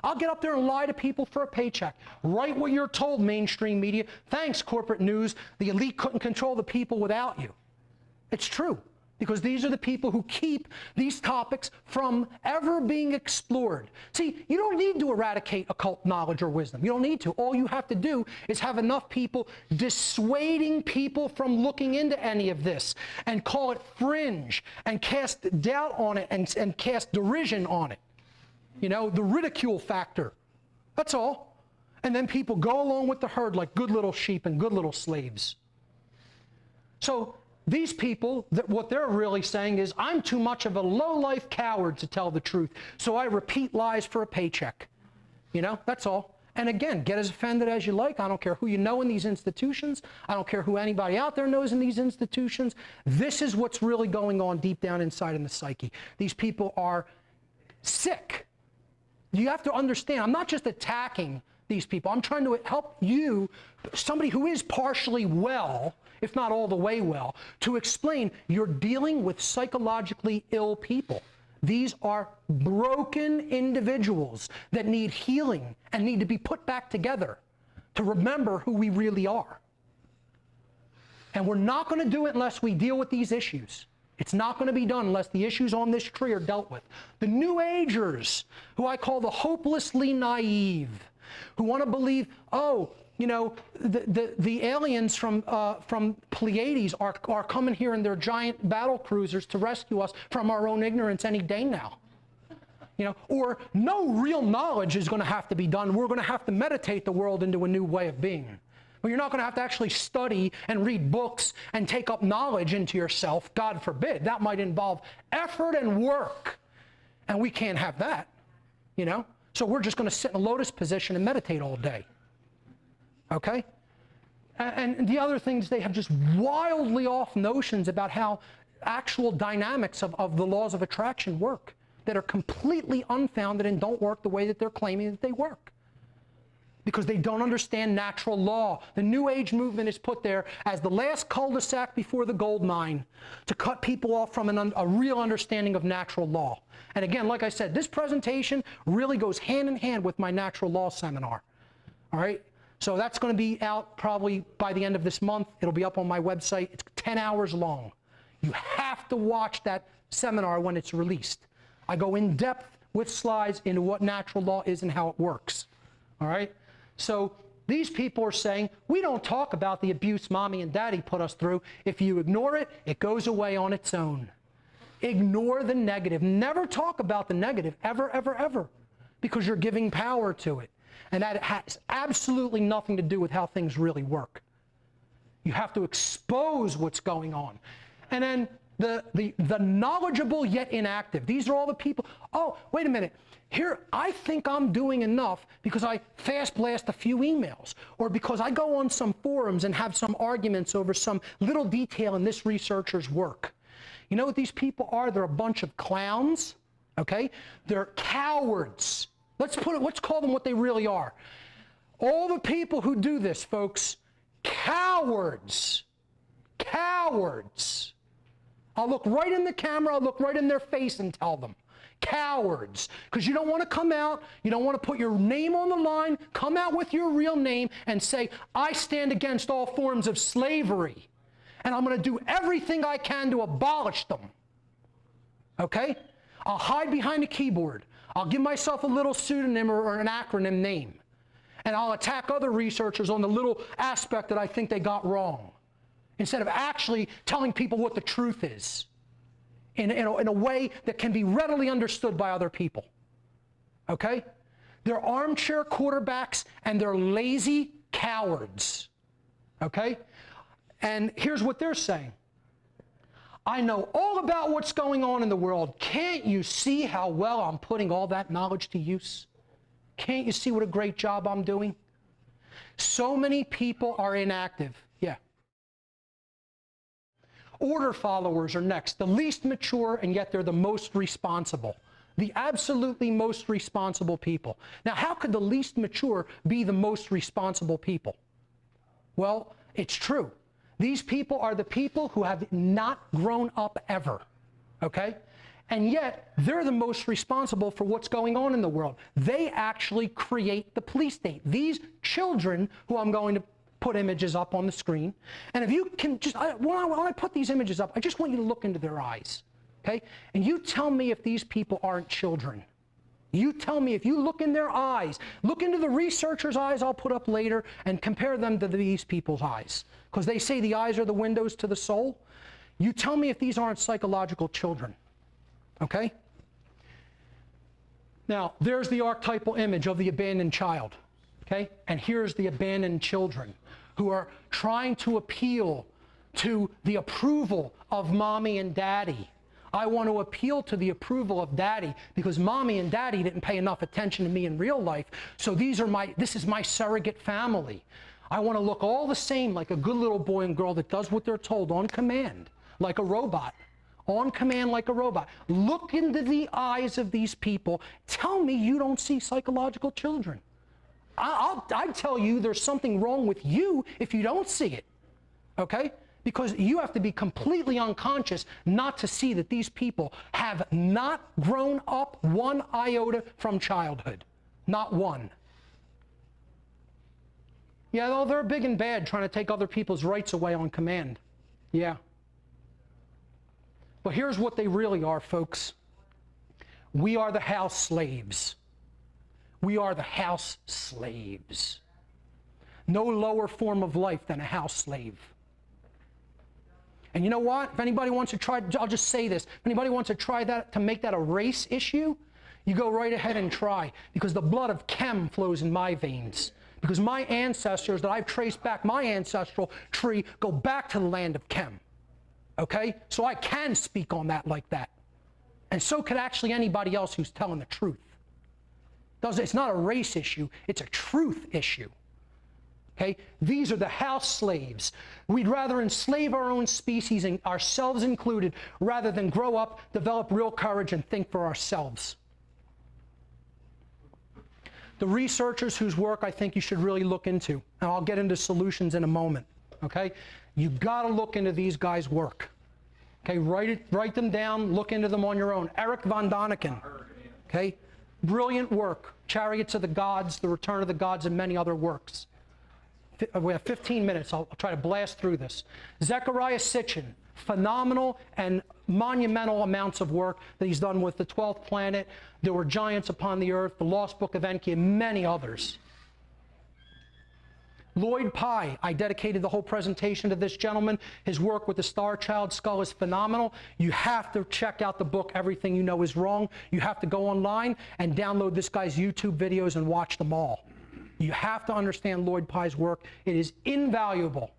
I'll get up there and lie to people for a paycheck. Write what you're told, mainstream media. Thanks, corporate news. The elite couldn't control the people without you. It's true, because these are the people who keep these topics from ever being explored. See, you don't need to eradicate occult knowledge or wisdom. You don't need to. All you have to do is have enough people dissuading people from looking into any of this and call it fringe and cast doubt on it and cast derision on it. You know, the ridicule factor. That's all. And then people go along with the herd like good little sheep and good little slaves. So these people, what they're really saying is, I'm too much of a low-life coward to tell the truth, so I repeat lies for a paycheck. You know, that's all. And again, get as offended as you like. I don't care who you know in these institutions. I don't care who anybody out there knows in these institutions. This is what's really going on deep down inside in the psyche. These people are sick. You have to understand, I'm not just attacking these people. I'm trying to help you, somebody who is partially well, if not all the way well, to explain you're dealing with psychologically ill people. These are broken individuals that need healing and need to be put back together to remember who we really are. And we're not going to do it unless we deal with these issues. It's not going to be done unless the issues on this tree are dealt with. The New Agers, who I call the hopelessly naive, who want to believe, oh, you know, the aliens from Pleiades are coming here in their giant battle cruisers to rescue us from our own ignorance any day now. You know, or no real knowledge is going to have to be done. We're going to have to meditate the world into a new way of being. Well, you're not going to have to actually study and read books and take up knowledge into yourself. God forbid. That might involve effort and work. And we can't have that, you know. So we're just going to sit in a lotus position and meditate all day. Okay? And the other things, they have just wildly off notions about how actual dynamics of the laws of attraction work that are completely unfounded and don't work the way that they're claiming that they work. Because they don't understand natural law. The New Age movement is put there as the last cul-de-sac before the gold mine to cut people off from a real understanding of natural law. And again, like I said, this presentation really goes hand in hand with my natural law seminar. All right? So that's going to be out probably by the end of this month. It'll be up on my website. It's 10 hours long. You have to watch that seminar when it's released. I go in depth with slides into what natural law is and how it works. All right? So these people are saying, we don't talk about the abuse mommy and daddy put us through. If you ignore it, it goes away on its own. Ignore the negative. Never talk about the negative, ever, ever, ever, because you're giving power to it. And that has absolutely nothing to do with how things really work. You have to expose what's going on. And then the knowledgeable yet inactive. These are all the people. Oh, wait a minute. Here, I think I'm doing enough because I fast blast a few emails, or because I go on some forums and have some arguments over some little detail in this researcher's work. You know what these people are? They're a bunch of clowns, okay? They're cowards. Let's call them what they really are. All the people who do this, folks, cowards. Cowards. I'll look right in the camera, I'll look right in their face and tell them. Cowards. Because you don't want to come out, you don't want to put your name on the line, come out with your real name and say, I stand against all forms of slavery, and I'm going to do everything I can to abolish them. Okay? I'll hide behind a keyboard. I'll give myself a little pseudonym or an acronym name. And I'll attack other researchers on the little aspect that I think they got wrong, instead of actually telling people what the truth is in a way that can be readily understood by other people. Okay? They're armchair quarterbacks and they're lazy cowards. Okay? And here's what they're saying. I know all about what's going on in the world. Can't you see how well I'm putting all that knowledge to use? Can't you see what a great job I'm doing? So many people are inactive. Yeah. Order followers are next, the least mature, and yet they're the most responsible. The absolutely most responsible people. Now, how could the least mature be the most responsible people? Well, it's true. These people are the people who have not grown up ever, okay? And yet, they're the most responsible for what's going on in the world. They actually create the police state. These children, who I'm going to put images up on the screen, and if you can just, when I put these images up, I just want you to look into their eyes, okay? And you tell me if these people aren't children. You tell me if you look in their eyes, look into the researchers' eyes I'll put up later, and compare them to these people's eyes. Because they say the eyes are the windows to the soul. You tell me if these aren't psychological children. Okay? Now, there's the archetypal image of the abandoned child. Okay? And here's the abandoned children who are trying to appeal to the approval of mommy and daddy. I want to appeal to the approval of daddy because mommy and daddy didn't pay enough attention to me in real life. So this is my surrogate family. I want to look all the same like a good little boy and girl that does what they're told on command, like a robot. On command like a robot. Look into the eyes of these people. Tell me you don't see psychological children. I'd tell you there's something wrong with you if you don't see it. Okay? Because you have to be completely unconscious not to see that these people have not grown up one iota from childhood. Not one. Yeah, well, they're big and bad trying to take other people's rights away on command. Yeah. But here's what they really are, folks. We are the house slaves. We are the house slaves. No lower form of life than a house slave. And you know what? If anybody wants to try, I'll just say this. If anybody wants to try that, to make that a race issue, you go right ahead and try. Because the blood of Chem flows in my veins. Because my ancestors that I've traced back, my ancestral tree, go back to the land of Chem. Okay? So I can speak on that like that. And so could actually anybody else who's telling the truth. It's not a race issue, it's a truth issue. Okay? These are the house slaves. We'd rather enslave our own species, and ourselves included, rather than grow up, develop real courage, and think for ourselves. The researchers whose work I think you should really look into, and I'll get into solutions in a moment. Okay? You've got to look into these guys' work. Okay, write them down, look into them on your own. Eric von Däniken. Okay? Brilliant work. Chariots of the Gods, The Return of the Gods, and many other works. We have 15 minutes. I'll try to blast through this. Zecharia Sitchin. Phenomenal and monumental amounts of work that he's done with the 12th planet. There Were Giants Upon the Earth, The Lost Book of Enki, and many others. Lloyd Pye, I dedicated the whole presentation to this gentleman. His work with the Star Child skull is phenomenal. You have to check out the book, Everything You Know Is Wrong. You have to go online and download this guy's YouTube videos and watch them all. You have to understand Lloyd Pye's work. It is invaluable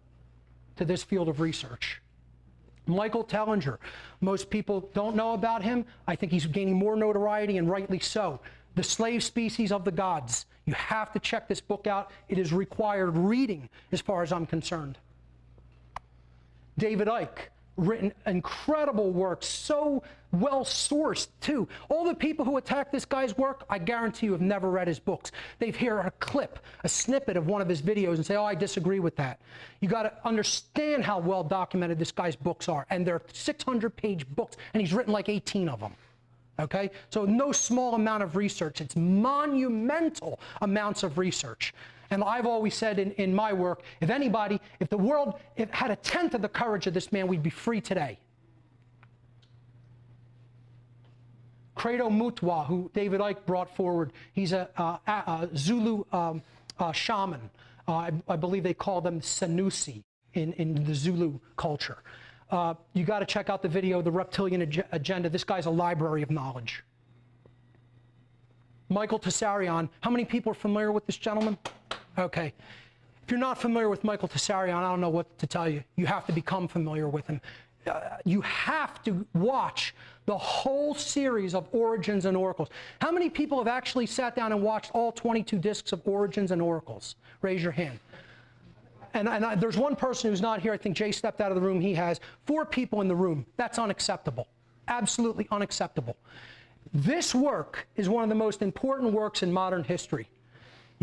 to this field of research. Michael Tellinger, most people don't know about him. I think he's gaining more notoriety, and rightly so. The Slave Species of the Gods. You have to check this book out. It is required reading as far as I'm concerned. David Icke, written incredible work, so well sourced too. All the people who attack this guy's work, I guarantee you have never read his books. They've heard a clip, a snippet of one of his videos and say, oh, I disagree with that. You got to understand how well documented this guy's books are. And they're 600-page books, and he's written like 18 of them. Okay? So no small amount of research. It's monumental amounts of research. And I've always said in my work, if the world had a tenth of the courage of this man, we'd be free today. Credo Mutwa, who David Icke brought forward, he's a Zulu shaman. I believe they call them Sanusi in the Zulu culture. You got to check out the video, The Reptilian Agenda. This guy's a library of knowledge. Michael Tessarion. How many people are familiar with this gentleman? Okay. If you're not familiar with Michael Tessarion, I don't know what to tell you. You have to become familiar with him. You have to watch the whole series of Origins and Oracles. How many people have actually sat down and watched all 22 discs of Origins and Oracles? Raise your hand. And there's one person who's not here. I think Jay stepped out of the room. He has 4 people in the room. That's unacceptable. Absolutely unacceptable. This work is one of the most important works in modern history.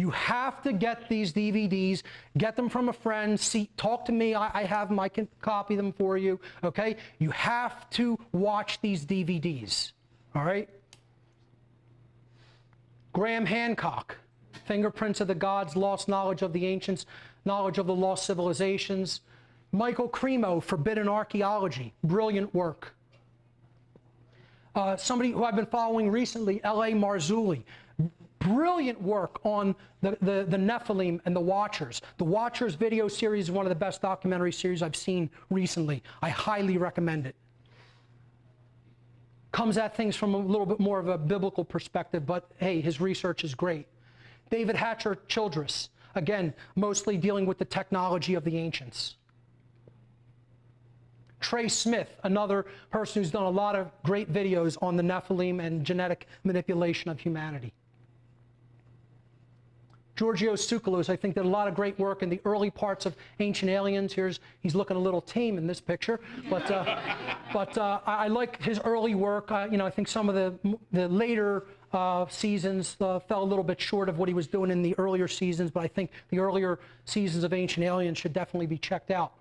You have to get these DVDs, get them from a friend, talk to me, I have them, I can copy them for you, okay? You have to watch these DVDs, all right? Graham Hancock, Fingerprints of the Gods, Lost Knowledge of the Ancients, Knowledge of the Lost Civilizations. Michael Cremo, Forbidden Archaeology, brilliant work. Somebody who I've been following recently, L.A. Marzulli, brilliant work on the Nephilim and the Watchers. The Watchers video series is one of the best documentary series I've seen recently. I highly recommend it. Comes at things from a little bit more of a biblical perspective, but hey, his research is great. David Hatcher Childress, again, mostly dealing with the technology of the ancients. Trey Smith, another person who's done a lot of great videos on the Nephilim and genetic manipulation of humanity. Georgios Tsoukalos, I think, did a lot of great work in the early parts of Ancient Aliens. He's looking a little tame in this picture, but I like his early work. You know, I think some of the later seasons fell a little bit short of what he was doing in the earlier seasons, but I think the earlier seasons of Ancient Aliens should definitely be checked out.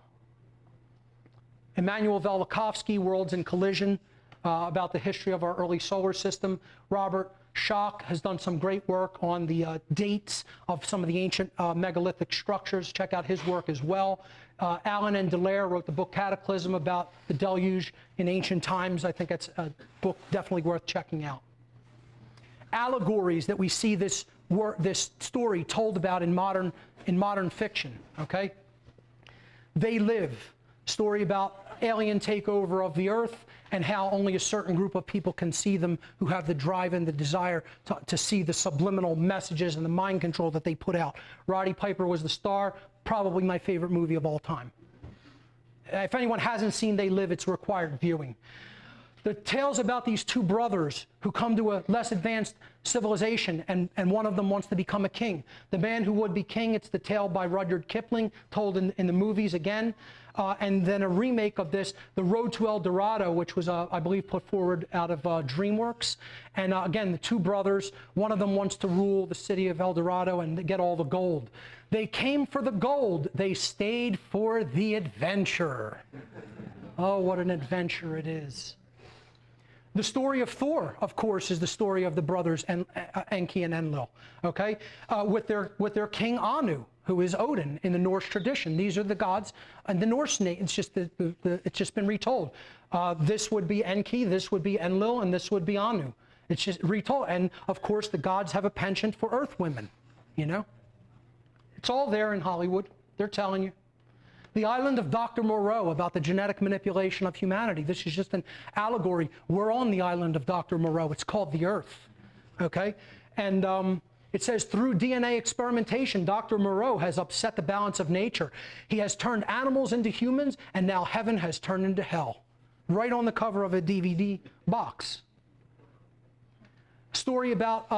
Emmanuel Velikovsky, Worlds in Collision, about the history of our early solar system. Robert Schoch has done some great work on the dates of some of the ancient megalithic structures. Check out his work as well. Alan and Dallaire wrote the book Cataclysm about the deluge in ancient times. I think that's a book definitely worth checking out. Allegories that we see this story told about in modern fiction, okay? They Live, story about alien takeover of the earth and how only a certain group of people can see them who have the drive and the desire to see the subliminal messages and the mind control that they put out. Roddy Piper was the star, probably my favorite movie of all time. If anyone hasn't seen They Live, it's required viewing. The tales about these two brothers who come to a less advanced civilization, and one of them wants to become a king. The Man Who Would Be King, it's the tale by Rudyard Kipling, told in the movies again. And then a remake of this, The Road to El Dorado, which was, I believe, put forward out of DreamWorks. And again, the two brothers, one of them wants to rule the city of El Dorado and get all the gold. They came for the gold. They stayed for the adventure. Oh, what an adventure it is. The story of Thor, of course, is the story of the brothers Enki and Enlil, okay? With their king Anu, who is Odin in the Norse tradition. These are the gods, and the Norse name, it's just it's just been retold. This would be Enki, this would be Enlil, and this would be Anu. It's just retold, and of course the gods have a penchant for earth women, you know? It's all there in Hollywood, they're telling you. The Island of Dr. Moreau, about the genetic manipulation of humanity. This is just an allegory. We're on the island of Dr. Moreau. It's called the Earth, okay? And it says, through DNA experimentation, Dr. Moreau has upset the balance of nature. He has turned animals into humans, and now heaven has turned into hell. Right on the cover of a DVD box. Story about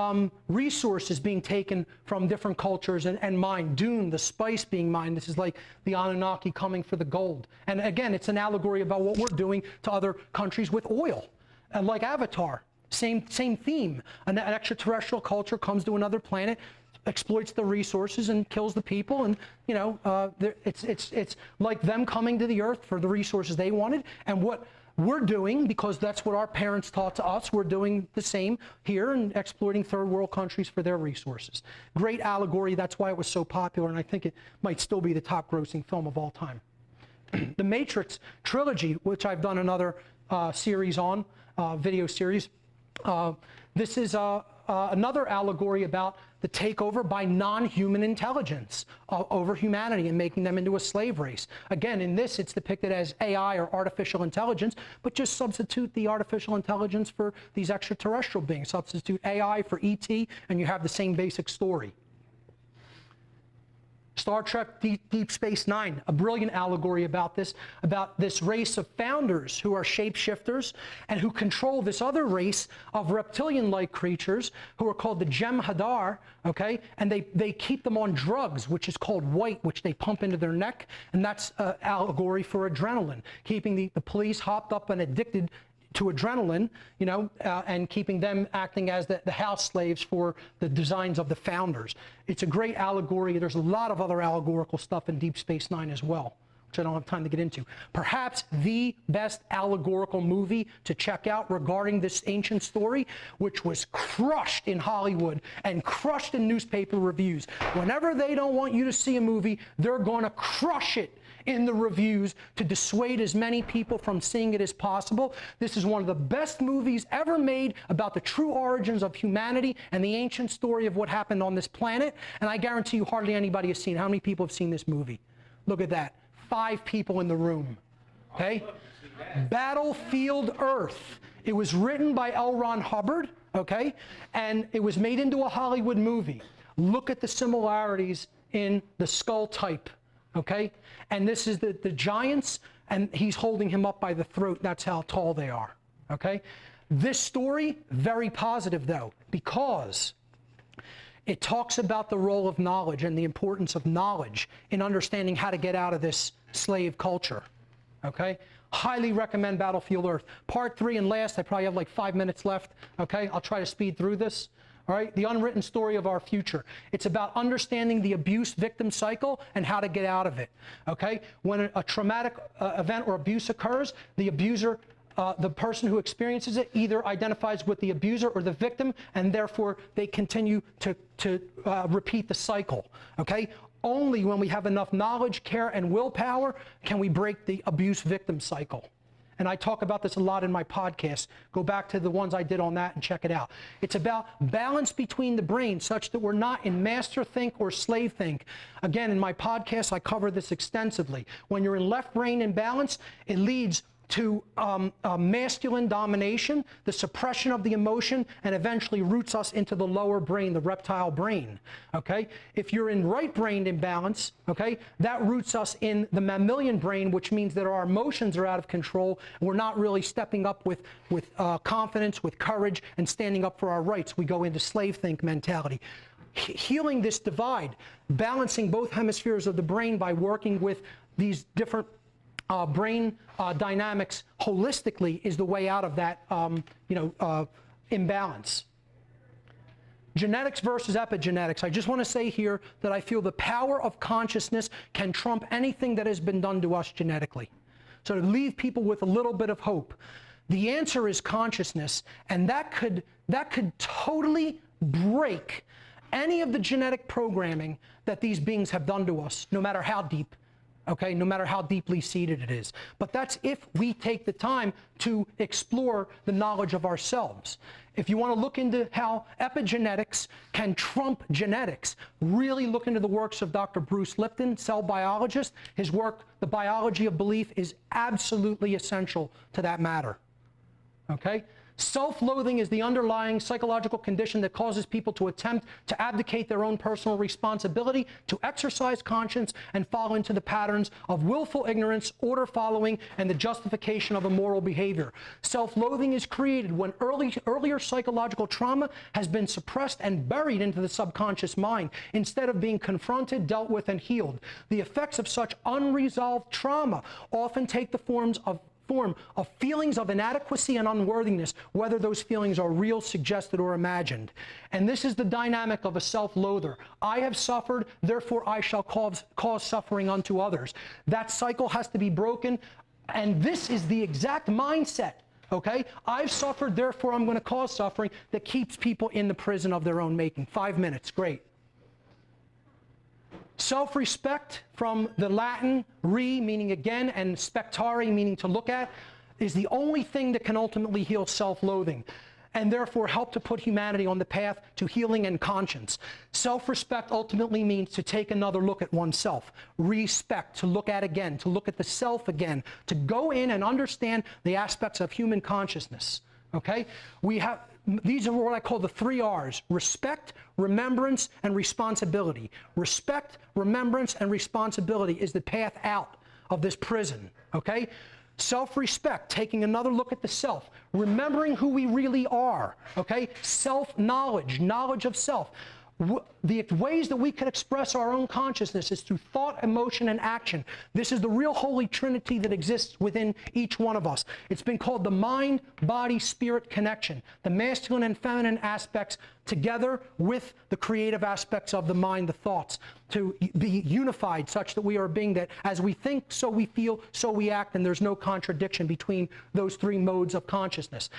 resources being taken from different cultures and mined. Dune, the spice being mined. This is like the Anunnaki coming for the gold. And again, it's an allegory about what we're doing to other countries with oil. And like Avatar, same theme. An extraterrestrial culture comes to another planet, exploits the resources and kills the people. And you know, it's like them coming to the earth for the resources they wanted. And what we're doing, because that's what our parents taught to us, we're doing the same here and exploiting third world countries for their resources. Great allegory, that's why it was so popular, and I think it might still be the top grossing film of all time. The Matrix trilogy, which I've done another series on, video series, this is another allegory about the takeover by non-human intelligence over humanity and making them into a slave race. Again, in this, it's depicted as AI or artificial intelligence, but just substitute the artificial intelligence for these extraterrestrial beings. Substitute AI for ET, and you have the same basic story. Star Trek Deep Space Nine, a brilliant allegory about this race of founders who are shapeshifters and who control this other race of reptilian-like creatures who are called the Jem'Hadar, okay? And they keep them on drugs, which is called white, which they pump into their neck, and that's an allegory for adrenaline, keeping the police hopped up and addicted to adrenaline, you know, and keeping them acting as the house slaves for the designs of the founders. It's a great allegory. There's a lot of other allegorical stuff in Deep Space Nine as well, which I don't have time to get into. Perhaps the best allegorical movie to check out regarding this ancient story, which was crushed in Hollywood and crushed in newspaper reviews. Whenever they don't want you to see a movie, they're going to crush it in the reviews to dissuade as many people from seeing it as possible. This is one of the best movies ever made about the true origins of humanity and the ancient story of what happened on this planet. And I guarantee you hardly anybody has seen it. How many people have seen this movie? Look at that. 5 people in the room. Okay? Battlefield Earth. It was written by L. Ron Hubbard, okay? And it was made into a Hollywood movie. Look at the similarities in the skull type, okay? And this is the giants, and he's holding him up by the throat. That's how tall they are, okay? This story, very positive though, because it talks about the role of knowledge and the importance of knowledge in understanding how to get out of this slave culture, okay? Highly recommend Battlefield Earth. Part 3 and last, I probably have like 5 minutes left, okay? I'll try to speed through this. All right, the unwritten story of our future. It's about understanding the abuse victim cycle and how to get out of it. Okay, when a traumatic event or abuse occurs, the abuser, the person who experiences it, either identifies with the abuser or the victim, and therefore they continue to repeat the cycle. Okay, only when we have enough knowledge, care, and willpower can we break the abuse victim cycle. And I talk about this a lot in my podcast. Go back to the ones I did on that and check it out. It's about balance between the brain such that we're not in master think or slave think. Again, in my podcast, I cover this extensively. When you're in left brain imbalance, it leads to masculine domination, the suppression of the emotion, and eventually roots us into the lower brain, the reptile brain, okay? If you're in right brain imbalance, okay, that roots us in the mammalian brain, which means that our emotions are out of control, and we're not really stepping up with confidence, with courage, and standing up for our rights. We go into slave think mentality. Healing this divide, balancing both hemispheres of the brain by working with these different brain dynamics holistically is the way out of that imbalance. Genetics versus epigenetics. I just want to say here that I feel the power of consciousness can trump anything that has been done to us genetically. So to leave people with a little bit of hope. The answer is consciousness, and that could totally break any of the genetic programming that these beings have done to us, no matter how deep. Okay, no matter how deeply seated it is. But that's if we take the time to explore the knowledge of ourselves. If you want to look into how epigenetics can trump genetics, really look into the works of Dr. Bruce Lipton, cell biologist. His work, The Biology of Belief, is absolutely essential to that matter. Okay? Self-loathing is the underlying psychological condition that causes people to attempt to abdicate their own personal responsibility, to exercise conscience, and fall into the patterns of willful ignorance, order following, and the justification of immoral behavior. Self-loathing is created when earlier psychological trauma has been suppressed and buried into the subconscious mind, instead of being confronted, dealt with, and healed. The effects of such unresolved trauma often take the form of feelings of inadequacy and unworthiness, whether those feelings are real, suggested, or imagined. And this is the dynamic of a self-loather. I have suffered, therefore I shall cause suffering unto others. That cycle has to be broken, and this is the exact mindset, okay? I've suffered, therefore I'm going to cause suffering, that keeps people in the prison of their own making. 5 minutes, great. Self-respect, from the Latin re, meaning again, and spectare, meaning to look at, is the only thing that can ultimately heal self-loathing, and therefore help to put humanity on the path to healing and conscience. Self-respect ultimately means to take another look at oneself. Respect, to look at again, to look at the self again, to go in and understand the aspects of human consciousness. Okay? These are what I call the 3 R's: respect, remembrance, and responsibility. Respect, remembrance, and responsibility is the path out of this prison, okay? Self-respect, taking another look at the self, remembering who we really are, okay? Self-knowledge, knowledge of self. The ways that we can express our own consciousness is through thought, emotion, and action. This is the real holy trinity that exists within each one of us. It's been called the mind-body-spirit connection, the masculine and feminine aspects together with the creative aspects of the mind, the thoughts, to be unified such that we are a being that as we think, so we feel, so we act, and there's no contradiction between those three modes of consciousness.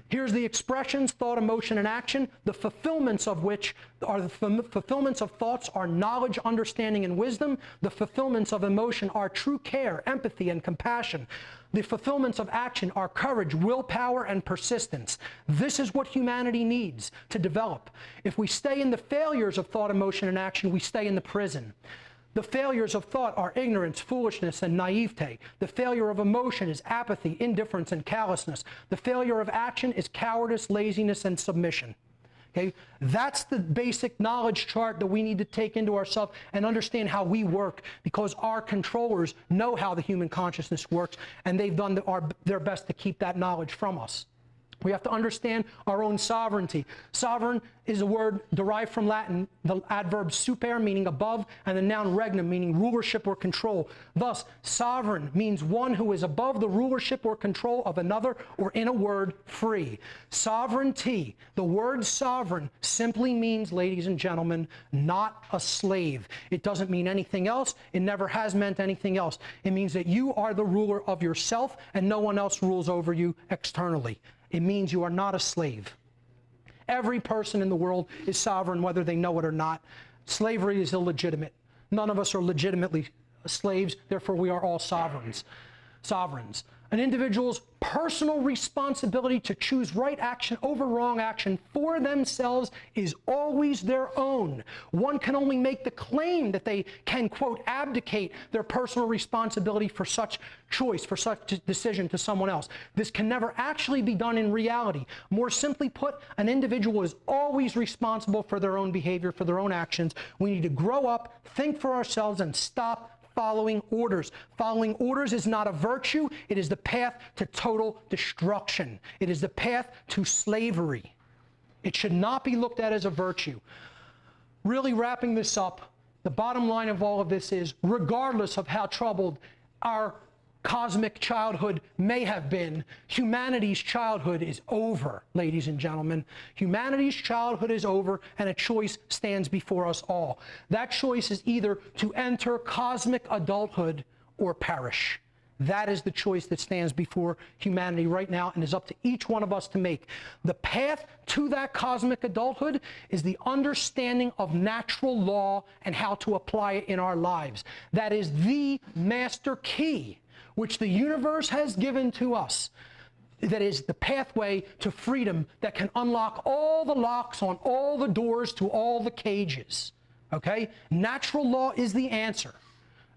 Here's the expressions, thought, emotion, and action, the fulfillments of which are the fulfillments of thoughts are knowledge, understanding, and wisdom. The fulfillments of emotion are true care, empathy, and compassion. The fulfillments of action are courage, willpower, and persistence. This is what humanity needs to develop. If we stay in the failures of thought, emotion, and action, we stay in the prison. The failures of thought are ignorance, foolishness, and naivete. The failure of emotion is apathy, indifference, and callousness. The failure of action is cowardice, laziness, and submission. Okay? That's the basic knowledge chart that we need to take into ourselves and understand how we work, because our controllers know how the human consciousness works, and they've done their best to keep that knowledge from us. We have to understand our own sovereignty. Sovereign is a word derived from Latin, the adverb super meaning above, and the noun regnum meaning rulership or control. Thus, sovereign means one who is above the rulership or control of another, or in a word, free. Sovereignty, the word sovereign simply means, ladies and gentlemen, not a slave. It doesn't mean anything else. It never has meant anything else. It means that you are the ruler of yourself and no one else rules over you externally. It means you are not a slave. Every person in the world is sovereign, whether they know it or not. Slavery is illegitimate. None of us are legitimately slaves, therefore we are all sovereigns. An individual's personal responsibility to choose right action over wrong action for themselves is always their own. One can only make the claim that they can, quote, abdicate their personal responsibility for such choice, for such decision to someone else. This can never actually be done in reality. More simply put, an individual is always responsible for their own behavior, for their own actions. We need to grow up, think for ourselves, and stop following orders. Following orders is not a virtue. It is the path to total destruction. It is the path to slavery. It should not be looked at as a virtue. Really wrapping this up, the bottom line of all of this is, regardless of how troubled our cosmic childhood may have been, humanity's childhood is over, ladies and gentlemen. Humanity's childhood is over, and a choice stands before us all. That choice is either to enter cosmic adulthood or perish. That is the choice that stands before humanity right now, and is up to each one of us to make. The path to that cosmic adulthood is the understanding of natural law and how to apply it in our lives. That is the master key which the universe has given to us. That is the pathway to freedom that can unlock all the locks on all the doors to all the cages. Okay? Natural law is the answer.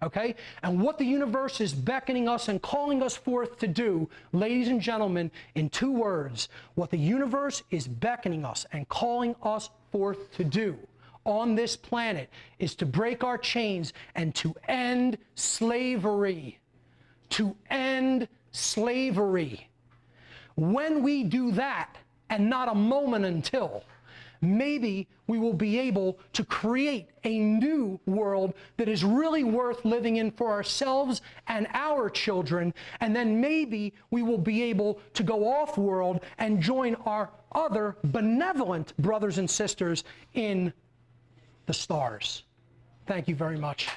Okay? And what the universe is beckoning us and calling us forth to do, ladies and gentlemen, in two words, what the universe is beckoning us and calling us forth to do on this planet is to break our chains and to end slavery. To end slavery. When we do that, and not a moment until, maybe we will be able to create a new world that is really worth living in for ourselves and our children, and then maybe we will be able to go off-world and join our other benevolent brothers and sisters in the stars. Thank you very much.